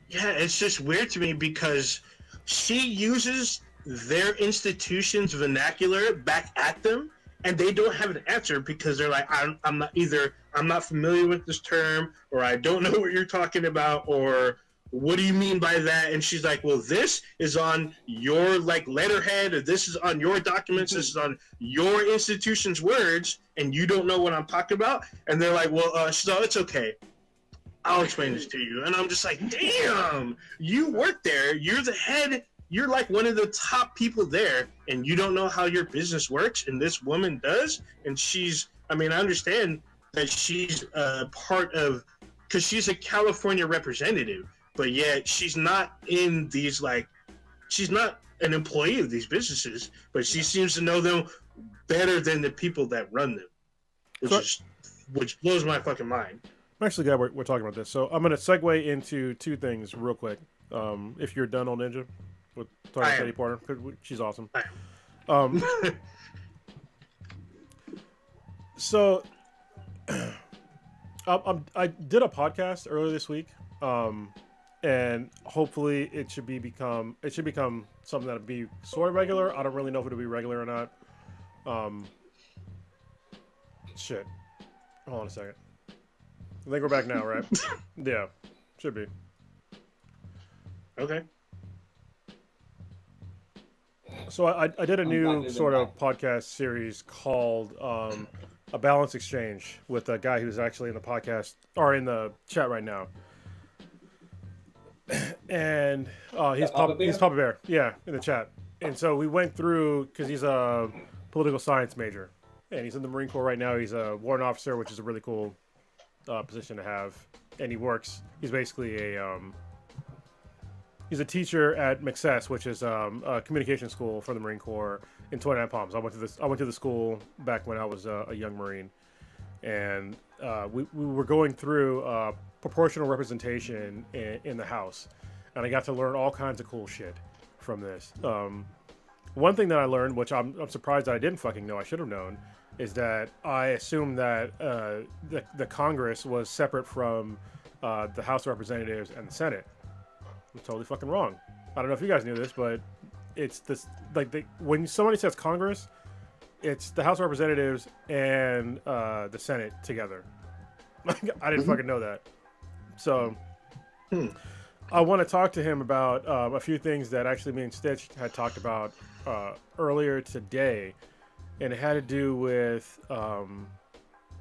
Yeah, it's just weird to me because she uses their institution's vernacular back at them, and they don't have an answer because they're like, I'm not familiar with this term, or I don't know what you're talking about, or what do you mean by that? And she's like, well, this is on your letterhead, or this is on your documents, this is on your institution's words, and you don't know what I'm talking about. And they're like, well, so it's okay, I'll explain this to you. And I'm just like, damn, you work there, you're the head, you're like one of the top people there, and you don't know how your business works, and this woman does. And I understand that she's part of, because she's a California representative, but yet she's not in these she's not an employee of these businesses, but she seems to know them better than the people that run them, which blows my fucking mind. I'm actually glad we're talking about this. So I'm going to segue into two things real quick. If you're done, old ninja, with talking about Katie Porter, 'cause she's awesome. So I did a podcast earlier this week, and hopefully it should become something that'll be sort of regular. I don't really know if it'll be regular or not. Shit. Hold on a second. I think we're back now, right? Yeah, should be. Okay. So I did a new sort of podcast series called A Balance Exchange with a guy who's actually in the podcast or in the chat right now. And he's Papa Bear. Yeah, in the chat. And so we went through, because he's a political science major. And he's in the Marine Corps right now. He's a warrant officer, which is a really cool position to have. And he's basically he's a teacher at McSess, which is a communication school for the Marine Corps in 29 Palms. I went to the school back when I was a young Marine. And we were going through proportional representation in the House. And I got to learn all kinds of cool shit from this. One thing that I learned, which I'm surprised that I didn't fucking know, I should have known, is that I assumed that the Congress was separate from the House of Representatives and the Senate. I'm totally fucking wrong. I don't know if you guys knew this, but it's this when somebody says Congress, it's the House of Representatives and the Senate together. I didn't fucking know that. So I want to talk to him about a few things that actually me and Stitch had talked about earlier today, and it had to do with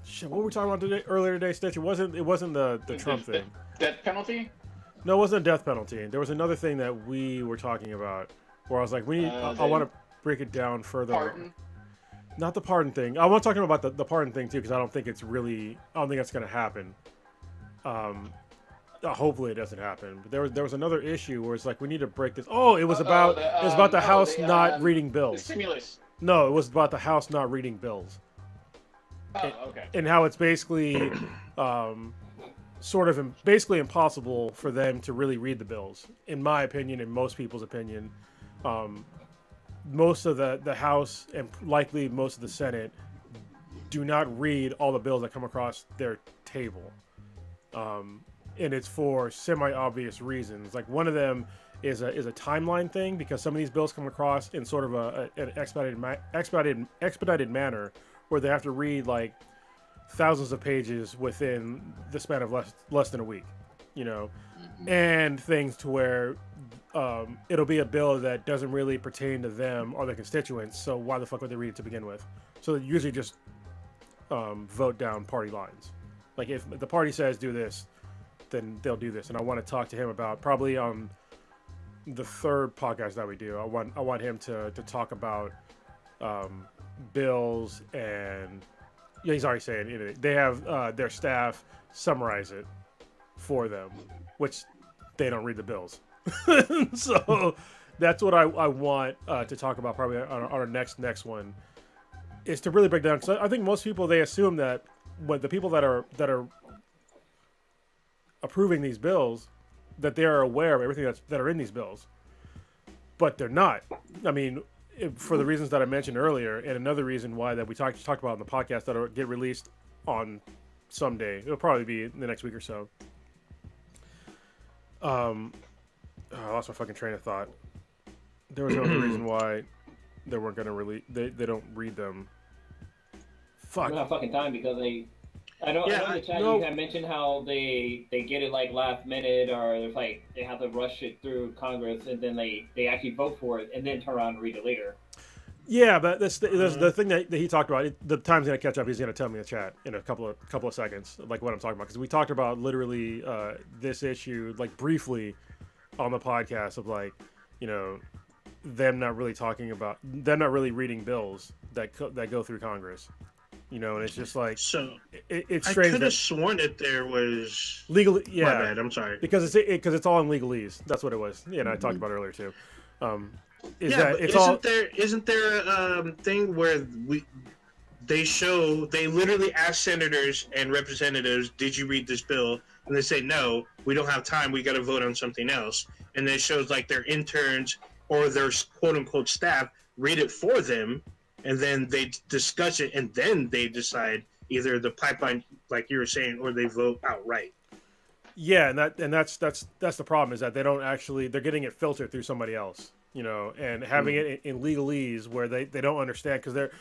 shit. What were we talking about earlier today, Stitch? It wasn't the Trump thing. Death penalty? No, it wasn't a death penalty. There was another thing that we were talking about where I was like, I want to break it down further. Pardon? Not the pardon thing. I want to talk about the pardon thing too, because I don't think that's going to happen. Hopefully it doesn't happen. But there was another issue where it's like we need to break this. Oh, it was about the House not reading bills. The stimulus. No, it was about the House not reading bills. Oh, okay. And how it's basically basically impossible for them to really read the bills. In my opinion, in most people's opinion, most of the House and likely most of the Senate do not read all the bills that come across their table. And it's for semi-obvious reasons. Like one of them is a timeline thing, because some of these bills come across in sort of an expedited manner, where they have to read like thousands of pages within the span of less than a week, and things to where it'll be a bill that doesn't really pertain to them or their constituents. So why the fuck would they read it to begin with? So they usually just vote down party lines. Like if the party says do this, then they'll do this. And I want to talk to him about, probably on the third podcast that we do, I want him to talk about bills, and he's already saying it. They have their staff summarize it for them, which they don't read the bills. So that's what I want to talk about probably on our next one, is to really break down, because I think most people, they assume that when the people that are approving these bills, that they are aware of everything that are in these bills, but they're not. I mean, for the reasons that I mentioned earlier, and another reason why that we talked about in the podcast that'll get released on someday. It'll probably be in the next week or so. I lost my fucking train of thought. There was no reason why they weren't going to release. They don't read them. Fuck. We don't have fucking time because I know in the chat you had mentioned how they get it like last minute, or it's like they have to rush it through Congress, and then they actually vote for it and then turn around and read it later. Yeah, but that's the thing that he talked about. The time's gonna catch up. He's gonna tell me in the chat in a couple of seconds, like what I'm talking about, because we talked about literally this issue like briefly on the podcast of like, them not really reading bills that go through Congress. And it's just like, so it's strange. I could have sworn that there was legal. Yeah, my bad. I'm sorry. Because it's all in legalese. That's what it was. Yeah, and I talked about it earlier too. Isn't there a thing where they literally ask senators and representatives, did you read this bill? And they say, no, we don't have time. We got to vote on something else. And it shows like their interns or their quote unquote staff read it for them. And then they discuss it. And then they decide either the pipeline, like you were saying, or they vote outright. Yeah. And that's the problem, is that they don't actually, they're getting it filtered through somebody else, you know, and having it in legalese where they don't understand, because they're,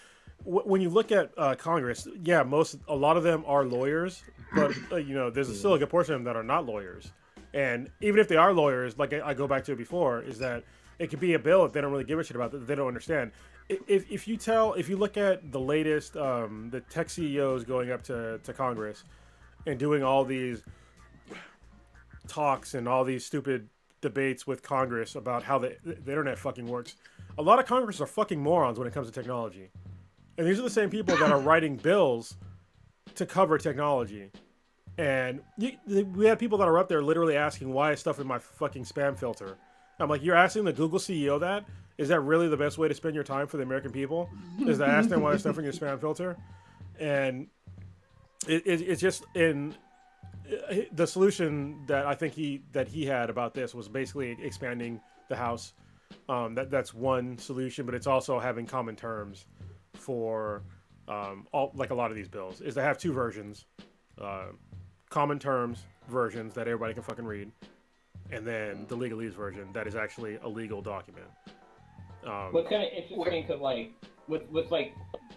when you look at Congress, yeah, a lot of them are lawyers, but you know, there's still a good portion of them that are not lawyers. And even if they are lawyers, like I go back to it before, is that it could be a bill that they don't really give a shit about, that they don't understand. If you look at the latest, the tech CEOs going up to Congress and doing all these talks and all these stupid debates with Congress about how the internet fucking works, a lot of Congress are fucking morons when it comes to technology. And these are the same people that are writing bills to cover technology. And we have people that are up there literally asking, why is stuff in my fucking spam filter? I'm like, you're asking the Google CEO that? Is that really the best way to spend your time for the American people? Is to ask them why there's stuff in your spam filter? And it's just the solution that I think he had about this was basically expanding the House. That's one solution, but it's also having common terms for like a lot of these bills, is to have two versions, common terms versions that everybody can fucking read, and then the legalese version that is actually a legal document. What's kind of interesting, because like with like,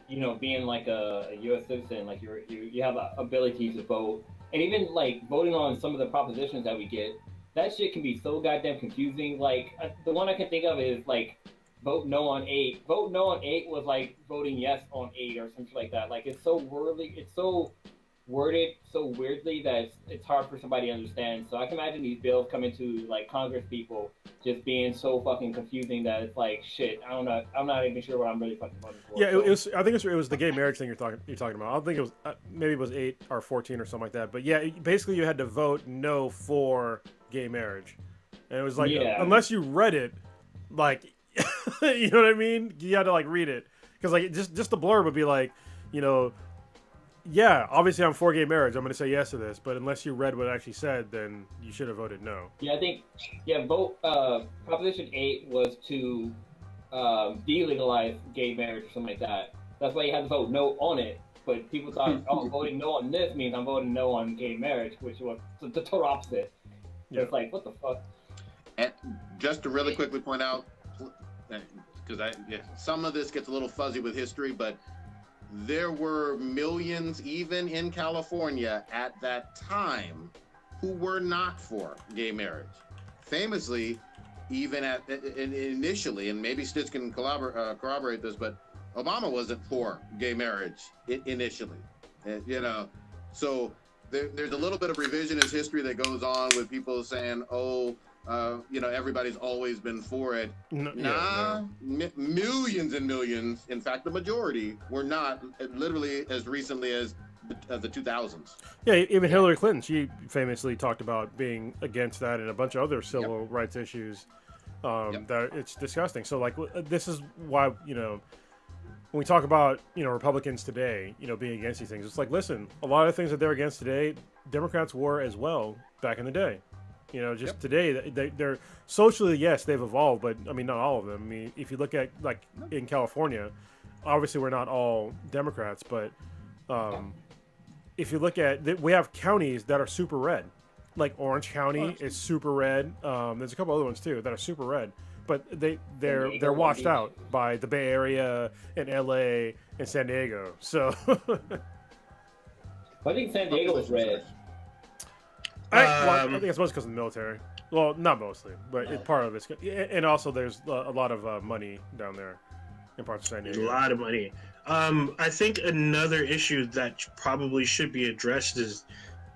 you know, being like a U.S. citizen, like you have a ability to vote, and even like voting on some of the propositions that we get, that shit can be so goddamn confusing. Like the one I can think of is like, vote no on 8. Vote no on 8 was like voting yes on 8 or something like that. Like it's so worded so weirdly that it's hard for somebody to understand. So I can imagine these bills coming to like Congress people just being so fucking confusing that it's like, shit, I'm not even sure what I'm really fucking voting for. Yeah, I think it was the gay marriage thing you're talking about. I don't think it was maybe it was 8 or 14 or something like that. But yeah, basically you had to vote no for gay marriage, and it was like, unless you read it, like, you know what I mean? You had to like read it, because like just the blurb would be like, you know, yeah, obviously I'm for gay marriage, I'm going to say yes to this, but unless you read what it actually said, then you should have voted no. Yeah, I think, vote, Proposition 8 was to delegalize gay marriage or something like that. That's why you had to vote no on it, but people thought, voting no on this means I'm voting no on gay marriage, which was the total opposite. Yeah. It's like, what the fuck? And just to really quickly point out, because some of this gets a little fuzzy with history, but there were millions, even in California at that time, who were not for gay marriage. Famously, even initially, and maybe Stitch can corroborate this, but Obama wasn't for gay marriage initially. You know, so there's a little bit of revisionist history that goes on with people saying, you know, everybody's always been for it. Millions and millions, in fact, the majority were not, literally as recently as the 2000s. Yeah, even Hillary Clinton, she famously talked about being against that and a bunch of other civil rights issues. That it's disgusting. So, like, this is why, you know, when we talk about, you know, Republicans today, you know, being against these things, it's like, listen, a lot of things that they're against today, Democrats were as well back in the day. You know, just today, they're socially, yes, they've evolved, but I mean, not all of them. I mean, if you look at, like, in California, obviously we're not all Democrats, but if you look at, we have counties that are super red. Like Orange County is super red. There's a couple other ones too that are super red, but they're washed out by the Bay Area and LA and San Diego. So I think San Diego is red. I think it's mostly because of the military. Well, not mostly, but part of it's, and also there's a lot of money down there in parts of San Diego. A lot of money. I think another issue that probably should be addressed is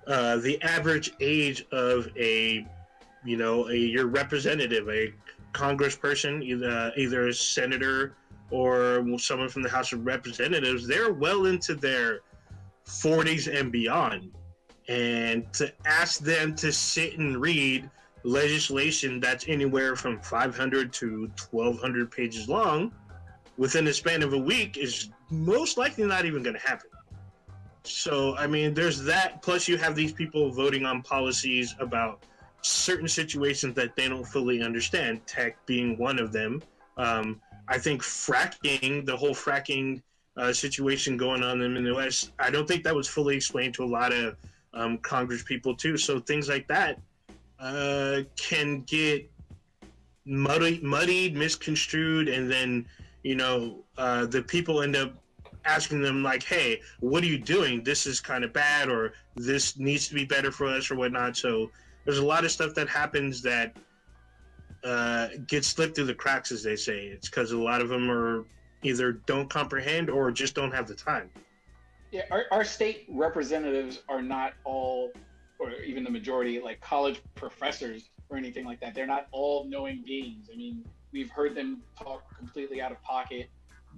the average age of your representative, a congressperson, either a senator or someone from the House of Representatives. They're well into their 40s and beyond. And to ask them to sit and read legislation that's anywhere from 500 to 1,200 pages long, within the span of a week is most likely not even going to happen. So, I mean, there's that. Plus, you have these people voting on policies about certain situations that they don't fully understand, tech being one of them. I think fracking, the whole fracking situation going on in the West, I don't think that was fully explained to a lot of Congress people, too. So things like that can get muddied, misconstrued, and then, the people end up asking them like, hey, what are you doing? This is kind of bad, or this needs to be better for us, or whatnot. So there's a lot of stuff that happens that gets slipped through the cracks, as they say. It's because a lot of them are either don't comprehend or just don't have the time. Yeah, our state representatives are not all, or even the majority, like college professors or anything like that. They're not all knowing beings. I mean, we've heard them talk completely out of pocket,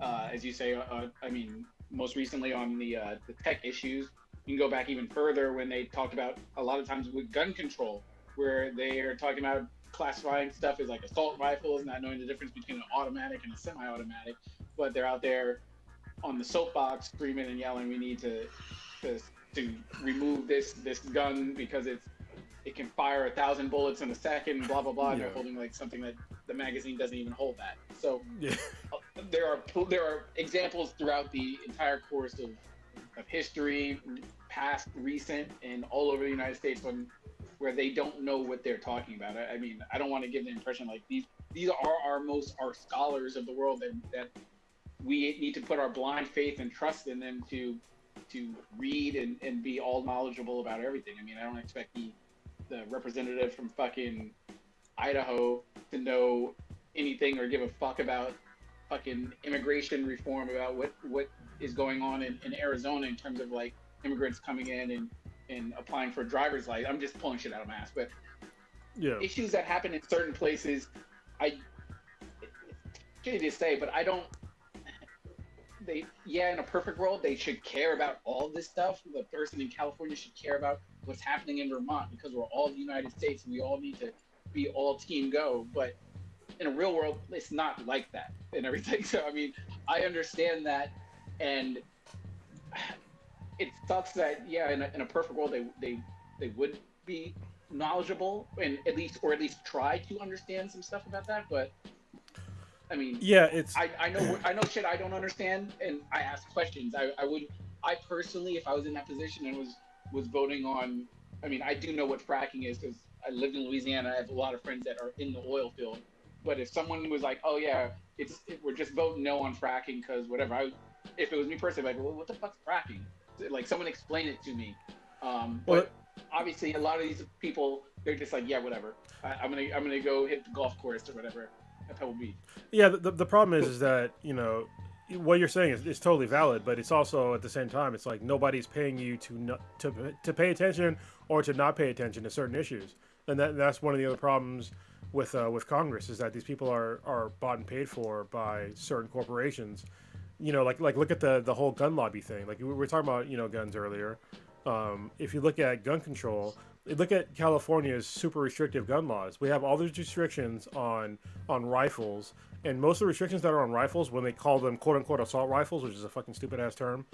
as you say. I mean, most recently on the tech issues. You can go back even further when they talked about a lot of times with gun control, where they are talking about classifying stuff as like assault rifles, not knowing the difference between an automatic and a semi-automatic, but they're out there on the soapbox screaming and yelling, we need to remove this gun because it can fire 1,000 bullets in a second, blah blah blah. And they're holding like something that the magazine doesn't even hold that. So there are examples throughout the entire course of history, past, recent, and all over the United States where they don't know what they're talking about. I mean, I don't want to give the impression like these are our scholars of the world that we need to put our blind faith and trust in them to read and be all knowledgeable about everything. I mean, I don't expect the representative from fucking Idaho to know anything or give a fuck about fucking immigration reform, about what is going on in Arizona in terms of like immigrants coming in and applying for a driver's license. I'm just pulling shit out of my ass, but issues that happen in certain places, it's shitty to say, but I don't. In a perfect world, they should care about all this stuff. The person in California should care about what's happening in Vermont because we're all the United States and we all need to be all team go. But in a real world, it's not like that and everything. So, I mean, I understand that, and it sucks that, in a perfect world, they would be knowledgeable and at least try to understand some stuff about that. But I mean, I know shit I don't understand, and I ask questions. I personally, if I was in that position and was voting on, I mean, I do know what fracking is because I lived in Louisiana. I have a lot of friends that are in the oil field. But if someone was like, oh yeah, we're just voting no on fracking because whatever, if it was me personally, like, well, what the fuck's fracking? Like, someone explain it to me. But obviously, a lot of these people, they're just like, yeah, whatever. I'm gonna go hit the golf course or whatever. That's how it will be. Yeah, the problem is that, what you're saying is totally valid, but it's also at the same time, it's like nobody's paying you to pay attention or to not pay attention to certain issues, and that's one of the other problems with Congress is that these people are bought and paid for by certain corporations. Like look at the whole gun lobby thing. Like we were talking about guns earlier. If you look at gun control, look at California's super restrictive gun laws. We have all these restrictions on rifles, and most of the restrictions that are on rifles, when they call them quote unquote assault rifles, which is a fucking stupid ass term,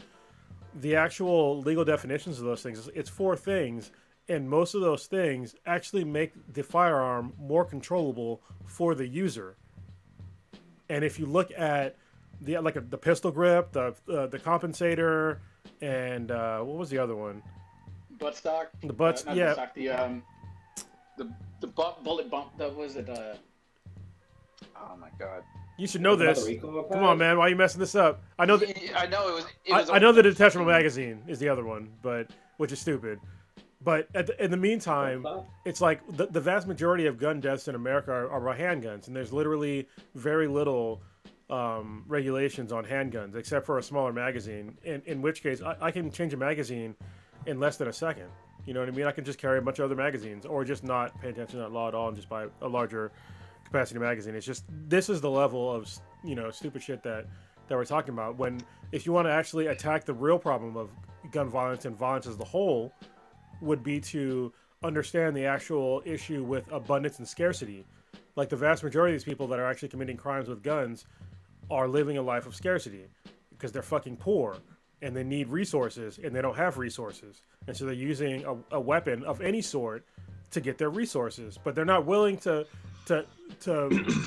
the actual legal definitions of those things, it's 4 things, and most of those things actually make the firearm more controllable for the user. And if you look at the pistol grip, the compensator, and what was the other one? Buttstock. The butts, yeah. Buttstock, the bullet bump. That was it. Oh my god. You should know this. Come on, man. Why are you messing this up? I know. I know it was. I know the detachable magazine is the other one, which is stupid. But in the meantime, it's like the vast majority of gun deaths in America are by handguns, and there's literally very little regulations on handguns, except for a smaller magazine. In which case, I can change a magazine in less than a second. You know what I mean? I can just carry a bunch of other magazines, or just not pay attention to that law at all and just buy a larger capacity magazine. It's just, this is the level of stupid shit that we're talking about. When if you want to actually attack the real problem of gun violence and violence as the whole, would be to understand the actual issue with abundance and scarcity. Like the vast majority of these people that are actually committing crimes with guns are living a life of scarcity because they're fucking poor and they need resources and they don't have resources. And so they're using a weapon of any sort to get their resources, but they're not willing to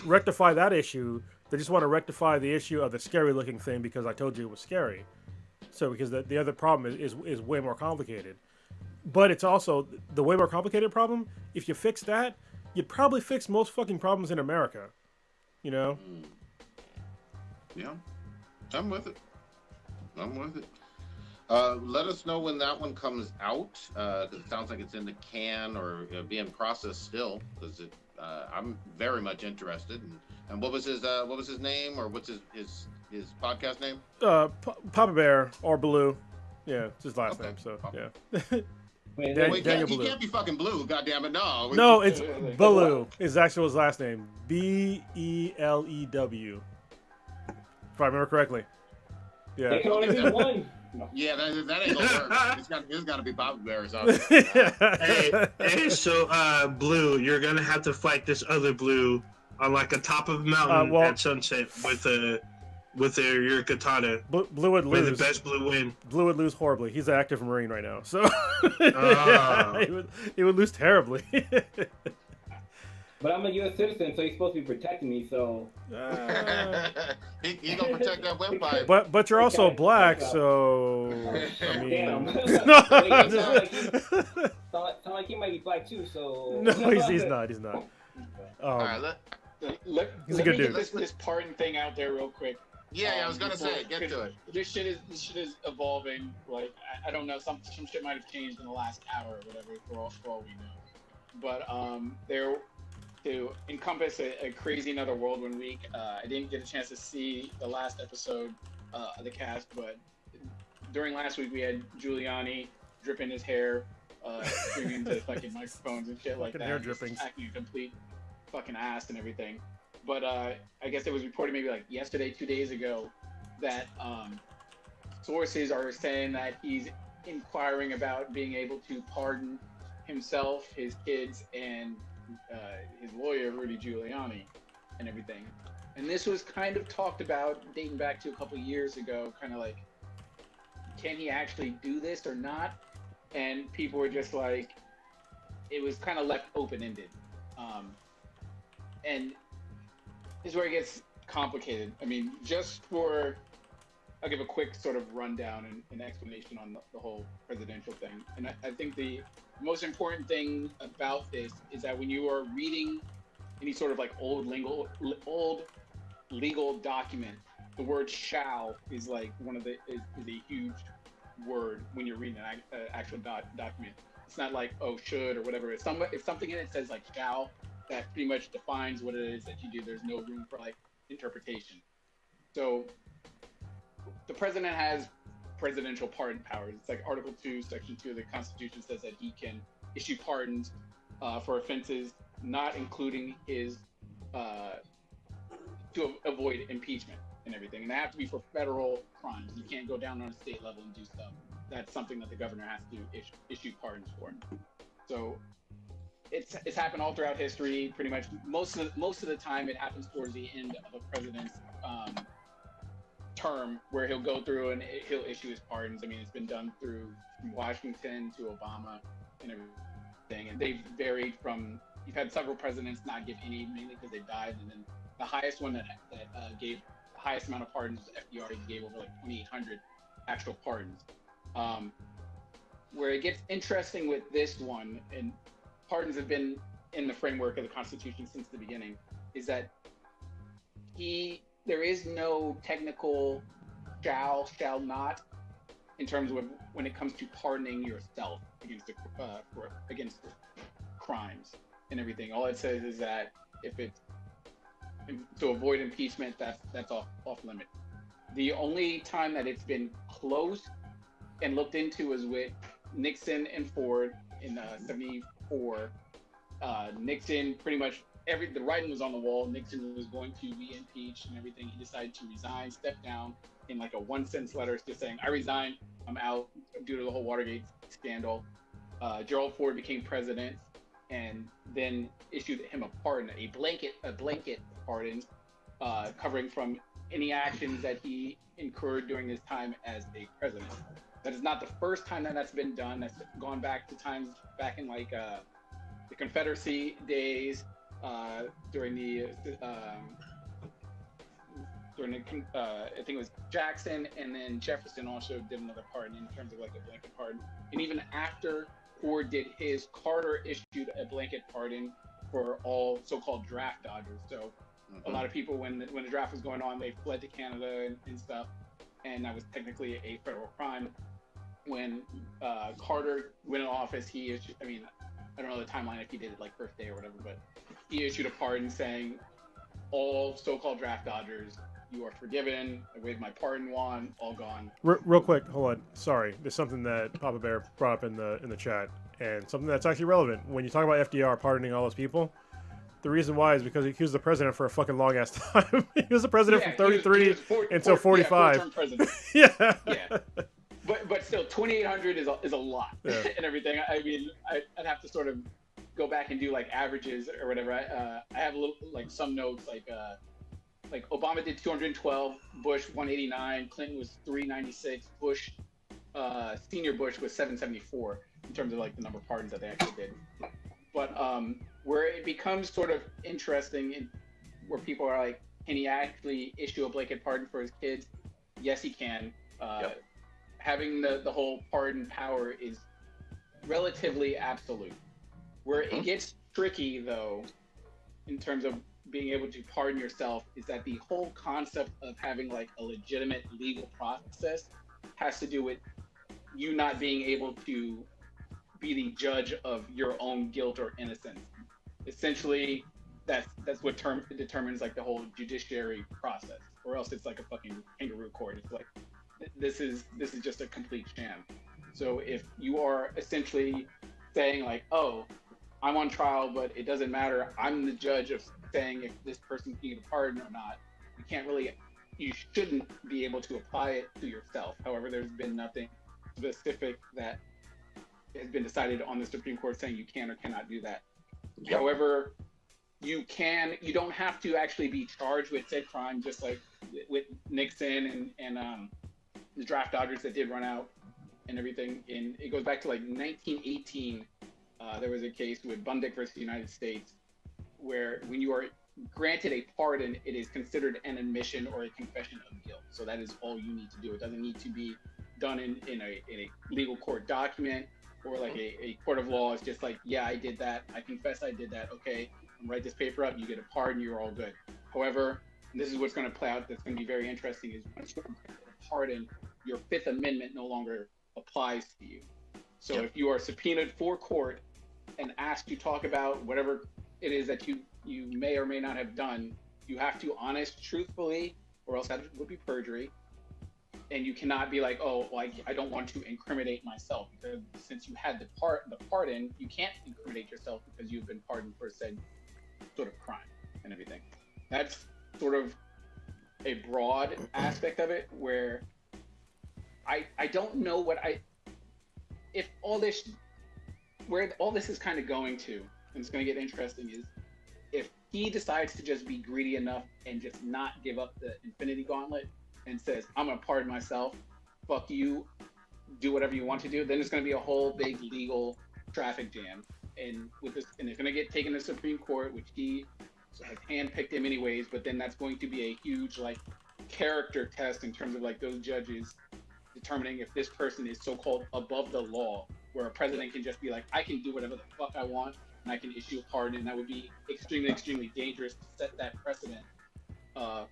rectify that issue. They just want to rectify the issue of the scary looking thing because I told you it was scary. So because the other problem is way more complicated. But it's also the way more complicated problem. If you fix that, you'd probably fix most fucking problems in America. You know? Yeah. I'm with it. Let us know when that one comes out. Because it sounds like it's in the can or being processed still. Because I'm very much interested. And what was his name, or what's his podcast name? Papa Bear or Blue. Yeah, it's his last name. So yeah. Wait, He can't be fucking Blue. Goddamn it, no. No, it's Belew. Is actually his last name. Belew. If I remember correctly. Yeah. They can only be one. No. Yeah, that ain't gonna work. It's got to be Papa Bear or something. Hey, so Blue, you're gonna have to fight this other Blue on like a top of a mountain at sunset with your katana. Blue would lose. May the best Blue win. Blue would lose horribly. He's an active Marine right now, so yeah, he would lose terribly. But I'm a U.S. citizen, so he's supposed to be protecting me. So he gonna protect that windpipe. But you're also black, so I mean, damn. no, Sound like he might be black too. So no, he's not. All right, he's a good dude. Get this pardon thing out there real quick. Yeah, I was gonna say, get to it. This shit is evolving. Like I don't know, some shit might have changed in the last hour or whatever for all we know. But there to encompass a crazy another whirlwind week. I didn't get a chance to see the last episode of the cast, but during last week we had Giuliani dripping his hair, screaming into fucking microphones and shit like that. Hair drippings. Acting a complete fucking ass and everything. But I guess it was reported maybe like yesterday, 2 days ago, that sources are saying that he's inquiring about being able to pardon himself, his kids, and his lawyer, Rudy Giuliani, and everything. And this was kind of talked about dating back to a couple years ago, kind of like, can he actually do this or not? And people were just like, it was kind of left open-ended. And this is where it gets complicated. I mean, I'll give a quick sort of rundown and explanation on the whole presidential thing. And I think the most important thing about this is that when you are reading any sort of like old legal document, the word "shall" is like is a huge word when you're reading an actual document. It's not like should or whatever. If something in it says like "shall," that pretty much defines what it is that you do. There's no room for like interpretation. So the president has presidential pardon powers. It's like Article 2, Section 2 of the Constitution says that he can issue pardons for offenses not including his to avoid impeachment and everything. And they have to be for federal crimes. You can't go down on a state level and do stuff. That's something that the governor has to issue pardons for. So it's happened all throughout history. Pretty much most of the time it happens towards the end of a president's term, where he'll go through and he'll issue his pardons. I mean, it's been done from Washington to Obama and everything, and they've varied from. You've had several presidents not give any, mainly because they died, and then the highest one that gave the highest amount of pardons was FDR. He gave over like 2,800 actual pardons. Where it gets interesting with this one, and pardons have been in the framework of the Constitution since the beginning, is that there is no technical shall not in terms of when it comes to pardoning yourself against crimes and everything. All it says is that if it's to avoid impeachment, that's off limit. The only time that it's been close and looked into was with Nixon and Ford in '74. Nixon pretty much the writing was on the wall. Nixon was going to be impeached and everything. He decided to resign, step down in like a 1-sentence letter, just saying, "I resign, I'm out," due to the whole Watergate scandal. Gerald Ford became president and then issued him a pardon, a blanket pardon, covering from any actions that he incurred during his time as a president. That is not the first time that that's been done. That's gone back to times back in like the Confederacy days, during the I think it was Jackson, and then Jefferson also did another pardon in terms of like a blanket pardon. And even after Ford did his, Carter issued a blanket pardon for all so-called draft dodgers. So a lot of people, when the draft was going on, they fled to Canada and stuff, and that was technically a federal crime. When Carter went in office, he issued, I mean, I don't know the timeline if he did it like first day or whatever, but he issued a pardon saying, all so-called draft dodgers, you are forgiven. I waved my pardon wand, all gone. Real quick, hold on. Sorry, there's something that Papa Bear brought up in the chat, and something that's actually relevant. When you talk about FDR pardoning all those people, the reason why is because he was the president for a fucking long ass time. He was the president from 33 until 45. Yeah. Yeah. But still, 2,800 is a lot and everything. I mean, I'd have to sort of go back and do like averages or whatever. I have a little like some notes like Obama did 212, Bush 189, Clinton was 396, Bush senior Bush was 774 in terms of like the number of pardons that they actually did. But where it becomes sort of interesting, where people are like, can he actually issue a blanket pardon for his kids? Yes, he can. Having the whole pardon power is relatively absolute. Where it gets tricky, though, in terms of being able to pardon yourself, is that the whole concept of having like a legitimate legal process has to do with you not being able to be the judge of your own guilt or innocence. Essentially, that's what determines like the whole judiciary process, or else it's like a fucking kangaroo court. It's like this is just a complete sham. So if you are essentially saying like, oh, I'm on trial, but it doesn't matter, I'm the judge of saying if this person can get a pardon or not, you shouldn't be able to apply it to yourself. However, there's been nothing specific that has been decided on the Supreme Court saying you can or cannot do that. However, you don't have to actually be charged with said crime, just like with Nixon and the draft dodgers that did run out and everything. And it goes back to like 1918. There was a case with Bundick versus the United States, where when you are granted a pardon, it is considered an admission or a confession of guilt. So that is all you need to do. It doesn't need to be done in a legal court document or like a court of law. It's just like, yeah, I did that. I confess I did that. Okay, write this paper up. You get a pardon. You're all good. However, this is what's going to play out. That's going to be very interesting. Is once you're pardoned, your Fifth Amendment no longer applies to you. So if you are subpoenaed for court and asked to talk about whatever it is that you may or may not have done, you have to honest truthfully, or else that would be perjury. And you cannot be like, oh, well, I don't want to incriminate myself, because since you had the pardon, you can't incriminate yourself because you've been pardoned for said sort of crime and everything. That's sort of a broad aspect of it, where I don't know where all this is kind of going to, and it's going to get interesting, is if he decides to just be greedy enough and just not give up the Infinity Gauntlet and says, I'm going to pardon myself, fuck you, do whatever you want to do, then it's going to be a whole big legal traffic jam. And it's going to get taken to the Supreme Court, which he has handpicked him anyways, but then that's going to be a huge like character test in terms of like those judges determining if this person is so-called above the law, where a president can just be like, I can do whatever the fuck I want and I can issue a pardon, and that would be extremely, extremely dangerous to set that precedent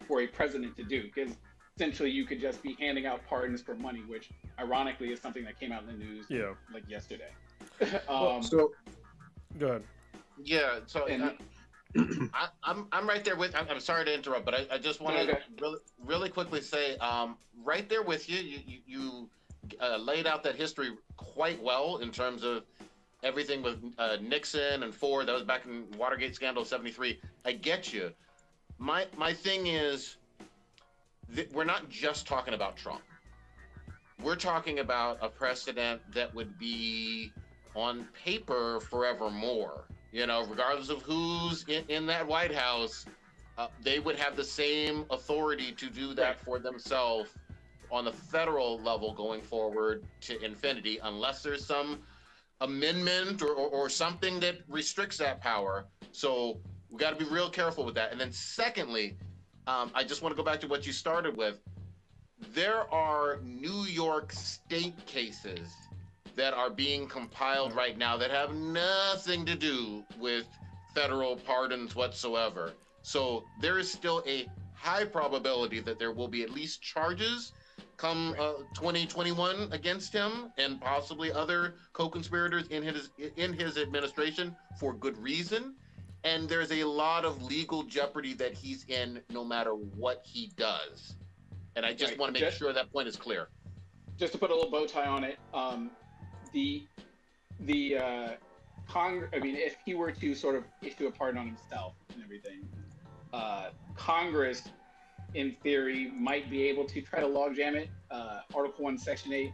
for a president to do, because essentially you could just be handing out pardons for money, which ironically is something that came out in the news like yesterday. So Go ahead. yeah, so I'm right there with. I'm sorry to interrupt, but I just want to really quickly say, right there with you. You laid out that history quite well in terms of everything with Nixon and Ford. That was back in Watergate scandal '73. I get you. My thing is, we're not just talking about Trump. We're talking about a precedent that would be on paper forevermore. You know, regardless of who's in that White House, they would have the same authority to do that for themselves on the federal level going forward to infinity, unless there's some amendment or something that restricts that power. So we got to be real careful with that. And then secondly, I just want to go back to what you started with. There are New York state cases that are being compiled right now that have nothing to do with federal pardons whatsoever. So there is still a high probability that there will be at least charges come 2021 against him and possibly other co-conspirators in his administration for good reason. And there's a lot of legal jeopardy that he's in no matter what he does. And I just want to make sure that point is clear. Just to put a little bow tie on it, if he were to sort of issue a pardon on himself and everything, Congress, in theory, might be able to try to logjam it. Article 1, Section 8,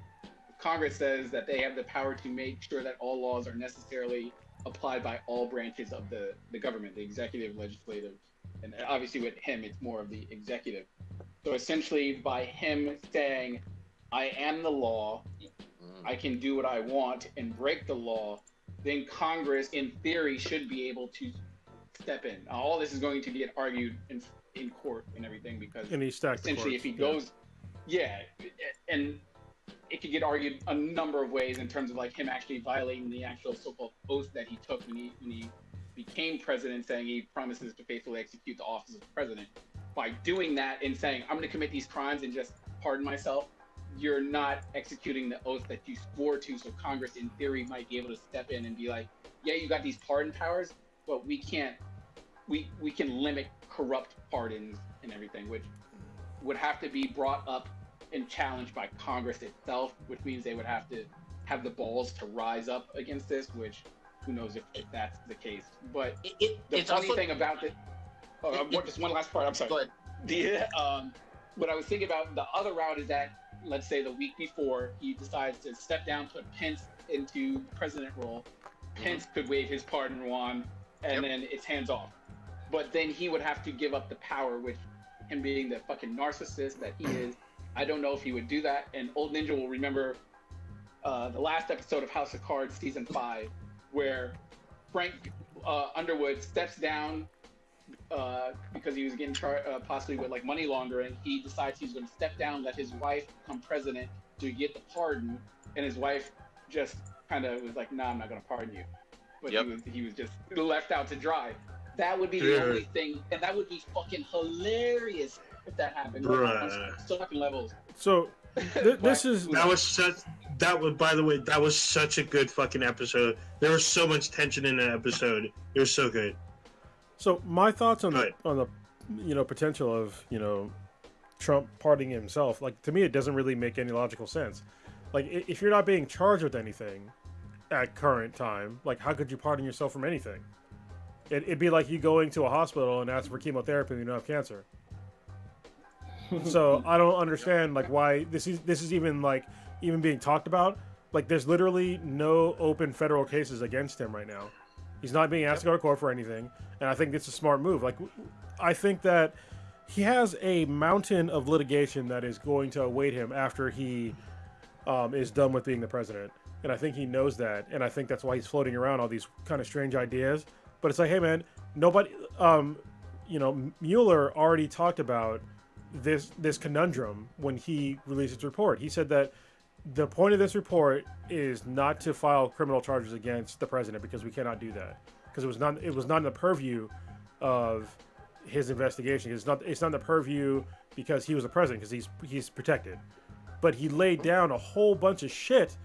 Congress says that they have the power to make sure that all laws are necessarily applied by all branches of the government, the executive, legislative, and obviously with him, it's more of the executive. So essentially, by him saying, I am the law, I can do what I want and break the law, then Congress, in theory, should be able to step in. All this is going to get argued in court and everything, because essentially if he goes, and it could get argued a number of ways in terms of like him actually violating the actual so-called oath that he took when he became president, saying he promises to faithfully execute the office of president. By doing that and saying, I'm going to commit these crimes and just pardon myself, you're not executing the oath that you swore to. So Congress, in theory, might be able to step in and be like, yeah, you got these pardon powers, but we can't, we can limit corrupt pardons and everything, which would have to be brought up and challenged by Congress itself, which means they would have to have the balls to rise up against this, which who knows if that's the case. But the funny thing about it, just one last part, I'm sorry. What I was thinking about, the other route is that, let's say the week before, he decides to step down, put Pence into the president role. Pence could wave his pardon wand, and then it's hands off. But then he would have to give up the power, which, him being the fucking narcissist that he is, I don't know if he would do that. And Old Ninja will remember the last episode of House of Cards, season 5, where Frank Underwood steps down because he was getting charged possibly with like money laundering. He decides he's going to step down, let his wife become president to get the pardon, and his wife just kind of was like, "Nah, I'm not going to pardon you." But he was just left out to dry. That would be the only thing, and that would be fucking hilarious if that happened. On so fucking levels. So this is by the way, that was such a good fucking episode. There was so much tension in that episode. It was so good. So my thoughts on the potential of Trump pardoning himself, like, to me it doesn't really make any logical sense. Like, if you're not being charged with anything at current time, like, how could you pardon yourself from anything? It'd be like you going to a hospital and asking for chemotherapy when you don't have cancer. So I don't understand like why this is even being talked about. Like, there's literally no open federal cases against him right now. He's not being asked to go to court for anything, and I think it's a smart move. Like, I think that he has a mountain of litigation that is going to await him after he is done with being the president, and I think he knows that, and I think that's why he's floating around all these kind of strange ideas. But it's like, hey man, nobody, Mueller already talked about this conundrum when he released his report. He said that the point of this report is not to file criminal charges against the president, because we cannot do that, because it was not in the purview of his investigation. It's not in the purview because he was the president, because he's protected. But he laid down a whole bunch of shit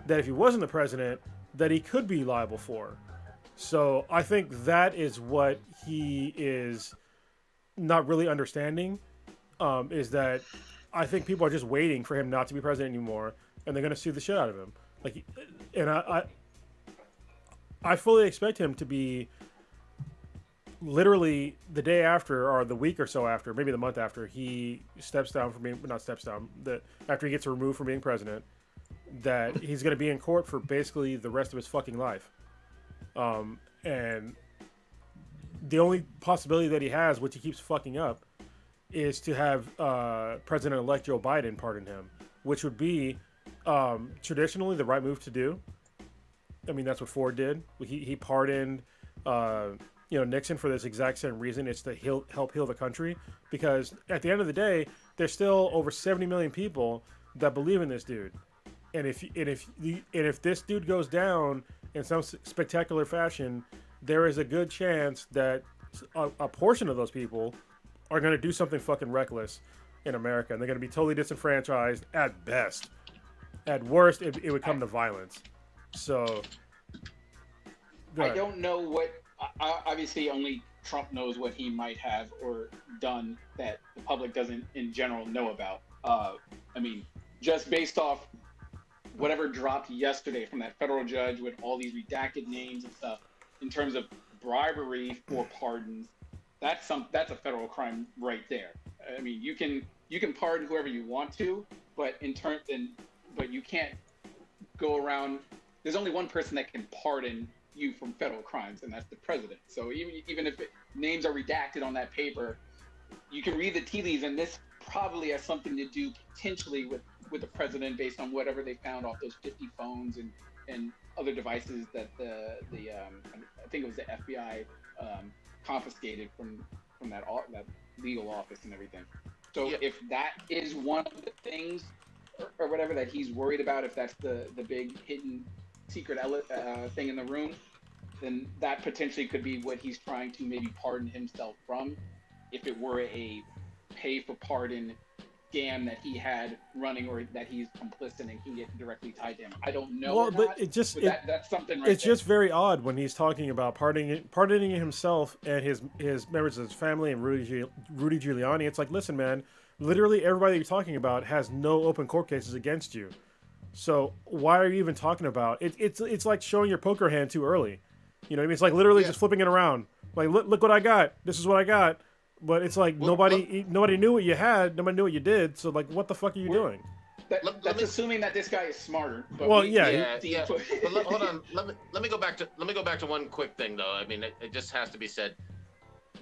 that if he wasn't the president, that he could be liable for. So I think that is what he is not really understanding, is that I think people are just waiting for him not to be president anymore, and they're going to sue the shit out of him. Like, and I fully expect him to be literally the day after, or the week or so after, maybe the month after he steps down from being, not steps down, that after he gets removed from being president, that he's going to be in court for basically the rest of his fucking life. And the only possibility that he has, which he keeps fucking up, is to have President-elect Joe Biden pardon him, which would be traditionally the right move to do. I mean, that's what Ford did. He pardoned Nixon for this exact same reason. It's to help heal the country, because at the end of the day, there's still over 70 million people that believe in this dude. And if this dude goes down in some spectacular fashion, there is a good chance that a portion of those people are going to do something fucking reckless in America, and they're going to be totally disenfranchised at best. At worst, it would come to violence. So, I don't know what. Obviously, only Trump knows what he might have or done that the public doesn't, in general, know about. I mean, just based off whatever dropped yesterday from that federal judge with all these redacted names and stuff, in terms of bribery for pardons, that's a federal crime right there. I mean, you can pardon whoever you want to, but but you can't go around. There's only one person that can pardon you from federal crimes, and that's the president. So even if names are redacted on that paper, you can read the tea leaves, and this probably has something to do potentially with the president, based on whatever they found off those 50 phones and other devices that I think it was the FBI confiscated from that legal office and everything. So if that is one of the things or whatever that he's worried about, if that's the big hidden secret thing in the room, then that potentially could be what he's trying to maybe pardon himself from, if it were a pay for pardon scam that he had running, or that he's complicit and can get directly tied to him. I don't know. Well, but that's something. Right, it's there. Just very odd when he's talking about pardoning himself and his members of his family and Rudy Giuliani. It's like, listen, man, literally everybody you're talking about has no open court cases against you. So why are you even talking about it? It's like showing your poker hand too early. You know what I mean? It's like literally just flipping it around. Like, look what I got. This is what I got. But it's like nobody knew what you had. Nobody knew what you did. So like, what the fuck are you doing? That's assuming that this guy is smarter. But hold on. Let me go back to one quick thing though. I mean, it just has to be said.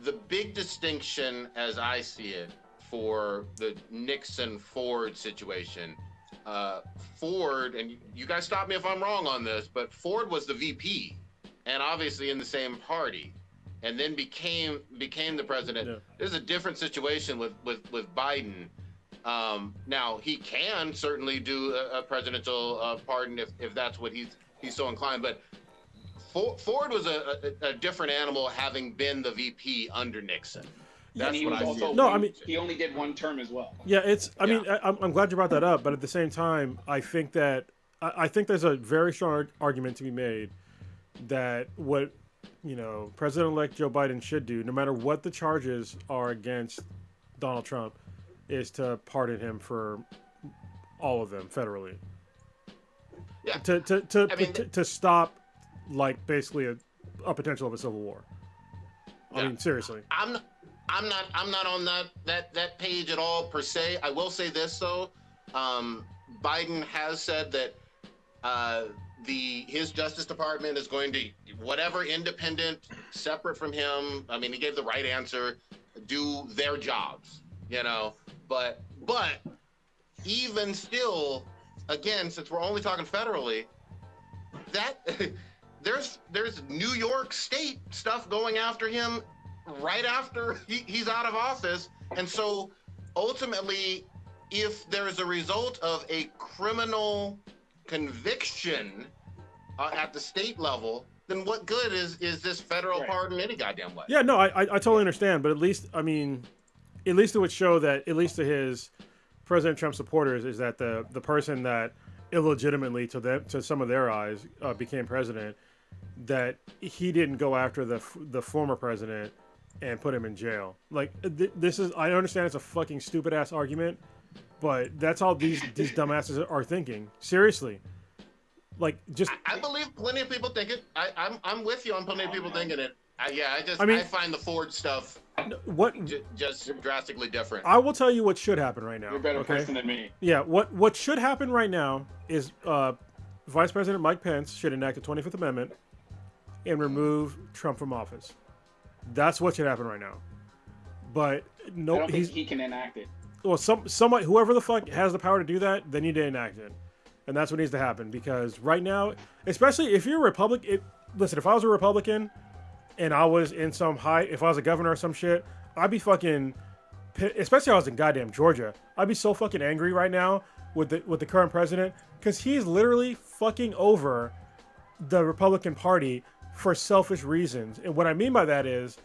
The big distinction, as I see it, for the Nixon-Ford situation, Ford, and you guys stop me if I'm wrong on this, but Ford was the VP, and obviously in the same party, and then became the president. Yeah. There's a different situation with Biden. Now he can certainly do a presidential pardon if that's what he's so inclined. But Ford was a different animal, having been the VP under Nixon. That's what I see. No, I mean, he only did one term as well. Yeah, I mean, I'm glad you brought that up, but at the same time, I think there's a very strong argument to be made that what President-elect Joe Biden should do, no matter what the charges are against Donald Trump, is to pardon him for all of them federally. Yeah. To stop, like, basically a potential of a civil war. I mean, seriously. I'm not on that page at all per se. I will say this though, Biden has said that his Justice Department is going to, whatever independent, separate from him. I mean, he gave the right answer. Do their jobs, But even still, again, since we're only talking federally, that there's New York State stuff going after him right after he's out of office. And so ultimately, if there's a result of a criminal conviction at the state level, then what good is this federal pardon any goddamn way? Yeah, no, I totally understand. But at least it would show that, at least to his President Trump supporters, is that the person that illegitimately to some of their eyes became president, that he didn't go after the former president and put him in jail. Like, this is, I understand it's a fucking stupid ass argument, but that's all these dumbasses are thinking. Seriously. Like, just I believe plenty of people think it. I'm with you on plenty of people thinking it. I find the Ford stuff just drastically different. I will tell you what should happen right now. You're a better person than me. Yeah, what should happen right now is Vice President Mike Pence should enact the 25th Amendment and remove Trump from office. That's what should happen right now. But no, I don't think he can enact it. Well, somebody, whoever the fuck has the power to do that, they need to enact it, and that's what needs to happen. Because right now, especially if you're a Republican, listen, if I was a Republican and I was in if I was a governor or some shit, I'd be fucking, especially if I was in goddamn Georgia, I'd be so fucking angry right now with the current president, because he's literally fucking over the Republican Party for selfish reasons. And what I mean by that is,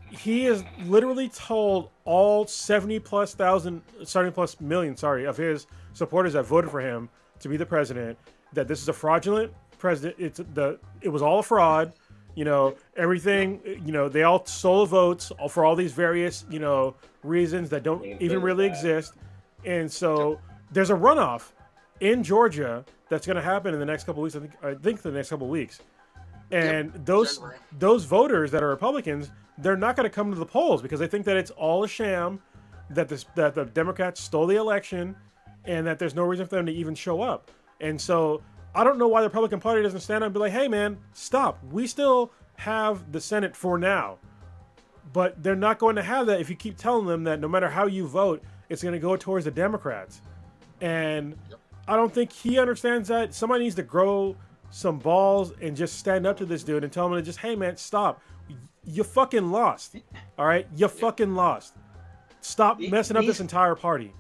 he has literally told all 70 plus million of his supporters that voted for him to be the president that this is a fraudulent president. It was all a fraud. You know, everything, you know, they all stole votes for all these various, you know, reasons that don't even really exist. And so there's a runoff in Georgia that's going to happen in the next couple of weeks. I think the next couple of weeks. And those voters that are Republicans, they're not going to come to the polls because they think that it's all a sham, that the Democrats stole the election, and that there's no reason for them to even show up. And so I don't know why the Republican Party doesn't stand up and be like, hey, man, stop. We still have the Senate for now. But they're not going to have that if you keep telling them that no matter how you vote, it's going to go towards the Democrats. And I don't think he understands that. Somebody needs to grow some balls and just stand up to this dude and tell him to just, hey, man, stop. You fucking lost. All right? You fucking lost. Stop messing up this entire party.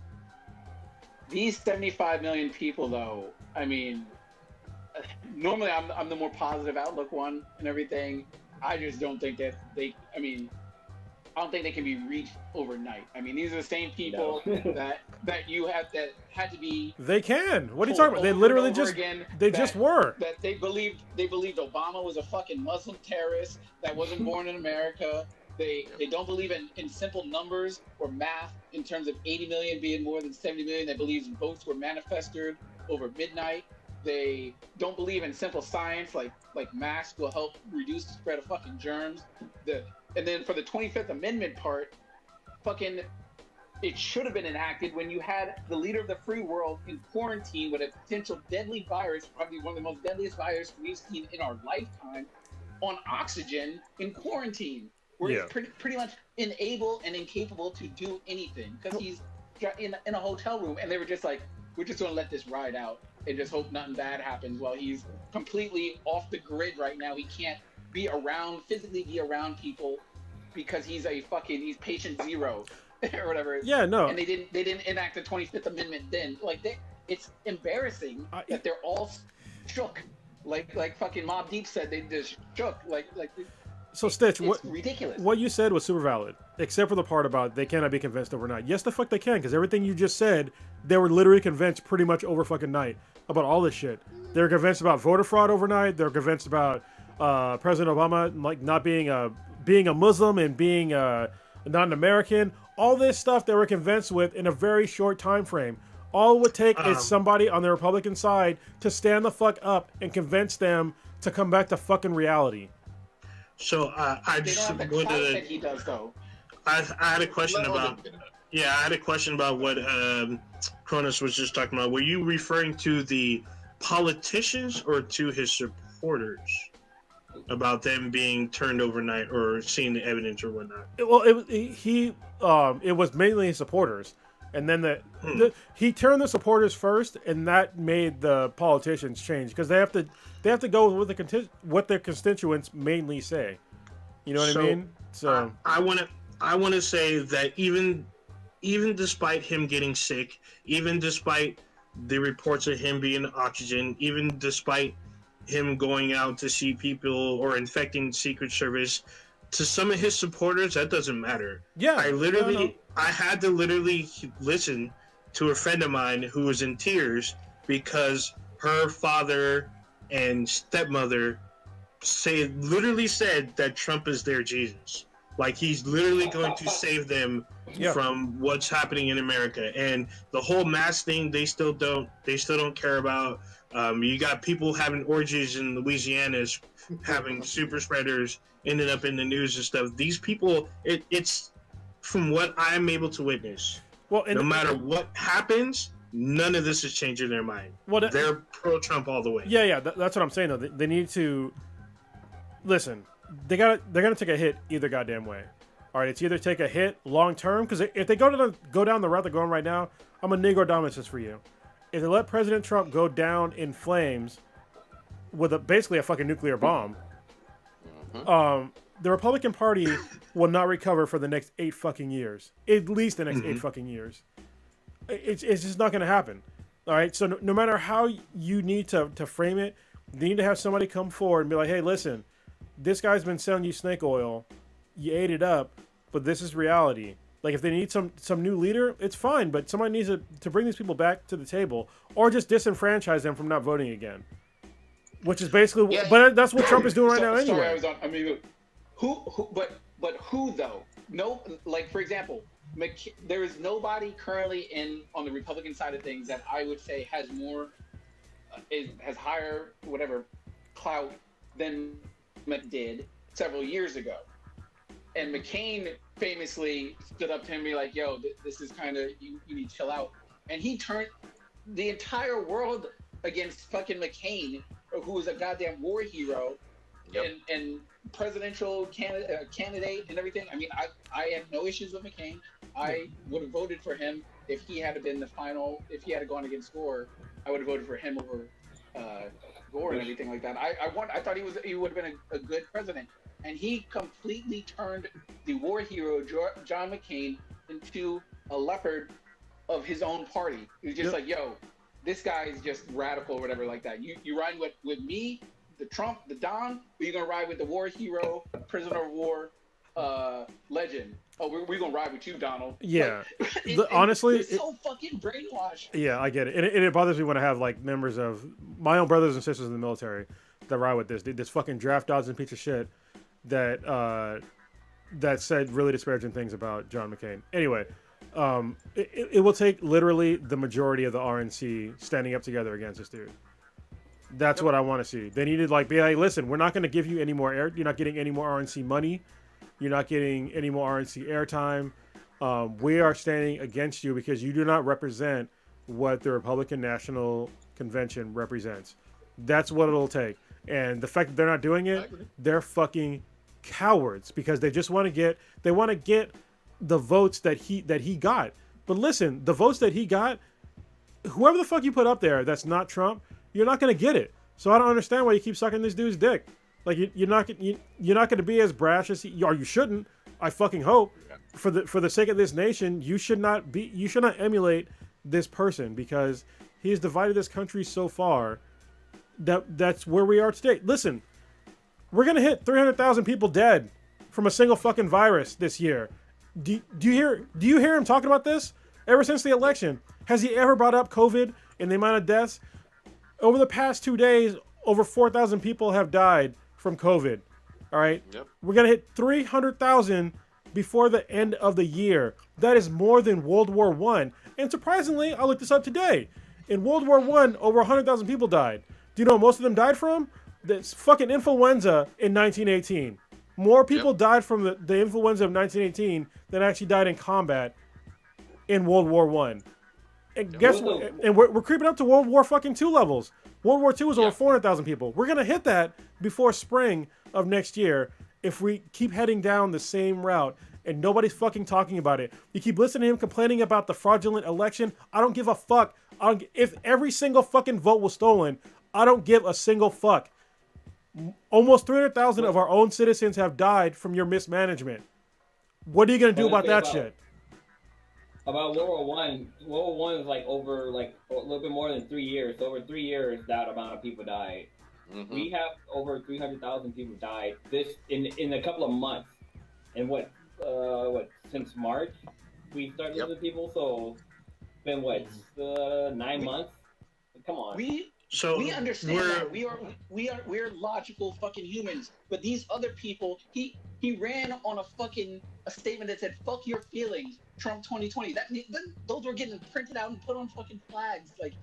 These 75 million people, though, I mean, normally I'm the more positive outlook one and everything. I just don't think that I don't think they can be reached overnight. I mean, these are the same people that you have that had to be. They can. What are you talking about? They literally just just were. That they believed Obama was a fucking Muslim terrorist that wasn't born in America. They don't believe in simple numbers or math in terms of 80 million being more than 70 million. They believe votes were manifested over midnight. They don't believe in simple science like masks will help reduce the spread of fucking germs. And then for the 25th Amendment part, fucking, it should have been enacted when you had the leader of the free world in quarantine with a potential deadly virus, probably one of the most deadliest viruses we've seen in our lifetime, on oxygen in quarantine, where he's pretty much unable and incapable to do anything because he's in a hotel room, and they were just like, we're just going to let this ride out and just hope nothing bad happens while he's completely off the grid right now. He can't physically be around people because he's patient zero or whatever. Yeah, no. And they didn't enact the 25th Amendment then. Like, it's embarrassing that they're all shook. Like fucking Mobb Deep said, they just shook. So Stitch, it's ridiculous. What you said was super valid, except for the part about they cannot be convinced overnight. Yes, the fuck they can, because everything you just said, they were literally convinced pretty much over fucking night about all this shit. They were convinced about voter fraud overnight. They were convinced about President Obama like not being a Muslim and being not an American. All this stuff they were convinced with in a very short time frame. All it would take is somebody on the Republican side to stand the fuck up and convince them to come back to fucking reality. So I just wanted that he does though. I had a question about I had a question about what Cronus was just talking about. Were you referring to the politicians or to his supporters about them being turned overnight or seeing the evidence or whatnot? Well, it was mainly his supporters, and then he turned the supporters first, and that made the politicians change because they have to go with what their constituents mainly say. You know what I mean? So I want to say that even despite him getting sick, even despite the reports of him being oxygen, even despite him going out to see people or infecting Secret Service, to some of his supporters, that doesn't matter. Yeah. I had to literally listen to a friend of mine who was in tears because her father and stepmother literally said that Trump is their Jesus. Like, he's literally going to save them from what's happening in America. And the whole mask thing, they still don't care about. You got people having orgies in Louisiana, having super spreaders ended up in the news and stuff. These people, it's from what I'm able to witness. Well, no matter what happens, none of this is changing their mind. Well, they're pro-Trump all the way. Yeah, that's what I'm saying, though. They need to listen. they're gonna take a hit either goddamn way. All right, it's either take a hit long term, because if they go down the route they're going right now, I'm a Negro Dominus for you. If they let President Trump go down in flames with basically a fucking nuclear bomb, the Republican Party will not recover for the next 8 fucking years. At least the next 8 fucking years. It's just not going to happen. All right, so no matter how you need to frame it, you need to have somebody come forward and be like, hey, listen, this guy's been selling you snake oil. You ate it up, but this is reality. Like, if they need some new leader, it's fine, but somebody needs to bring these people back to the table, or just disenfranchise them from not voting again. Which is basically, but that's what Trump is doing right now anyway. But who though? No, like for example, there is nobody currently on the Republican side of things that I would say has more, has higher whatever clout than Trump did several years ago. And McCain famously stood up to him and be like, yo, this is kind of, you need to chill out. And he turned the entire world against fucking McCain, who was a goddamn war hero and presidential candidate and everything. I mean, I have no issues with McCain. I would have voted for him if he had been the final, if he had gone against Gore. I would have voted for him over Gore and everything like that. I thought he would have been a good president. And he completely turned the war hero John McCain into a leopard of his own party. He was just like, yo, this guy is just radical or whatever like that. You ride with me, the Trump, the Don, or you gonna ride with the war hero, prisoner of war, legend? Oh, we're gonna ride with you, Donald. Yeah, honestly, it's so fucking brainwashed. Yeah, I get it, and it bothers me when I have like members of my own brothers and sisters in the military that ride with this fucking draft dodging piece of shit that said really disparaging things about John McCain. Anyway, it will take literally the majority of the RNC standing up together against this dude. That's what I want to see. They need to be like, listen, we're not going to give you any more air. You're not getting any more RNC money. You're not getting any more RNC airtime. We are standing against you because you do not represent what the Republican National Convention represents. That's what it'll take. And the fact that they're not doing it, they're fucking cowards because they just want to get the votes that he got. But listen, the votes that he got, whoever the fuck you put up there that's not Trump, you're not going to get it. So I don't understand why you keep sucking this dude's dick. Like you're not going to be as brash as he, or you shouldn't. I fucking hope for the sake of this nation, you should not emulate this person because he has divided this country so far that's where we are today. Listen, we're going to hit 300,000 people dead from a single fucking virus this year. Do you hear him talking about this? Ever since the election, has he ever brought up COVID and the amount of deaths? Over the past 2 days, over 4,000 people have died from COVID. All right? Yep. We're going to hit 300,000 before the end of the year. That is more than World War I. And surprisingly, I looked this up today. In World War I, over 100,000 people died. Do you know what most of them died from? This fucking influenza in 1918. More people died from the influenza of 1918 than actually died in combat in World War I. And guess what? And we're creeping up to World War fucking II levels. World War II was over 400,000 people. We're going to hit that before spring of next year if we keep heading down the same route and nobody's fucking talking about it. You keep listening to him complaining about the fraudulent election. I don't give a fuck. If every single fucking vote was stolen, I don't give a single fuck. Almost 300,000 of our own citizens have died from your mismanagement. What are you going to do about that shit? About World War I, World War I is over a little bit more than 3 years. So over 3 years, that amount of people died. Mm-hmm. We have over 300,000 people died this in a couple of months. And since March we started losing people. So it's been 9 months. Come on. We understand that we're logical fucking humans, but these other people, he ran on a statement that said "fuck your feelings," Trump 2020. Those were getting printed out and put on fucking flags. Like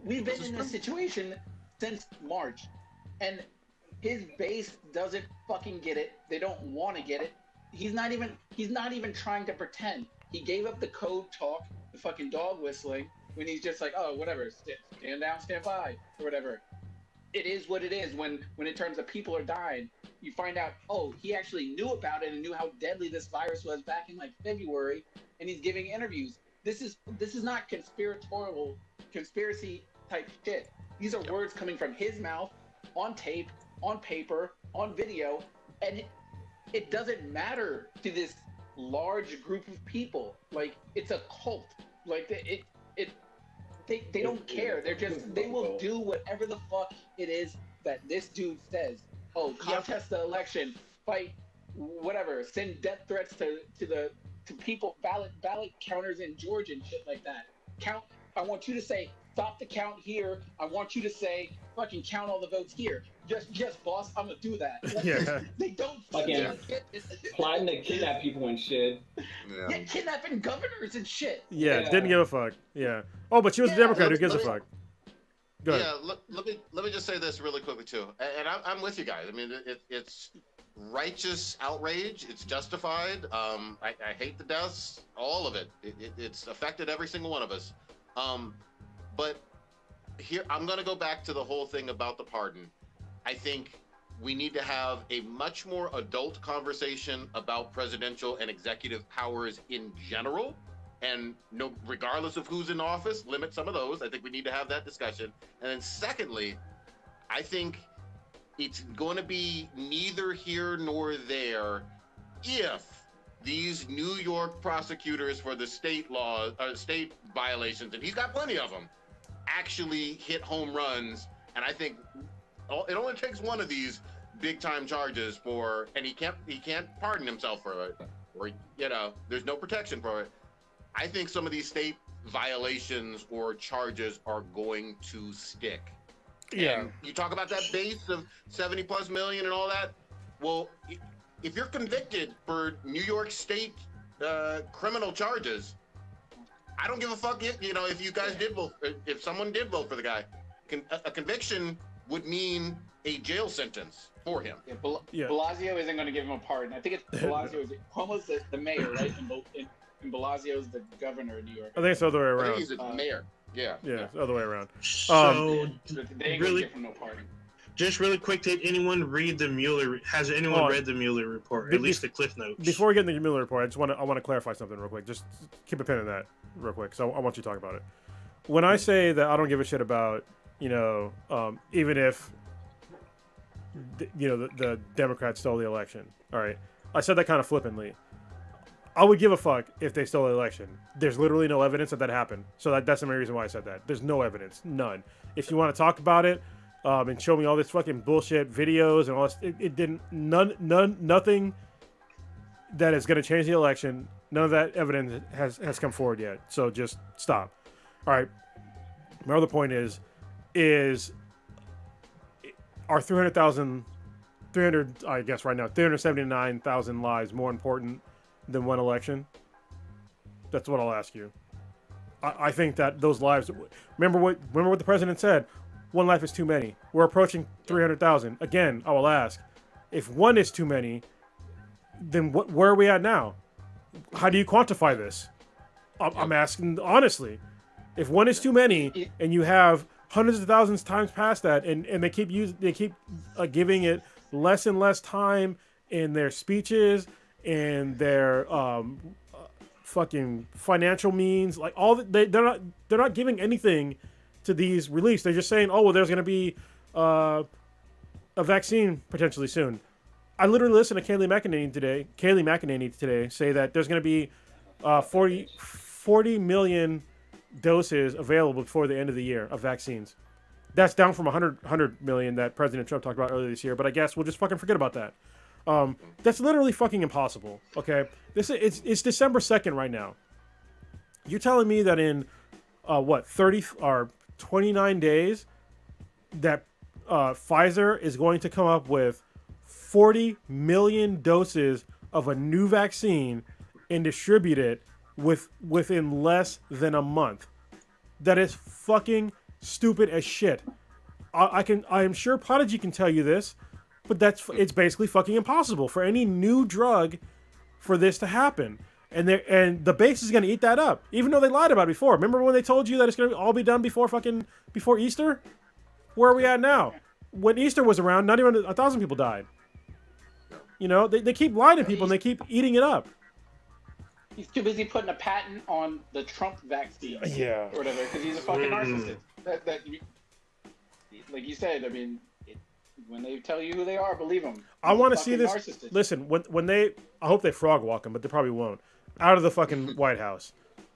we've been in this situation since March, and his base doesn't fucking get it. They don't want to get it. He's not even trying to pretend. He gave up the code talk, the fucking dog whistling. When he's just like, oh, whatever, stand down, stand by, or whatever. it is what it is. When in terms of people are dying, you find out, oh, he actually knew about it and knew how deadly this virus was back in like February, and he's giving interviews. This is not conspiracy type shit. These are words coming from his mouth, on tape, on paper, on video, and it doesn't matter to this large group of people. Like, it's a cult. Like, they don't care. They will do whatever the fuck it is that this dude says. Oh, contest the election, fight, whatever, send death threats to people, ballot counters in Georgia and shit like that. Count. I want you to say, stop the count here. I want you to say, fucking count all the votes here. Just boss, I'm gonna do that. Yeah. They don't fucking plotting to kidnap people and shit. Yeah, kidnapping governors and shit. Yeah, didn't give a fuck. Yeah. Oh, but she was a Democrat. Who gives a fuck? Go ahead. Yeah, let me just say this really quickly too, and I'm with you guys. I mean, it's righteous outrage. It's justified. I hate the deaths, all of it. It's affected every single one of us. But here, I'm going to go back to the whole thing about the pardon. I think we need to have a much more adult conversation about presidential and executive powers in general. And regardless of who's in office, limit some of those. I think we need to have that discussion. And then secondly, I think it's going to be neither here nor there if these New York prosecutors for the state violations, and he's got plenty of them, actually hit home runs. And I think it only takes one of these big time charges and he can't pardon himself for it, or there's no protection for it. I think some of these state violations or charges are going to stick. Yeah. And you talk about that base of 70 plus million and all that. Well, if you're convicted for New York State criminal charges, I don't give a fuck if you guys did vote, if someone did vote for the guy. A conviction would mean a jail sentence for him. Yeah, Blasio isn't going to give him a pardon. I think it's Blasio. Cuomo's the mayor, right? And Blasio's the governor of New York. I think it's the other way I around. think he's the mayor. Yeah. Yeah, it's the other way around. So, They ain't going really, to give him no pardon. just really quick, did anyone read the Mueller? Has anyone read the Mueller report? At least the Cliff Notes. Before we get into the Mueller report, I want to clarify something real quick. Just keep a pin in that real quick. So I want you to talk about it. When I say that I don't give a shit about, even if the Democrats stole the election. All right, I said that kind of flippantly. I would give a fuck if they stole the election. There's literally no evidence that happened. So that's the main reason why I said that. There's no evidence. None. If you want to talk about it and show me all this fucking bullshit videos and all this, it didn't, nothing that is going to change the election. None of that evidence has come forward yet. So just stop. All right. My other point is are 379,000 lives more important than one election? That's what I'll ask you. I think that those lives. Remember what the president said. One life is too many. We're approaching 300,000. Again, I will ask, if one is too many, then where are we at now? How do you quantify this? I'm asking honestly. If one is too many, and you have hundreds of thousands times past that, and they keep giving it less and less time in their speeches and their fucking financial means, like they're not giving anything to these reliefs. They're just saying, oh well, there's going to be a vaccine potentially soon. I literally listened to Kayleigh McEnany today say that there's going to be 40 million doses available before the end of the year of vaccines. That's down from 100 million that President Trump talked about earlier this year, but I guess we'll just fucking forget about that. That's literally fucking impossible. Okay, it's December 2nd right now. You're telling me that in 30 or 29 days that Pfizer is going to come up with 40 million doses of a new vaccine and distribute it within less than a month? That is fucking stupid as shit. I am sure Prodigy can tell you this, but it's basically fucking impossible for any new drug for this to happen. And the base is gonna eat that up, even though they lied about it before. Remember when they told you that it's gonna all be done before Easter? Where are we at now? when Easter was around, not even 1,000 people died. You know, they keep lying to people and they keep eating it up. He's too busy putting a patent on the Trump vaccine. Yeah. Or whatever, because he's a fucking narcissist. Like you said, I mean, when they tell you who they are, believe them. I want to see this. Narcissist. Listen, when they, I hope they frog walk him, but they probably won't. Out of the fucking White House.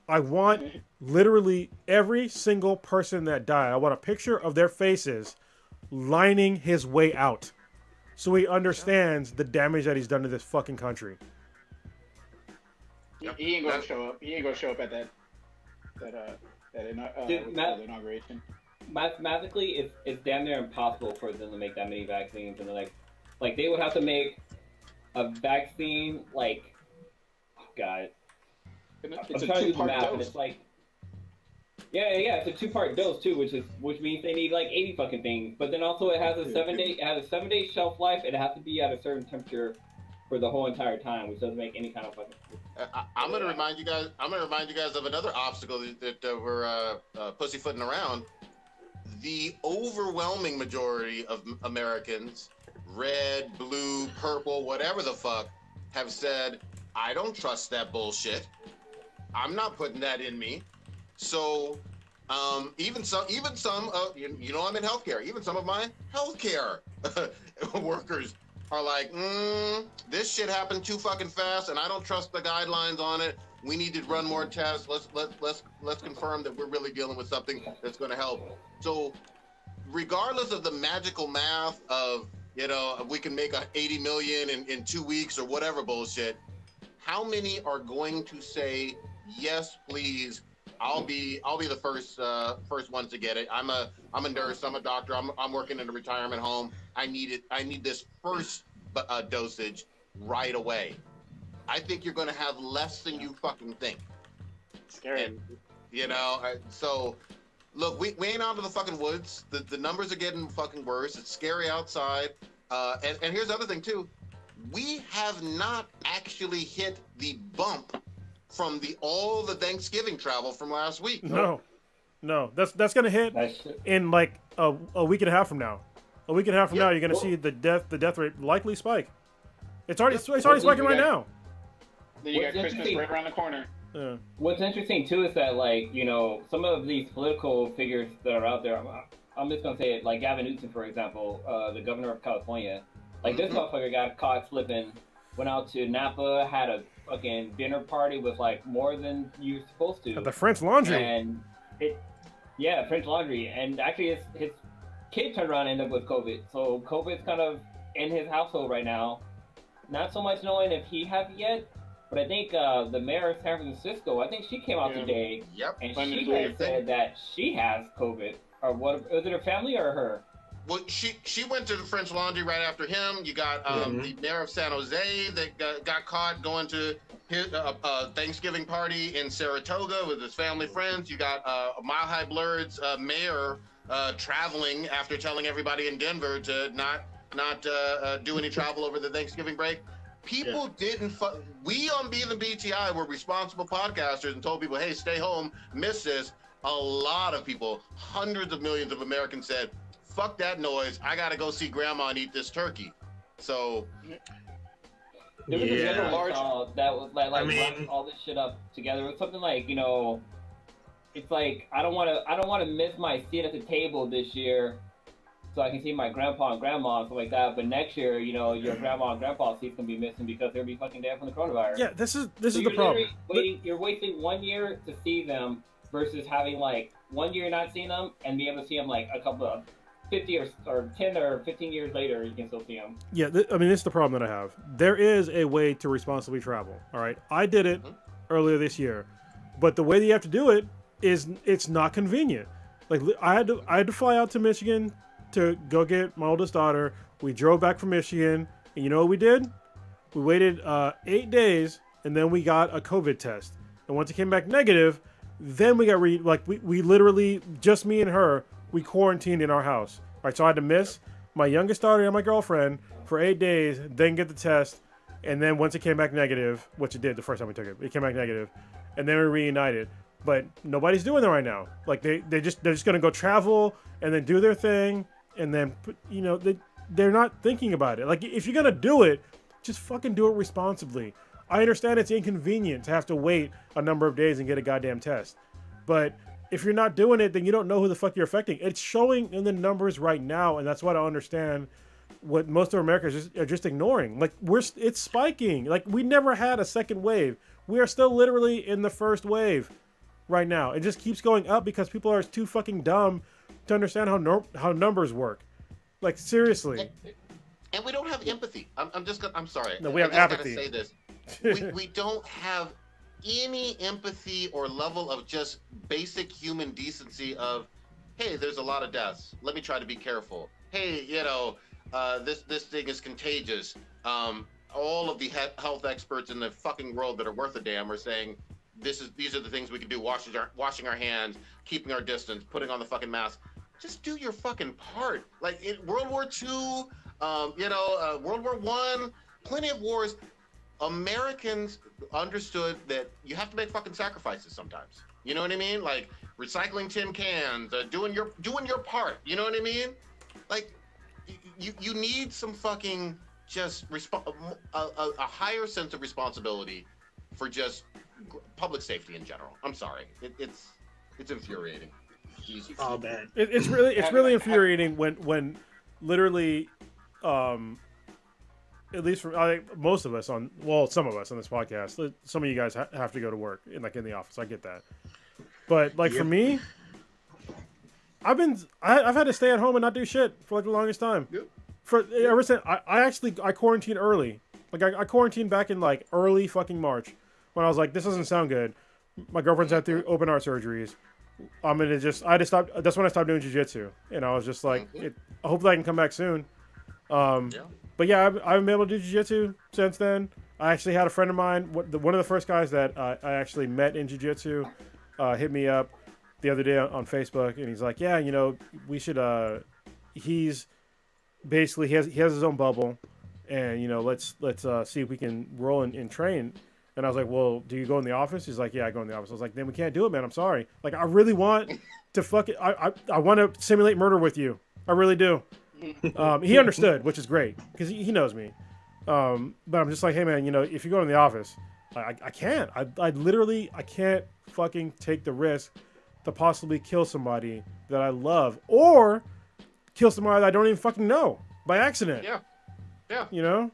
I want literally every single person that died. I want a picture of their faces lining his way out, so he understands the damage that he's done to this fucking country. He ain't gonna show up. He ain't gonna show up at that inauguration. Mathematically, it's damn near impossible for them to make that many vaccines, and like they would have to make a vaccine like, oh God, It's I'm a trying to do the two-part math, and dose. it's like, yeah, it's a 2-part dose too, which means they need like 80 fucking things. But then also it has a 7-day shelf life, and it has to be at a certain temperature for the whole entire time, which doesn't make any kind of fucking. I'm gonna remind you guys. I'm gonna remind you guys of another obstacle that we're pussyfooting around. The overwhelming majority of Americans, red, blue, purple, whatever the fuck, have said, "I don't trust that bullshit. I'm not putting that in me." So, even some, you know, I'm in healthcare. Even some of my healthcare workers are like, this shit happened too fucking fast, and I don't trust the guidelines on it. We need to run more tests. Let's confirm that we're really dealing with something that's going to help. So, regardless of the magical math of, you know, we can make 80 million in 2 weeks or whatever bullshit, how many are going to say, yes, please? I'll be the first ones to get it. I'm a nurse. I'm a doctor. I'm working in a retirement home. I need it. I need this first dosage right away. I think you're going to have less than you fucking think. Scary. And, you know, so look, we ain't out of the fucking woods. The numbers are getting fucking worse. It's scary outside. And here's the other thing too. We have not actually hit the bump from all the Thanksgiving travel from last week. No, that's gonna hit in like a week and a half from now. A week and a half from now, you're gonna see the death rate likely spike. It's already spiking right now. Then you got Christmas right around the corner. Yeah. What's interesting too is that, like, you know, some of these political figures that are out there, I'm just gonna say it, like Gavin Newsom, for example, the governor of California. Like, this motherfucker got caught slipping, went out to Napa, had a fucking dinner party with like more than you're supposed to. At the French Laundry. And French Laundry. And actually his kid turned around and ended up with COVID. So COVID's kind of in his household right now. Not so much knowing if he has it yet, but I think the mayor of San Francisco, I think she came out today, and she had said that she has COVID. Or what? Was it her family or her? Well, she went to the French Laundry right after him. You got the mayor of San Jose that got caught going to his Thanksgiving party in Saratoga with his family friends. You got Mile High Blurred's mayor traveling after telling everybody in Denver to not do any travel over the Thanksgiving break. People didn't. We on Be the BTI were responsible podcasters and told people, "Hey, stay home, miss this." A lot of people, hundreds of millions of Americans said, "Fuck that noise! I gotta go see Grandma and eat this turkey." So there was a general that was like wrapped all this shit up together. It was something like, you know, it's like I don't want to miss my seat at the table this year, so I can see my grandpa and grandma and stuff like that. But next year, you know, your grandma and grandpa's seats can be missing because they'll be fucking dead from the coronavirus. Yeah, this is the problem. You're wasting 1 year to see them versus having like 1 year not seeing them and be able to see them like a couple of 50 or 10 or 15 years later, you can still see them. Yeah, I mean, this is the problem that I have. There is a way to responsibly travel. All right, I did it earlier this year, but the way that you have to do it is it's not convenient. Like I had to fly out to Michigan to go get my oldest daughter. We drove back from Michigan, and you know what we did? We waited 8 days, and then we got a COVID test. And once it came back negative, then we got we literally, just me and her, we quarantined in our house. All right, so I had to miss my youngest daughter and my girlfriend for 8 days, then get the test, and then once it came back negative, which it did the first time we took it, it came back negative, and then we reunited. But nobody's doing that right now. Like they're just gonna go travel and then do their thing, and then they're not thinking about it. Like, if you're gonna do it, just fucking do it responsibly. I understand it's inconvenient to have to wait a number of days and get a goddamn test, but if you're not doing it, then you don't know who the fuck you're affecting. It's showing in the numbers right now, and that's what I understand. What most of America are just ignoring. Like, it's spiking. Like, we never had a second wave. We are still literally in the first wave right now. It just keeps going up because people are too fucking dumb to understand how numbers work. Like, seriously. And we don't have empathy. I'm sorry. No, we have apathy. I just gotta say this. We don't have any empathy or level of just basic human decency of, hey, there's a lot of deaths. Let me try to be careful. Hey, this thing is contagious. All of the health experts in the fucking world that are worth a damn are saying these are the things we can do: washing our hands, keeping our distance, putting on the fucking mask. Just do your fucking part. Like in World War II, World War I, plenty of wars. Americans understood that you have to make fucking sacrifices sometimes. You know what I mean? Like recycling tin cans, doing your part. You know what I mean? Like you need some fucking just a higher sense of responsibility for just public safety in general. I'm sorry, it's infuriating. Jesus. Oh man, it's really infuriating when literally, at least for most of us some of us on this podcast, some of you guys have to go to work in the office. I get that, but for me, I've had to stay at home and not do shit for the longest time. Yep. Ever since I quarantined early. Like I quarantined back in early fucking March when I was like, this doesn't sound good. My girlfriend's had through open heart surgeries. I had to stop. That's when I stopped doing jiu-jitsu. And I was just like, hopefully I can come back soon. But yeah, I haven't been able to do jiu-jitsu since then. I actually had a friend of mine, one of the first guys that I actually met in jiu-jitsu, hit me up the other day on Facebook, and he's like, yeah, we should. He's basically he has his own bubble, and let's see if we can roll and train. And I was like, well, do you go in the office? He's like, yeah, I go in the office. I was like, then we can't do it, man. I'm sorry. Like, I really want to I want to simulate murder with you. I really do. He understood, which is great because he knows me. But I'm just like, hey, man, if you go in the office, I can't. I literally can't fucking take the risk to possibly kill somebody that I love or kill somebody that I don't even fucking know by accident. Yeah. Yeah.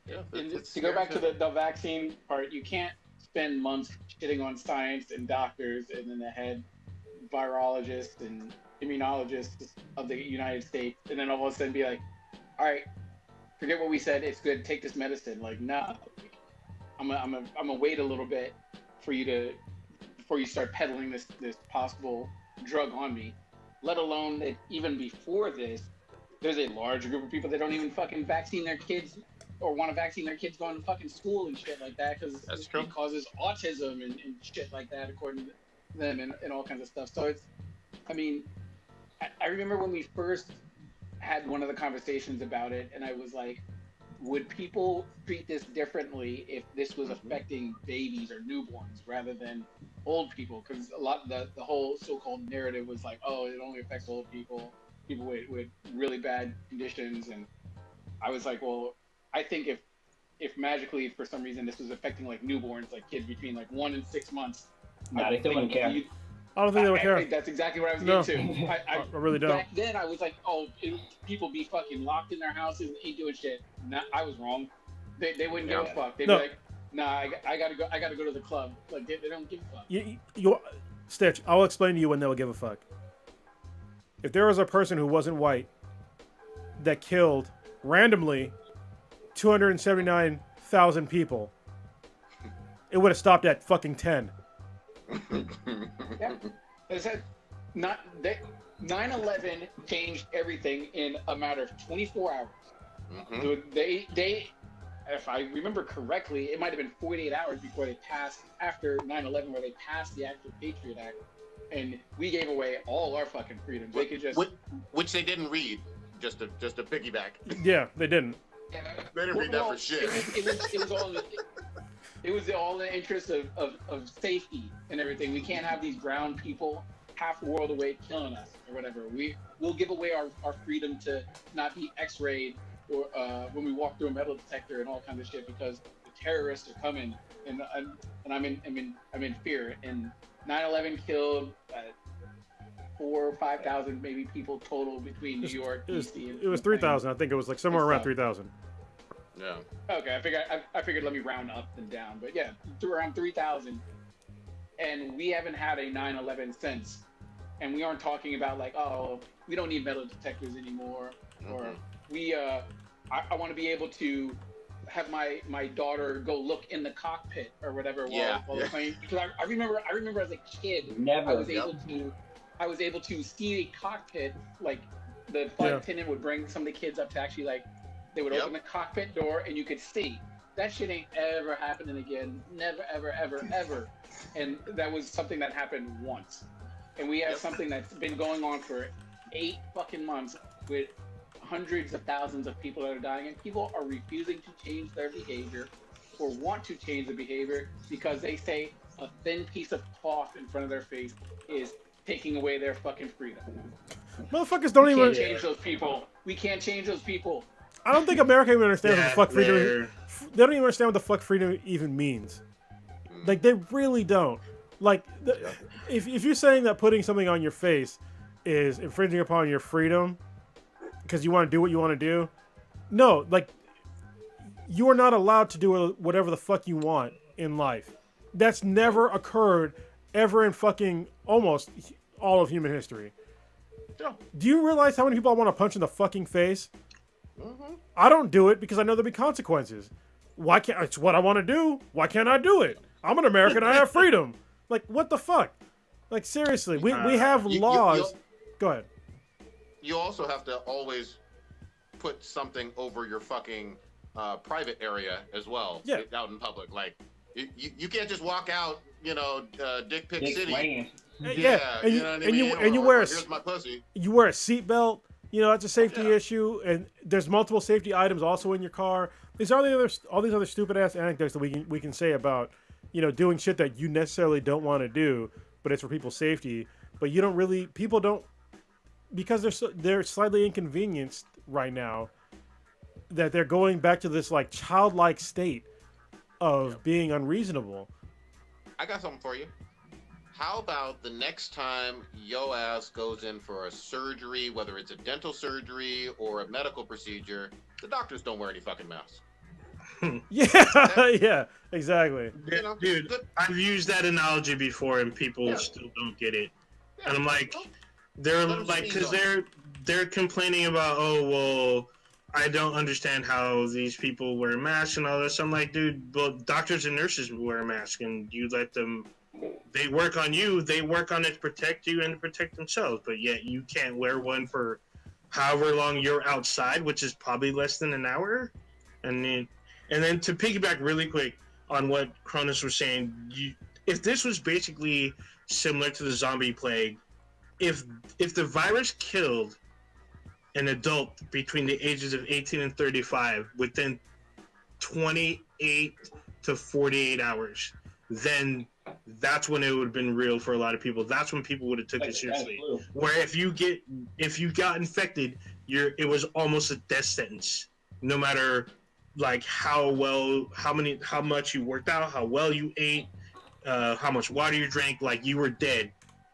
Yeah, and to go back to the vaccine part, you can't spend months shitting on science and doctors and then the head virologists and immunologists of the United States, and then all of a sudden be like, all right, forget what we said, it's good, take this medicine. Like, nah, I'm gonna wait a little bit before you start peddling this possible drug on me. Let alone that even before this, there's a large group of people that don't even fucking vaccine their kids or want to vaccine their kids going to fucking school and shit like that because it causes autism and shit like that according to them and all kinds of stuff. So I remember when we first had one of the conversations about it, and I was like, would people treat this differently if this was affecting babies or newborns rather than old people? Because a lot of the whole so-called narrative was like, oh, it only affects old people with really bad conditions. And I was like, well, I think if magically for some reason this was affecting newborns, kids between 1 and 6 months, they still wouldn't care. I don't think they would care. That's exactly what I was getting to. I really don't. Back then, I was like, oh, people be fucking locked in their houses and ain't doing shit. Nah, I was wrong. They wouldn't give a fuck. They'd be like, nah, I gotta go to the club. They don't give a fuck. Stitch, I'll explain to you when they'll give a fuck. If there was a person who wasn't white that killed randomly 279,000 people, it would have stopped at fucking 10. Yeah, they said 9/11 changed everything in a matter of 24 hours. Mm-hmm. So they, if I remember correctly, it might have been 48 hours before they passed after 9/11, where they passed the actual Patriot Act, and we gave away all our fucking freedoms. They could just which they didn't read. Just to piggyback. Yeah, they didn't. They didn't read that for shit. It was all in the interest of safety and everything. We can't have these brown people half the world away killing us or whatever. We'll give away our freedom to not be X-rayed or when we walk through a metal detector and all kinds of shit because the terrorists are coming and I'm in fear. And 9/11 killed 4,000 or 5,000 maybe people total between New York, DC, and it was 3,000. I think it was like somewhere around 3,000. Yeah. Okay, I figured let me round up and down, but yeah, around 3,000. And we haven't had a 9/11 since. And we aren't talking about like, oh, we don't need metal detectors anymore, or I want to be able to have my daughter go look in the cockpit or whatever while the plane. Because I remember as a kid, I was able to see a cockpit, like the flight attendant would bring some of the kids up to actually like, they would open the cockpit door and you could see. That shit ain't ever happening again. Never, ever, ever, ever. And that was something that happened once. And we have something that's been going on for 8 fucking months with hundreds of thousands of people that are dying, and people are refusing to change their behavior or want to change the behavior because they say a thin piece of cloth in front of their face is taking away their fucking freedom. Motherfuckers don't even change those people. We can't change those people. I don't think America even understands what the fuck freedom. They don't even understand what the fuck freedom even means. Like they really don't. Like if you're saying that putting something on your face is infringing upon your freedom because you want to do what you want to do, no, like you are not allowed to do whatever the fuck you want in life. That's never occurred ever in fucking almost all of human history. Yeah. Do you realize how many people I want to punch in the fucking face? I don't do it because I know there'll be consequences. Why can't? It's what I want to do. Why can't I do it? I'm an American. I have freedom. Like what the fuck? Like seriously, we have laws. Go ahead. You also have to always put something over your fucking private area as well. Yeah. Out in public, like you can't just walk out. Dick Pic City. And you know what I mean? And you wear here's my pussy. You wear a seatbelt. That's a safety issue, and there's multiple safety items also in your car. These are all these other stupid ass anecdotes that we can say about, doing shit that you necessarily don't want to do, but it's for people's safety. But people don't, because they're slightly inconvenienced right now, that they're going back to this like childlike state of being unreasonable. I got something for you. How about the next time yo ass goes in for a surgery, whether it's a dental surgery or a medical procedure, the doctors don't wear any fucking masks. Yeah, exactly. Dude, I've used that analogy before and people still don't get it. Yeah. And I'm like, they're like, because they're complaining about, oh, well, I don't understand how these people wear masks and all this. I'm like, dude, well, doctors and nurses wear a mask and you let them... They work on you. They work on it to protect you and to protect themselves. But yet you can't wear one for however long you're outside, which is probably less than an hour. And then to piggyback really quick on what Cronus was saying, if this was basically similar to the zombie plague, if the virus killed an adult between the ages of 18 and 35 within 28 to 48 hours, then that's when it would have been real for a lot of people. That's when people would have took it seriously. Where if you got infected, it was almost a death sentence. No matter like how much you worked out, how well you ate, how much water you drank, like you were dead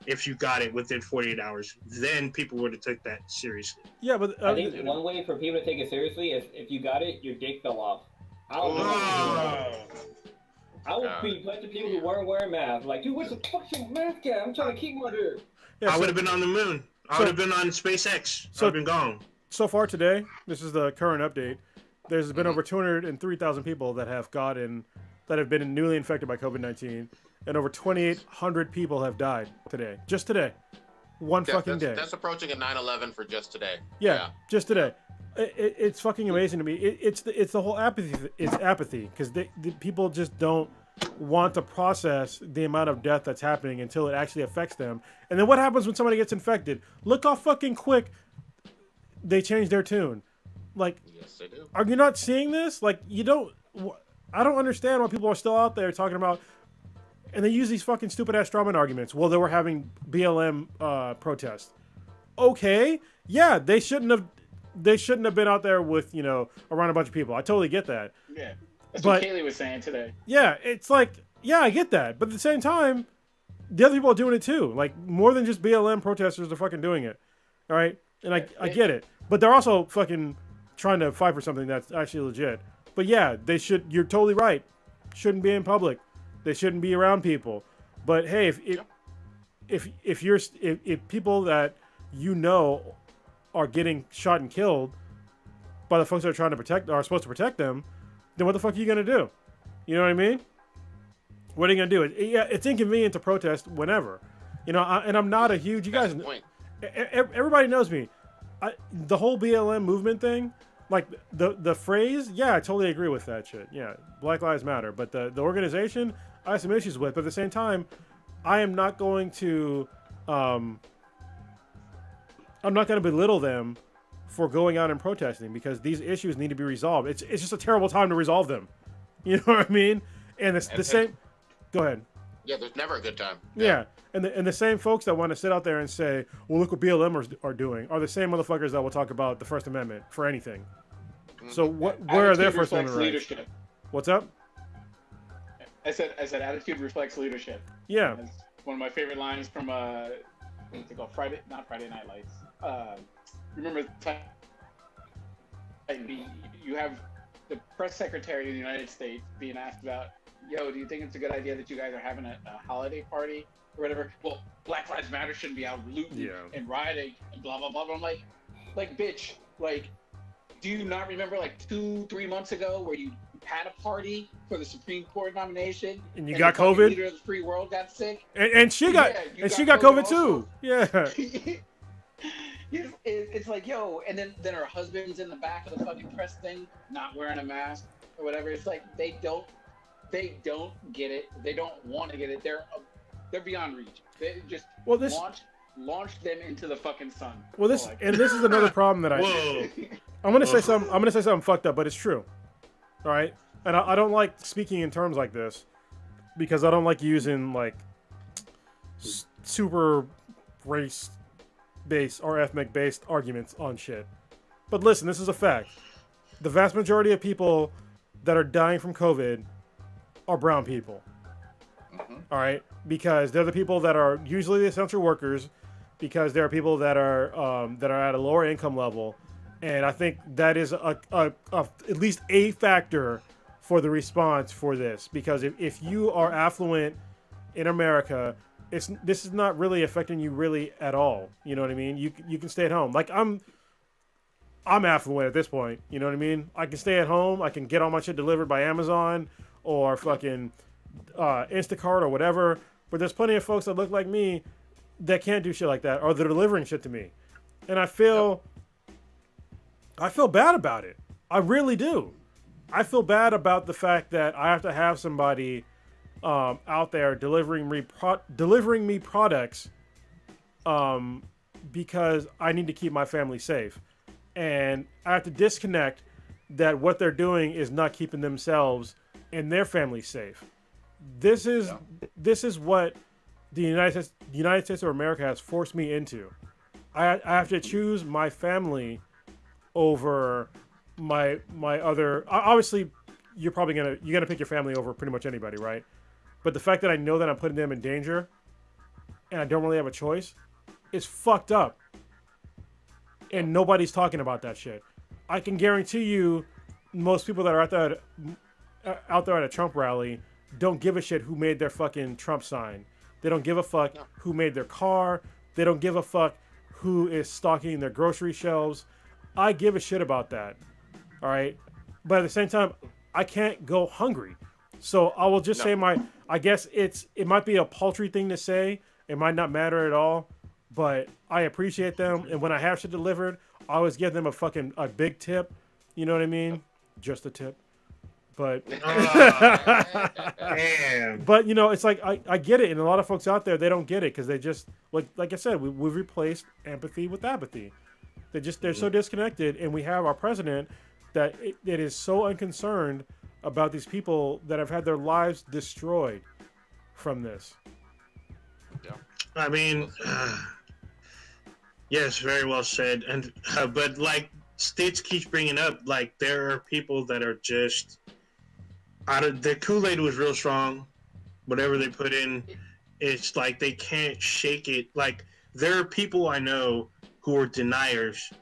if you got it within 48 hours. Then people would have took that seriously. Yeah, but I think one way for people to take it seriously is if you got it, your dick fell off. I would be like the people who weren't wearing masks. Like, dude, what's the fucking mask at? I'm trying to keep my dick. Yeah, I would have been on the moon. I would have been on SpaceX. I would have been gone. So far today, this is the current update. There's been over 203,000 people that have been newly infected by COVID-19, and over 2,800 people have died today. Just today. One fucking day. That's approaching a 9/11 for just today. Yeah, just today. It's fucking amazing to me. It's the whole apathy. It's apathy because the people just don't want to process the amount of death that's happening until it actually affects them. And then what happens when somebody gets infected? Look how fucking quick they change their tune. Like, yes, they do. Are you not seeing this? Like, I don't understand why people are still out there talking about And they use these fucking stupid ass strawman arguments. Well, they were having BLM protests. Okay, yeah, they shouldn't have been out there with, you know, around a bunch of people. I totally get that. Yeah, that's what Kaylee was saying today. Yeah, it's like, yeah, I get that, but at the same time, the other people are doing it too. Like, more than just BLM protesters are fucking doing it. All right, and I get it, but they're also fucking trying to fight for something that's actually legit. But yeah, they should. You're totally right. Shouldn't be in public. They shouldn't be around people. But hey, if people that you know are getting shot and killed by the folks that are trying to protect, are supposed to protect them, then what the fuck are you gonna do? You know what I mean? What are you gonna do? It's inconvenient to protest whenever, you know. And I'm not a huge. You guys, everybody knows me. The whole BLM movement thing, like the phrase, yeah, I totally agree with that shit. Yeah, Black Lives Matter. But the organization, I have some issues with. But at the same time, I am not going to. I'm not going to belittle them for going out and protesting, because these issues need to be resolved. It's just a terrible time to resolve them. You know what I mean? And it's the same. Go ahead. Yeah, there's never a good time. Yeah. And the same folks that want to sit out there and say, well, look what BLM are doing, are the same motherfuckers that will talk about the First Amendment for anything. Mm-hmm. So where are their First Amendment rights? Leadership. What's up? I said attitude reflects leadership. Yeah. That's one of my favorite lines from what's it called? Friday Night Lights. Remember you have the press secretary of the United States being asked about, yo, do you think it's a good idea that you guys are having a holiday party or whatever? Well, Black Lives Matter shouldn't be out looting and rioting and blah, blah, blah. But I'm like, bitch, like, do you not remember like 2-3 months ago where you had a party for the Supreme Court nomination and you got COVID? Leader of the free world got sick. And she got COVID too. Yeah. It's like, yo, and then her husband's in the back of the fucking press thing, not wearing a mask or whatever. It's like they don't get it. They don't want to get it. They're beyond reach. They just launch them into the fucking sun. Well, this is another problem that I'm gonna say something fucked up, but it's true. All right, and I don't like speaking in terms like this because I don't like using like super race-based or ethnic-based arguments on shit. But listen, this is a fact. The vast majority of people that are dying from COVID are brown people. Mm-hmm. All right, because they're the people that are usually the essential workers, because there are people that are at a lower income level, and I think that is at least a factor for the response for this. Because if you are affluent in America, this is not really affecting you really at all. You know what I mean? You can stay at home. Like I'm affluent at this point. You know what I mean? I can stay at home. I can get all my shit delivered by Amazon or fucking Instacart or whatever. But there's plenty of folks that look like me that can't do shit like that, or they're delivering shit to me, and I feel bad about it. I really do. I feel bad about the fact that I have to have somebody out there delivering me products because I need to keep my family safe, and I have to disconnect that what they're doing is not keeping themselves and their family safe. This is what the United States of America has forced me into. I have to choose my family over my other. Obviously, you're gonna pick your family over pretty much anybody, right? But the fact that I know that I'm putting them in danger, and I don't really have a choice, is fucked up. And nobody's talking about that shit. I can guarantee you, most people that are out there at a Trump rally don't give a shit who made their fucking Trump sign. They don't give a fuck who made their car. They don't give a fuck who is stocking their grocery shelves. I give a shit about that. All right. But at the same time, I can't go hungry. So I will just say I guess it might be a paltry thing to say. It might not matter at all, but I appreciate them. And when I have shit delivered, I always give them a big tip. You know what I mean? Just a tip. But but you know, it's like I get it, and a lot of folks out there, they don't get it because they just like I said, we've replaced empathy with apathy. They're so disconnected, and we have our president that is so unconcerned about these people that have had their lives destroyed from this. I mean, yes, very well said. And but like Stitch keeps bringing up, like there are people that are just out of the Kool-Aid was real strong. Whatever they put in, it's like they can't shake it. Like there are people I know who are deniers,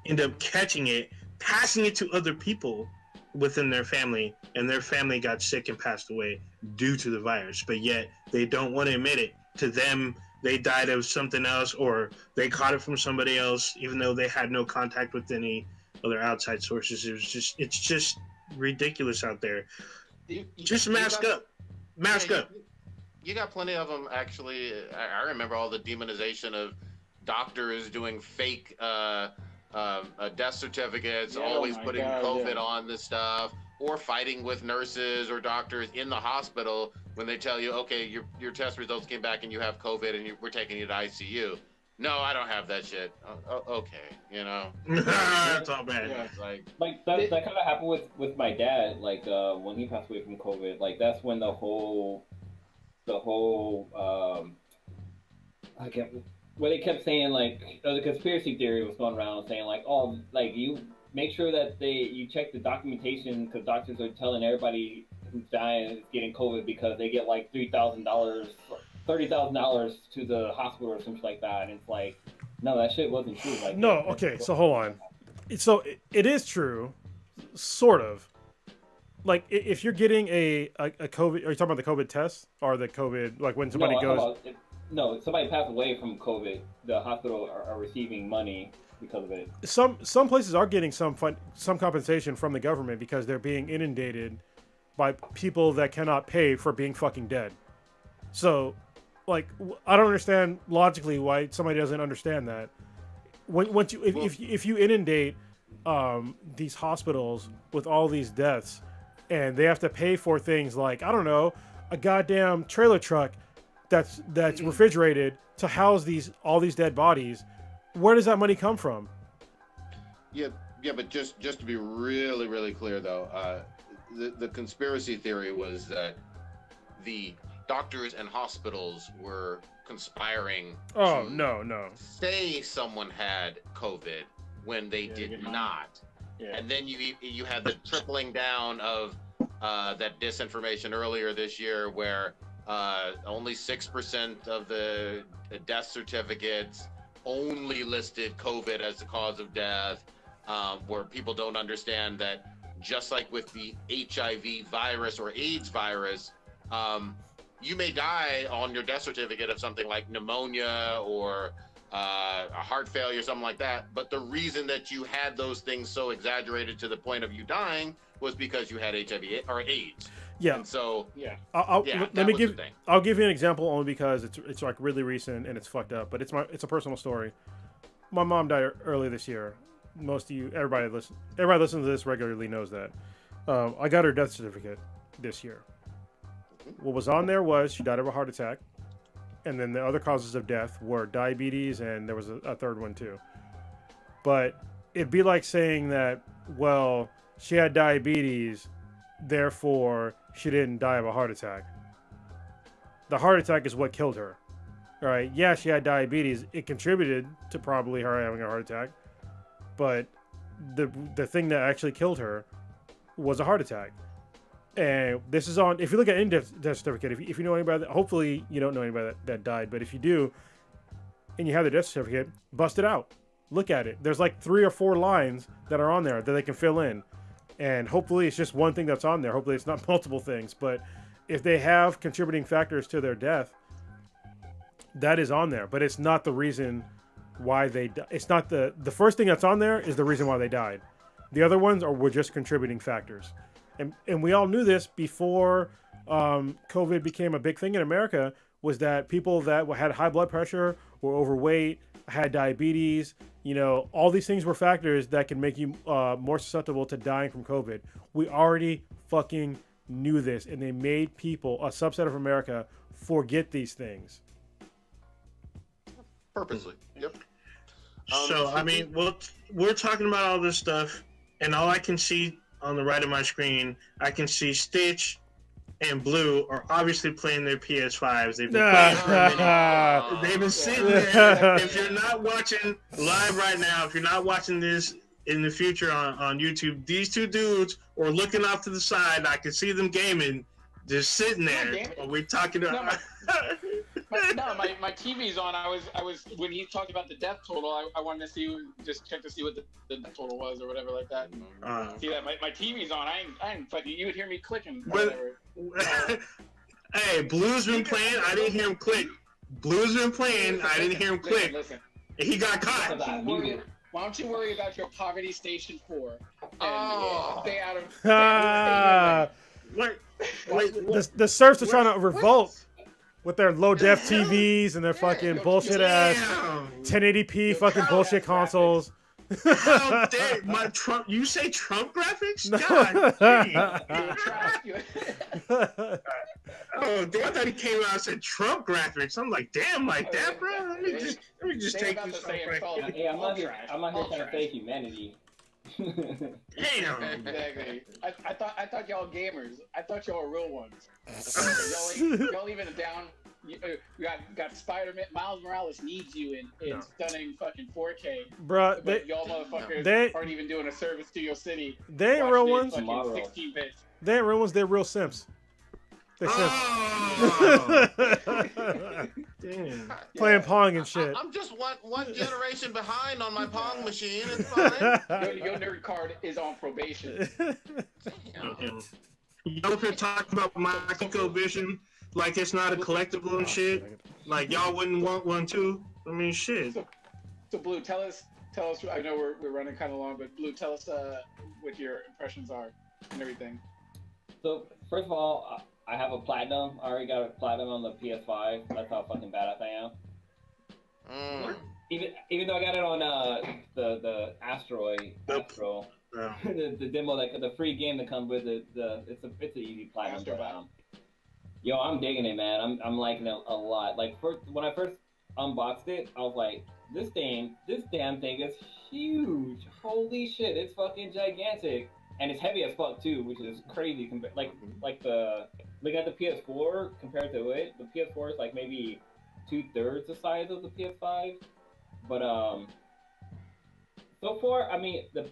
end up catching it, passing it to other people within their family, and their family got sick and passed away due to the virus. But yet they don't want to admit it. To them, they died of something else, or they caught it from somebody else, even though they had no contact with any other outside sources. It's just ridiculous out there. Just mask up. Mask up. You got plenty of them, actually. I remember all the demonization of doctors doing fake death certificates, always putting COVID on this stuff, or fighting with nurses or doctors in the hospital when they tell you, okay, your test results came back and you have COVID and we're taking you to ICU. No, I don't have that shit. Okay, you know. That's all bad. Yeah, like that kind of happened with my dad. Like when he passed away from COVID, like that's when the whole where they kept saying like the conspiracy theory was going around saying like, oh, like you make sure that you check the documentation because doctors are telling everybody who's dying is getting COVID because they get like $30,000 to the hospital or something like that, and it's like, no, that shit wasn't true. Like, no, okay, so hold on. So it is true, sort of. Like if you're getting a COVID, are you talking about the COVID test or the COVID, like when somebody goes? No, somebody passed away from COVID. The hospital are receiving money because of it. Some places are getting some compensation from the government because they're being inundated by people that cannot pay for being fucking dead. So, like, I don't understand logically why somebody doesn't understand that. If you inundate these hospitals with all these deaths, and they have to pay for things like, I don't know, a goddamn trailer truck that's refrigerated to house all these dead bodies, where does that money come from? Yeah, but just to be really, really clear though, the conspiracy theory was that the doctors and hospitals were conspiring no. say someone had COVID when they did not. Yeah. And then you had the tripling down of that disinformation earlier this year where only 6% of the death certificates only listed COVID as the cause of death, where people don't understand that just like with the HIV virus or AIDS virus, you may die on your death certificate of something like pneumonia or a heart failure, something like that. But the reason that you had those things so exaggerated to the point of you dying was because you had HIV or AIDS. Yeah. And so I'll give you an example only because it's like really recent and it's fucked up, but it's a personal story. My mom died early this year. Everybody listens to this regularly knows that. I got her death certificate this year. What was on there was she died of a heart attack, and then the other causes of death were diabetes, and there was a third one too. But it'd be like saying that, well, she had diabetes, therefore she didn't die of a heart attack. The heart attack is what killed her. All right, yeah, she had diabetes. It contributed to probably her having a heart attack, but the thing that actually killed her was a heart attack. And this is on, if you look at any death certificate, if you know anybody that, hopefully you don't know anybody that died, but if you do, and you have the death certificate, bust it out. Look at it. There's like 3 or 4 lines that are on there that they can fill in. And hopefully it's just one thing that's on there. Hopefully it's not multiple things. But if they have contributing factors to their death, that is on there. But it's not the reason why they died. It's not the first thing that's on there is the reason why they died. The other ones were just contributing factors. And we all knew this before COVID became a big thing in America, was that people that had high blood pressure, were overweight, had diabetes, all these things were factors that can make you more susceptible to dying from COVID. We already fucking knew this, and they made people, a subset of America, forget these things. Purposely. Yep. So, I mean, we're talking about all this stuff, and all I can see on the right of my screen, I can see Stitch and Blue are obviously playing their PS5s. They've been playing for a minute. They've been sitting there. If you're not watching live right now, if you're not watching this in the future on YouTube, these two dudes are looking off to the side. I can see them gaming, just sitting there. While we're talking about. My TV's on. I was when he talked about the death total. I wanted to see, just check to see what the death total was or whatever like that. See that my TV's on. I ain't fucking. You would hear me clicking. Hey, Blue's been playing. I didn't hear him click. Blue's been playing. I didn't hear him click. Listen. He got caught. Why don't you worry about your Poverty Station 4? Stay out of. The serfs are trying to revolt with their low def TVs and their fucking bullshit ass 1080p fucking bullshit consoles. How dare my Trump? You say Trump graphics? No. God dang. Oh, damn, I thought he came out and said Trump graphics. I'm like, damn, like that, bro. Let me just take this off right here. Hey, I'm not here trying to say humanity. Damn. Exactly. I thought y'all gamers. I thought y'all were real ones. y'all even down. We got Spider-Man. Miles Morales needs you in stunning fucking 4K. Bruh, but y'all motherfuckers aren't even doing a service to your city. They ain't real ones. 16 bits. They ain't real ones. They're real simps. They're simps. Damn. Playing Pong and shit. I'm just one generation behind on my Pong machine. It's fine. Your nerd card is on probation. Damn. Y'all up here talking about Micro Vision like it's not a collectible and shit. Like y'all wouldn't want one too. I mean, shit. So Blue, tell us. I know we're running kind of long, but Blue, tell us what your impressions are and everything. So first of all, I have a platinum. I already got a platinum on the PS5. That's how fucking badass I am. Even though I got it on the Astro, the demo, like the free game that comes with it, it's an easy platinum. Yo, I'm digging it, man. I'm liking it a lot. Like when I first unboxed it, I was like, this damn thing is huge. Holy shit, it's fucking gigantic. And it's heavy as fuck too, which is crazy. Like look at the PS4 compared to it. The PS4 is like maybe 2/3 the size of the PS5. But so far, I mean the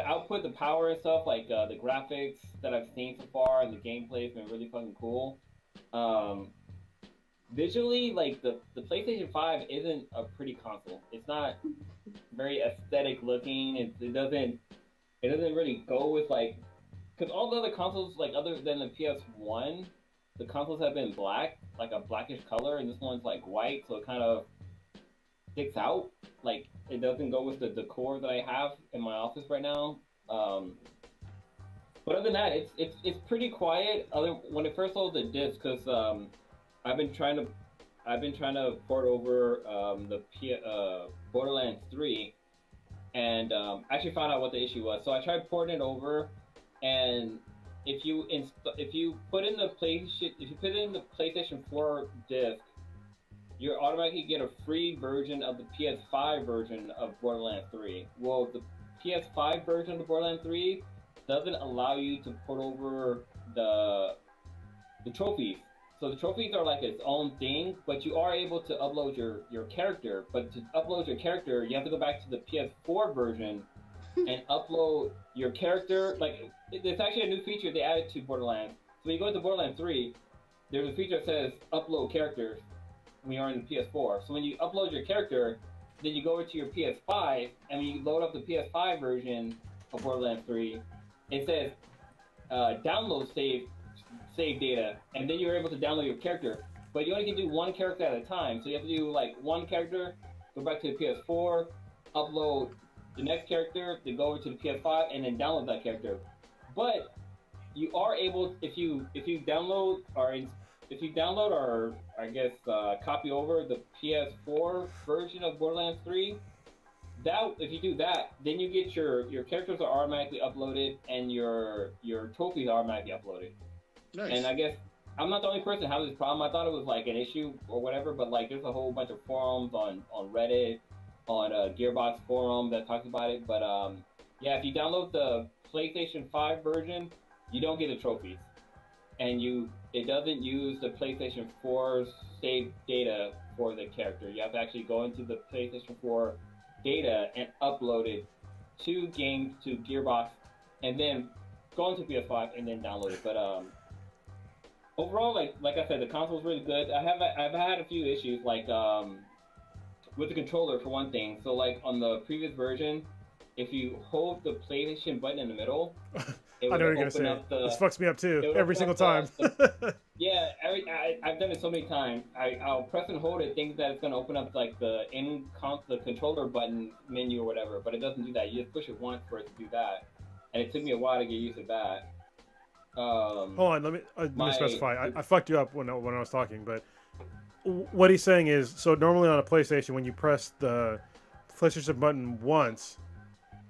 output, the power and stuff, like the graphics that I've seen so far, and the gameplay has been really fucking cool. Visually, like the PlayStation 5 isn't a pretty console. It's not very aesthetic looking. It doesn't really go with like, because all the other consoles, like other than the PS1, the consoles have been black, like a blackish color, and this one's like white, so it kind of sticks out. Like it doesn't go with the decor that I have in my office right now. But other than that, it's pretty quiet. When it first sold the disc, because I've been trying to port over the Borderlands 3. And actually found out what the issue was. So I tried porting it over, and if you put in the PlayStation 4 disc, you automatically get a free version of the PS5 version of Borderlands 3. Well, the PS5 version of the Borderlands 3 doesn't allow you to port over the trophies. So the trophies are like its own thing, but you are able to upload your character. But to upload your character, you have to go back to the PS4 version and upload your character. Like, it's actually a new feature they added to Borderlands. So when you go to Borderlands 3, there's a feature that says upload characters when you're in the PS4. So when you upload your character, then you go over to your PS5, and when you load up the PS5 version of Borderlands 3, it says download save data, and then you're able to download your character. But you only can do one character at a time, so you have to do like one character, go back to the PS4, upload the next character, then go over to the PS5, and then download that character. But you are able, if you download or I guess copy over the PS4 version of Borderlands 3. If you do that, then you get your characters are automatically uploaded, and your trophies are automatically uploaded. Nice. And I guess I'm not the only person who has this problem. I thought it was like an issue or whatever, but like there's a whole bunch of forums on Reddit, on Gearbox forum that talks about it. But yeah, if you download the PlayStation 5 version, you don't get the trophies. and it doesn't use the PlayStation 4's saved data for the character. You have to actually go into the PlayStation 4 data and upload it to Gearbox, and then go into PS5 and then download it. But overall, like I said, the console's really good. I've had a few issues, like with the controller for one thing. So like on the previous version, if you hold the PlayStation button in the middle, it I know would what you're open gonna say. up This fucks me up too, every single time. Yeah, I've done it so many times. I'll press and hold it, thinking that it's gonna open up like the controller button menu or whatever, but it doesn't do that. You just push it once for it to do that, and it took me a while to get used to that. Hold on, let me specify. I fucked you up when I was talking, but what he's saying is, so normally on a PlayStation, when you press the PlayStation button once,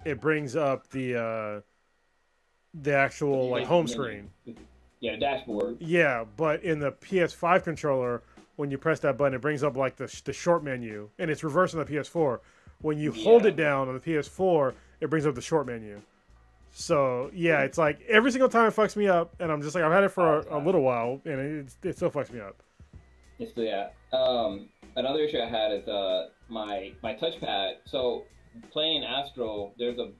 it brings up the actual like home screen. Yeah, the dashboard. Yeah, but in the PS5 controller, when you press that button, it brings up like the short menu, and it's reversed on the PS4. When you hold it down on the PS4, it brings up the short menu. So yeah, it's like every single time it fucks me up, and I'm just like, I've had it for a little while, and it still fucks me up. It's another issue I had is my touchpad. So playing Astro, there's a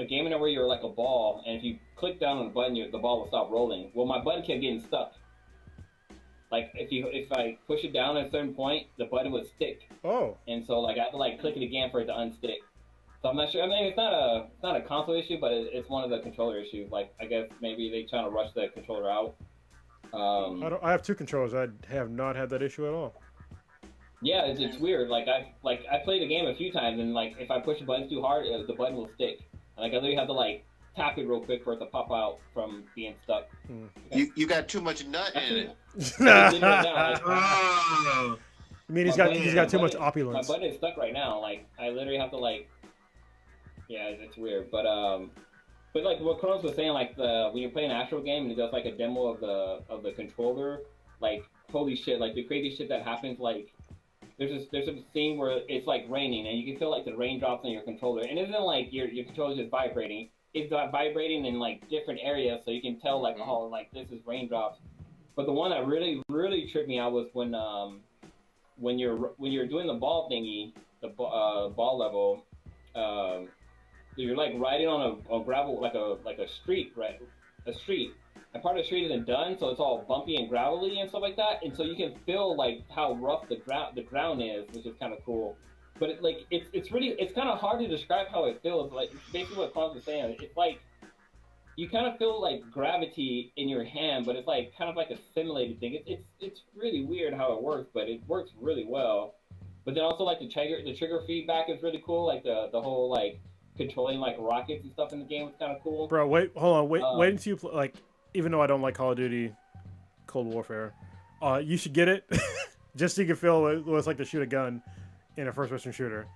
game in there where you're like a ball, and if you click down on the button, the ball will stop rolling. Well, my button kept getting stuck. Like if I push it down at a certain point, the button would stick. Oh. And so like I have to like click it again for it to unstick. So I'm not sure. I mean, it's not a console issue, but it's one of the controller issues. Like I guess maybe they trying to rush the controller out. I have two controllers. I have not had that issue at all. Yeah, it's weird. Like I played the game a few times, and like if I push the button too hard, the button will stick. And like I literally have to like tap it real quick for it to pop out from being stuck. You got too much nut in it. I mean, he's got too much opulence. My button is stuck right now. Like I literally have to like, yeah, it's weird. But like what Kronos was saying, like when you're playing an Astro game and it does like a demo of the controller, like holy shit, like the crazy shit that happens. Like there's a scene where it's like raining and you can feel like the raindrops on your controller, and it isn't like your controller's just vibrating. It's vibrating in like different areas, so you can tell like, oh, like this is raindrops. But the one that really tripped me out was when you're doing the ball thingy, the ball level, you're like riding on a gravel, like a street, right? A street. And part of the street isn't done, so it's all bumpy and gravelly and stuff like that. And so you can feel like how rough the ground is, which is kind of cool. But it's kind of hard to describe how it feels. Like basically what Franz was saying, it's like you kind of feel like gravity in your hand, but it's like kind of like a simulated thing. It's really weird how it works, but it works really well. But then also like the trigger feedback is really cool. Like the whole like controlling like rockets and stuff in the game was kind of cool. Bro, hold on, wait until you play. Like, even though I don't like Call of Duty, Cold Warfare, you should get it just so you can feel what it's like to shoot a gun in a first-person shooter.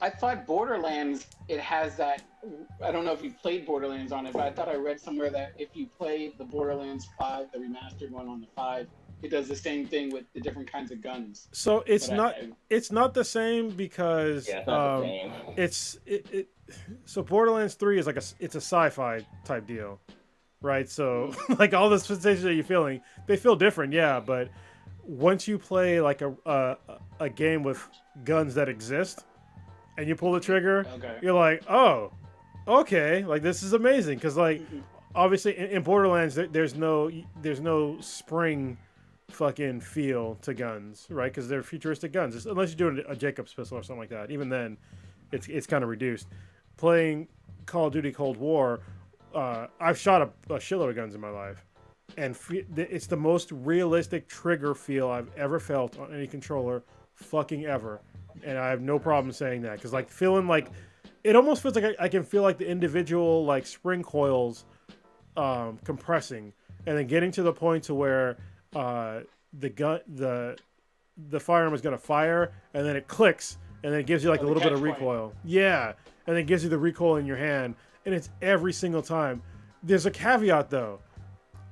I thought Borderlands, it has that. I don't know if you played Borderlands on it, but I thought I read somewhere that if you played the Borderlands 5, the remastered one on the 5, it does the same thing with the different kinds of guns. So it's not the same because it's not the same. So Borderlands 3 is like it's a sci-fi type deal, right? So like all the sensations that you're feeling, they feel different, yeah. But once you play like a game with guns that exist, and you pull the trigger, you're like, oh, okay, like this is amazing. Because like obviously in Borderlands there's no spring fucking feel to guns, right? Because they're futuristic guns, unless you're doing a Jacobs pistol or something like that. Even then, it's kind of reduced. Playing Call of Duty Cold War, I've shot a shitload of guns in my life, and it's the most realistic trigger feel I've ever felt on any controller, fucking ever. And I have no problem saying that, because like feeling like it almost feels like I can feel like the individual like spring coils compressing, and then getting to the point to where the firearm is gonna fire, and then it clicks, and then it gives you like a little bit of recoil. Yeah, and then it gives you the recoil in your hand, and it's every single time. There's a caveat though.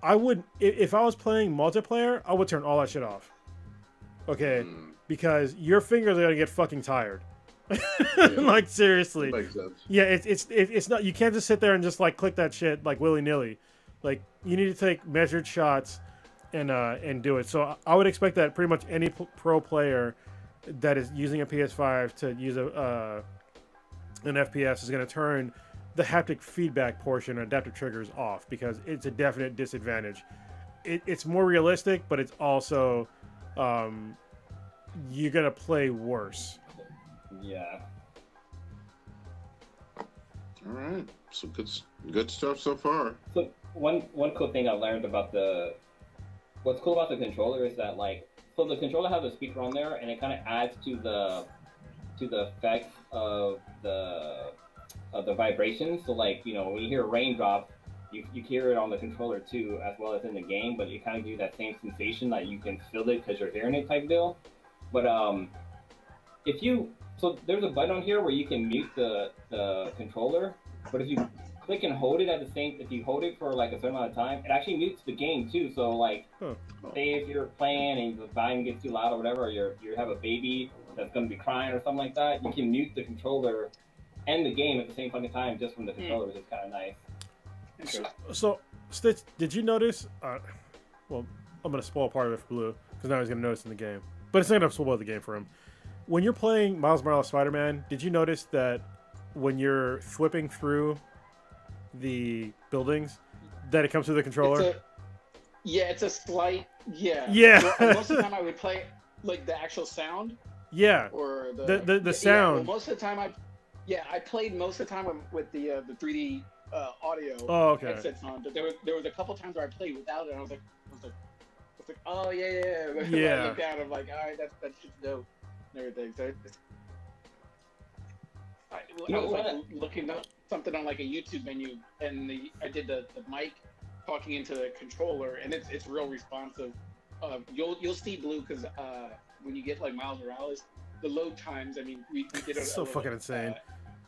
I would, if I was playing multiplayer, I would turn all that shit off. Okay, because your fingers are gonna get fucking tired. Like seriously. That makes sense. Yeah, it's not. You can't just sit there and just like click that shit like willy nilly. Like you need to take measured shots and do it. So I would expect that pretty much any pro player that is using a PS5 to use an FPS is going to turn the haptic feedback portion, adaptive triggers, off because it's a definite disadvantage. It's more realistic, but it's also you're going to play worse. Yeah. All right, so good stuff so far. So one cool thing I learned about what's cool about the controller is that so the controller has a speaker on there, and it kind of adds to the effect of the vibrations. So when you hear a raindrop, you hear it on the controller too, as well as in the game. But it kind of gives you that same sensation that you can feel it because you're hearing it type deal. But so there's a button on here where you can mute the controller, but if you click and hold it if you hold it for a certain amount of time, it actually mutes the game too. So say if you're playing and the volume gets too loud or whatever, or you have a baby that's gonna be crying or something like that, you can mute the controller and the game at the same fucking time just from the controller, which is kind of nice. So Stitch, did you notice? Well, I'm gonna spoil part of it for Blue because now he's gonna notice in the game, but it's not gonna spoil the game for him. When you're playing Miles Morales Spider-Man, did you notice that when you're flipping through the buildings, that it comes through the controller? It's a slight, yeah. Yeah. Most of the time I would play the actual sound. Yeah. Or the sound. Well, most of the time I played most of the time with the 3D audio headsets on, but there was a couple times where I played without it, and I was like, oh yeah. Yeah. I looked down, I'm like, all right, that's just dope. Everything. So I was looking up something on a YouTube menu, and I did the mic talking into the controller, and it's real responsive. You'll see Blue because when you get Miles Morales, the load times. I mean, we did so fucking insane.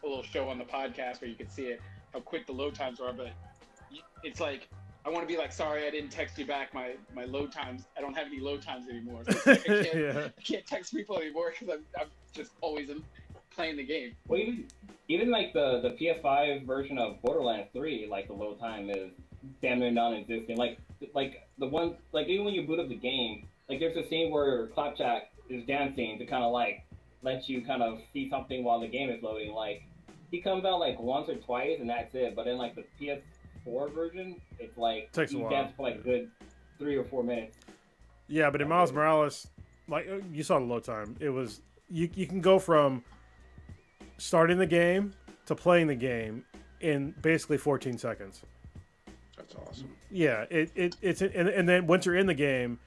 A little show on the podcast where you could see it, how quick the load times are, but it's I want to be sorry I didn't text you back my load times. I don't have any load times anymore. So I can't text people anymore because I'm just always playing the game. Well, even the PS5 version of Borderlands 3, the load time is damn near non-existent. The one even when you boot up the game, there's a scene where Clapjack is dancing to kind of let you kind of see something while the game is loading. He comes out once or twice and that's it. But in the PS4 version, it's takes a while. Dance for a good 3 or 4 minutes. Yeah, but in Miles Morales, you saw the load time. It was you can go from starting the game to playing the game in basically 14 seconds. That's awesome. Yeah, it's and then once you're in the game,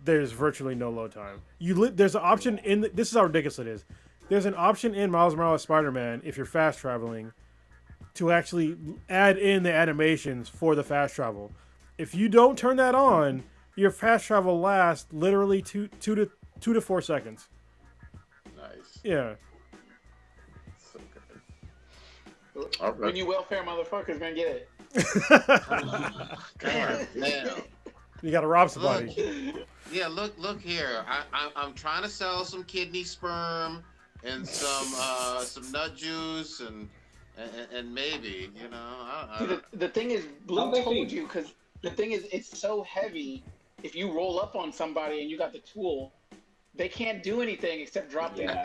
there's virtually no load time. There's an option this is how ridiculous it is. There's an option in Miles Morales Spider-Man if you're fast traveling to actually add in the animations for the fast travel. If you don't turn that on, your fast travel lasts literally 2 to 4 seconds. Nice. Yeah. So good. All right. When you welfare motherfuckers, man, get it. God damn. You gotta rob somebody. Look here. I'm trying to sell some kidney sperm and some nut juice and maybe The thing is, Blue told you because the thing is, it's so heavy. If you roll up on somebody and you got the tool, they can't do anything except drop the gun.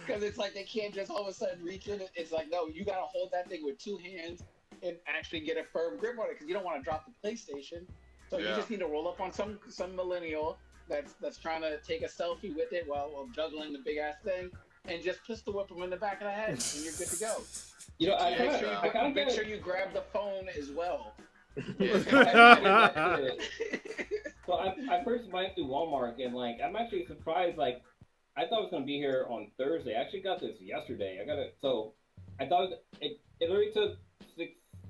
Because it's they can't just all of a sudden reach in. It's no, you gotta hold that thing with 2 hands and actually get a firm grip on it because you don't want to drop the PlayStation. So you just need to roll up on some millennial that's trying to take a selfie with it while juggling the big ass thing, and just pistol whip them in the back of the head, and you're good to go. Make sure you grab the phone as well. So I first went through Walmart and I'm actually surprised. I thought it was gonna be here on Thursday. I actually got this yesterday. I got it. So I thought it literally took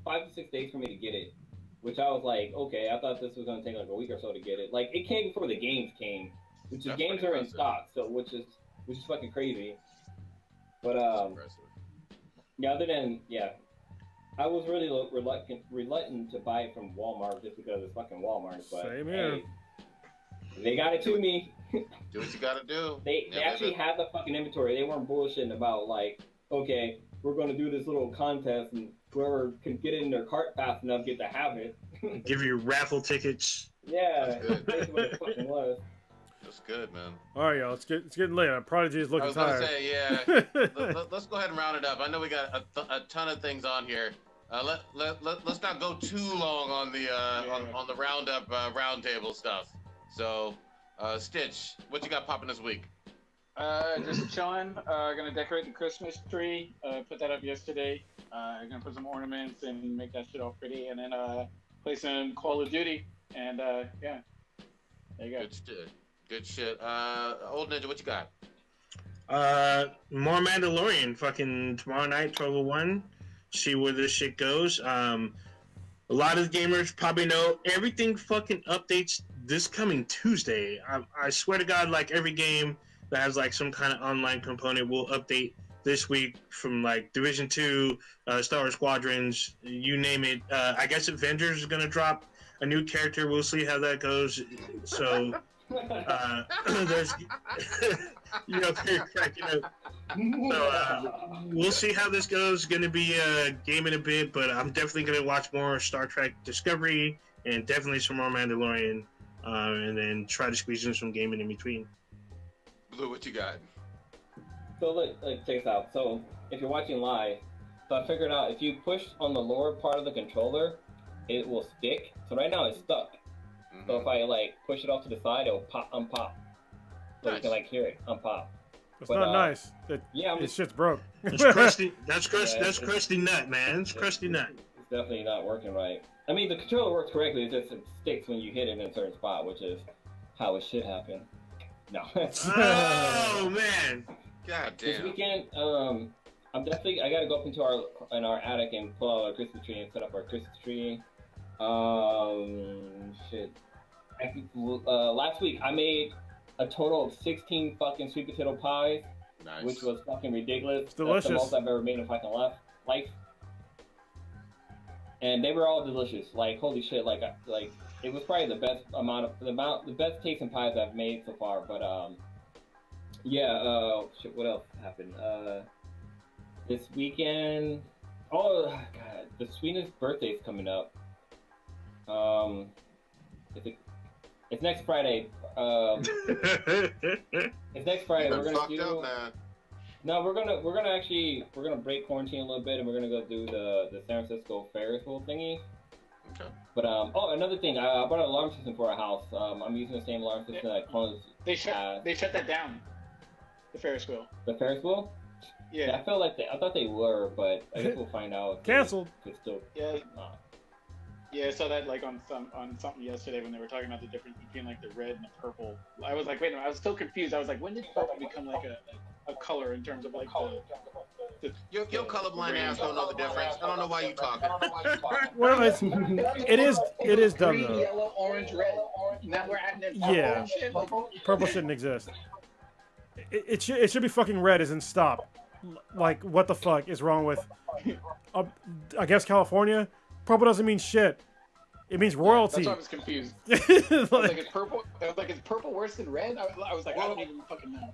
5 to 6 days for me to get it, which I was okay. I thought this was gonna take a week or so to get it. It came before the games came, which the games are in stock. So which is fucking crazy. But I was really reluctant to buy it from Walmart just because it's fucking Walmart. But same here. Hey, they got it to me. Do what you gotta do. They actually had the fucking inventory. They weren't bullshitting about okay, we're gonna do this little contest and whoever can get it in their cart fast enough get to have it. Give you raffle tickets. Yeah, That's good. that's what it fucking was. That's good, man. All right, y'all. It's getting late. Prodigy is I looking was gonna tired. say, yeah. Let's go ahead and round it up. I know we got a ton of things on here. Let's not go too long on the on the roundup roundtable stuff. So, Stitch, what you got popping this week? Just chilling. Gonna decorate the Christmas tree. Put that up yesterday. Gonna put some ornaments and make that shit all pretty, and then play some Call of Duty. And yeah, there you go. Good shit. Good shit. Old Ninja, what you got? More Mandalorian. Fucking tomorrow night, 12:01. See where this shit goes. A lot of the gamers probably know everything fucking updates this coming Tuesday. I swear to God, like every game that has like some kind of online component will update this week, from like Division 2, Star Wars Squadrons, you name it. I guess Avengers is gonna drop a new character. We'll see how that goes. So there's they're cracking up. So we'll see how this goes. Going to be a game in a bit, but I'm definitely going to watch more Star Trek Discovery and definitely some more Mandalorian, and then try to squeeze in some gaming in between. Blue, what you got? So look, check this out. So if you're watching live, so I figured out if you push on the lower part of the controller, it will stick. So right now it's stuck. Mm-hmm. So if I like push it off to the side, it'll pop, unpop. So you can like hear it unpop. It's But, not nice. Yeah, This shit's broke. It's crusty. That's it's- crusty nut, man. It's crusty nut. It's definitely not working right. I mean, the controller works correctly. It just sticks when you hit it in a certain spot, which is how it should happen. No. Oh man. God This damn. weekend, I gotta go up into our attic and pull out our Christmas tree and set up our Christmas tree. Shit. Last week I made a total of 16 fucking sweet potato pies, Nice. which was fucking ridiculous. It's delicious. That's the most I've ever made in fucking life. And they were all delicious. Like holy shit! Like it was probably the best tasting pies I've made so far. But yeah. Shit. What else happened? This weekend. Oh god, the Sweetness birthday's coming up. It's next Friday. It's next Friday. You're We're gonna fucked do. up, man. No, we're gonna break quarantine a little bit, and we're gonna go do the San Francisco Ferris wheel thingy. Okay. But another thing, I bought an alarm system for our house. I'm using the same alarm system that clones They shut that down. The Ferris wheel. the Ferris wheel. Yeah. I felt like I thought they were, but I guess we'll find out. Canceled. It's still Yeah. not. Yeah, I saw that like on something yesterday when they were talking about the difference between like the red and the purple. I was like, wait a minute, I was still confused. I was like, when did purple become like a color in terms of like the Your colorblind ass don't know the difference. I don't know why you talking. Well, it is dumb green, though. yellow, orange, red. Now we're adding in Yeah. and shit. Like, Purple shouldn't exist. It should be fucking red as in stop. Like what the fuck is wrong with? I guess California. Purple doesn't mean shit. It means royalty. That's why I was confused. I was like, is purple worse than red? I was like, I don't even fucking know.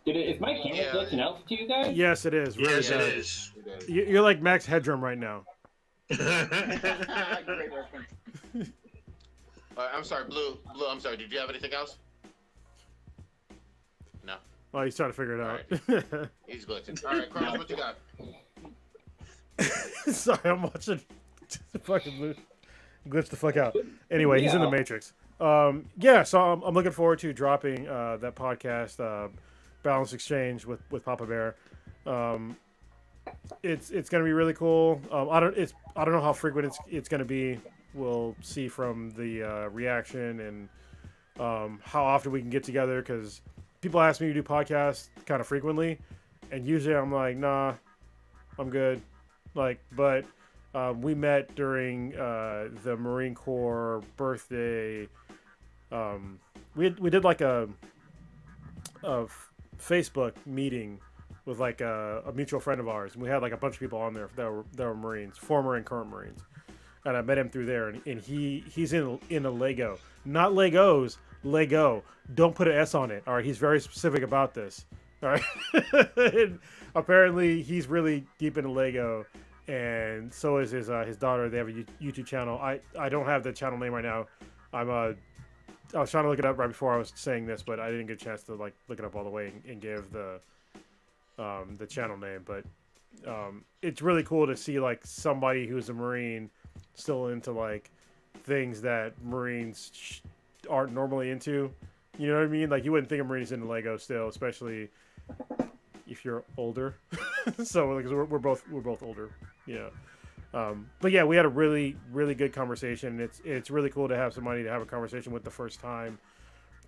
Is my camera glitching out to you guys? Yes, it is. Really Yes, it bad. is. You're like Max Headroom right now. Great reference. I'm sorry, Blue. I'm sorry. Did you have anything else? No. Oh, he's trying to figure it out. He's glitching. All right, Carlos, what you got? Sorry, I'm watching. Fucking glitch the fuck out. Anyway, he's in the Matrix. Yeah, so I'm looking forward to dropping that podcast, Balance Exchange with Papa Bear. It's gonna be really cool. I don't know how frequent it's gonna be. We'll see from the reaction and how often we can get together, because people ask me to do podcasts kind of frequently, and usually I'm like, nah, I'm good. But we met during the Marine Corps birthday. We did like a Facebook meeting with like a mutual friend of ours, and we had like a bunch of people on there that were Marines, former and current Marines, and I met him through there, and he's in a Lego, not Legos, Lego. Don't put an S on it. All right, he's very specific about this. All right, and apparently he's really deep into Lego. and so is his daughter. They have a YouTube channel. I don't have the channel name right now. I was trying to look it up right before I was saying this, but I didn't get a chance to like look it up all the way and give the channel name. But it's really cool to see like somebody who's a Marine still into like things that Marines aren't normally into. You know what I mean? Like you wouldn't think a Marine's into Lego still, especially if you're older. So like we're both older. Yeah. But yeah, we had a really, really good conversation. It's really cool to have somebody to have a conversation with the first time,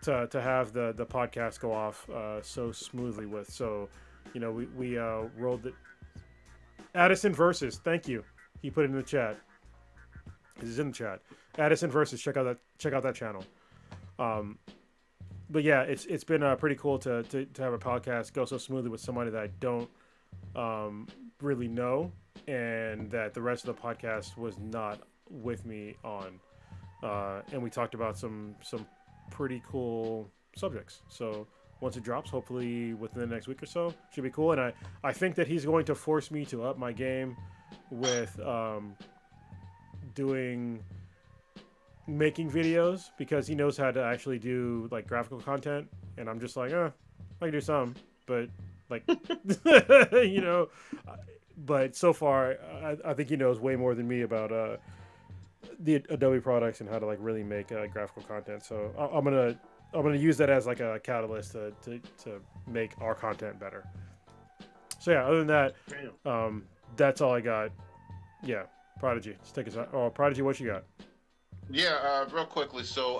to have the podcast go off so smoothly with. So, you know, we rolled it. Addison Versus, thank you. He put it in the chat. This is in the chat. Addison Versus, check out that channel. But yeah, it's been pretty cool to have a podcast go so smoothly with somebody that I don't really know, and that the rest of the podcast was not with me on. And we talked about some pretty cool subjects. So once it drops, hopefully within the next week or so, should be cool. And I think that he's going to force me to up my game with making videos, because he knows how to actually do like graphical content, and I'm just like, I can do some, but like, you know, but so far I think he knows way more than me about the Adobe products and how to like really make graphical content. So I'm gonna use that as like a catalyst to make our content better. So yeah, other than that, that's all I got. Yeah, Prodigy, let's take us out. Oh, Prodigy, what you got? Yeah, real quickly. So,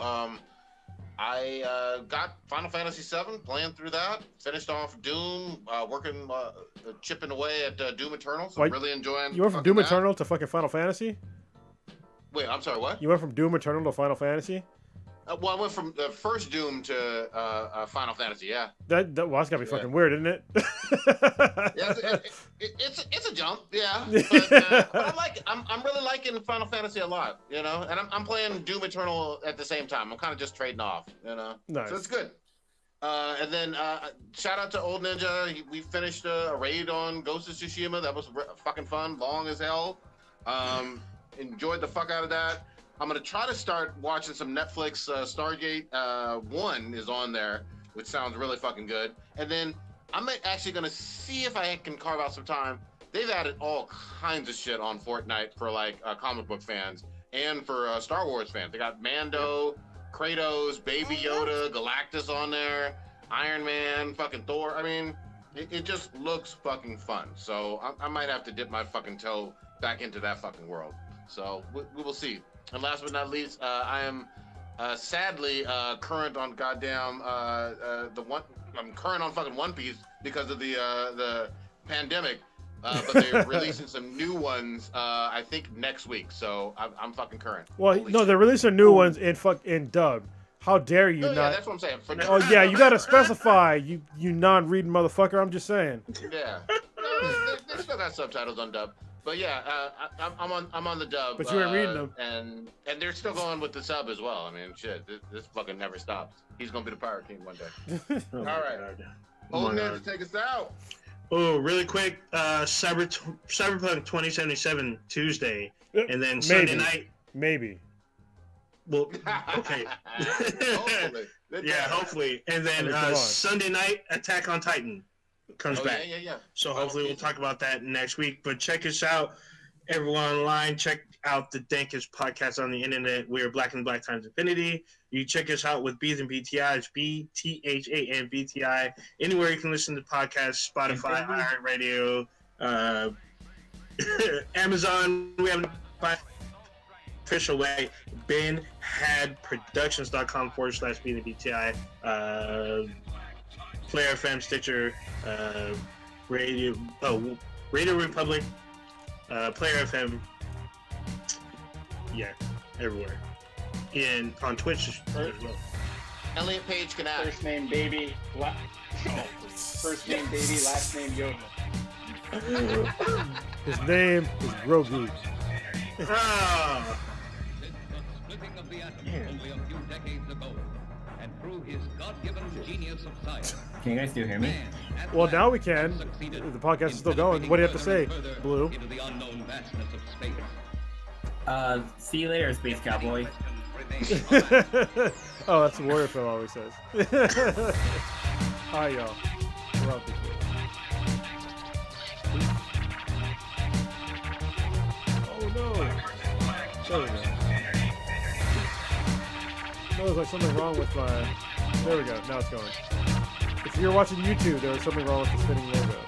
I got Final Fantasy VII, playing through that. Finished off Doom, working, chipping away at Doom Eternal. So I'm really enjoying. You went from Doom Eternal to fucking Final Fantasy? Wait, I'm sorry, what? You went from Doom Eternal to Final Fantasy? Well, I went from the first Doom to Final Fantasy. Yeah. Well, that's gotta be fucking weird, isn't it? Yeah, it's a jump, yeah. But I'm really liking Final Fantasy a lot, you know. And I'm playing Doom Eternal at the same time. I'm kind of just trading off, you know. Nice. So it's good. And then shout out to Old Ninja. We finished a raid on Ghost of Tsushima. That was fucking fun, long as hell. Enjoyed the fuck out of that. I'm gonna try to start watching some Netflix. Stargate 1 is on there, which sounds really fucking good. And then I'm actually gonna see if I can carve out some time. They've added all kinds of shit on Fortnite for like comic book fans and for Star Wars fans. They got Mando, Kratos, Baby Yoda, Galactus on there, Iron Man, fucking Thor. I mean, it just looks fucking fun. So I might have to dip my fucking toe back into that fucking world. So we will see. And last but not least, I am sadly current on goddamn I'm current on fucking One Piece because of the pandemic. But they're releasing some new ones. I think next week. So I'm fucking current. Well, no, they're releasing new ones in dub. How dare you not? Yeah, that's what I'm saying. Oh yeah, you gotta specify. You non-reading motherfucker. I'm just saying. Yeah, they still got subtitles on dub. But yeah, I'm on the dub. But you ain't reading them. And they're still going with the sub as well. I mean, shit, this fucking never stops. He's gonna be the Pirate King one day. All right, Old Ninja, take us out. Oh, really quick, Cyberpunk 2077 Tuesday, and then Sunday night. Maybe. Well, okay. Hopefully. Yeah, hopefully. And then Sunday night, Attack on Titan comes back. Yeah. So hopefully we'll talk about that next week. But check us out, everyone online. Check out the Dankness podcast on the internet. We're Black and Black times Infinity. You check us out with B's and BTI. It's BTHA and BTI. Anywhere you can listen to podcasts, Spotify, iHeartRadio, Amazon. We have an official way. BenHadProductions.com/B and BTI. Player FM, Stitcher, Radio Republic, Player FM, yeah, everywhere, and on Twitch as well. Elliott Page can act. First name baby, first name baby, last name Yoda. His name is Grogu. Splitting of the atom only a few decades ago, and through his God-given genius of science. Can you guys still hear me? Man Well, now we can. The podcast is still going. What do you have to say, Blue? Into the unknown vastness of space. See you later, Space Cowboy. Oh, that's what Warrior Phil always says. Hi, y'all. We're out this way. Oh, no. There we go. No, there's like something wrong with my... There we go. Now it's going. If you're watching YouTube, there was something wrong with the spinning logo.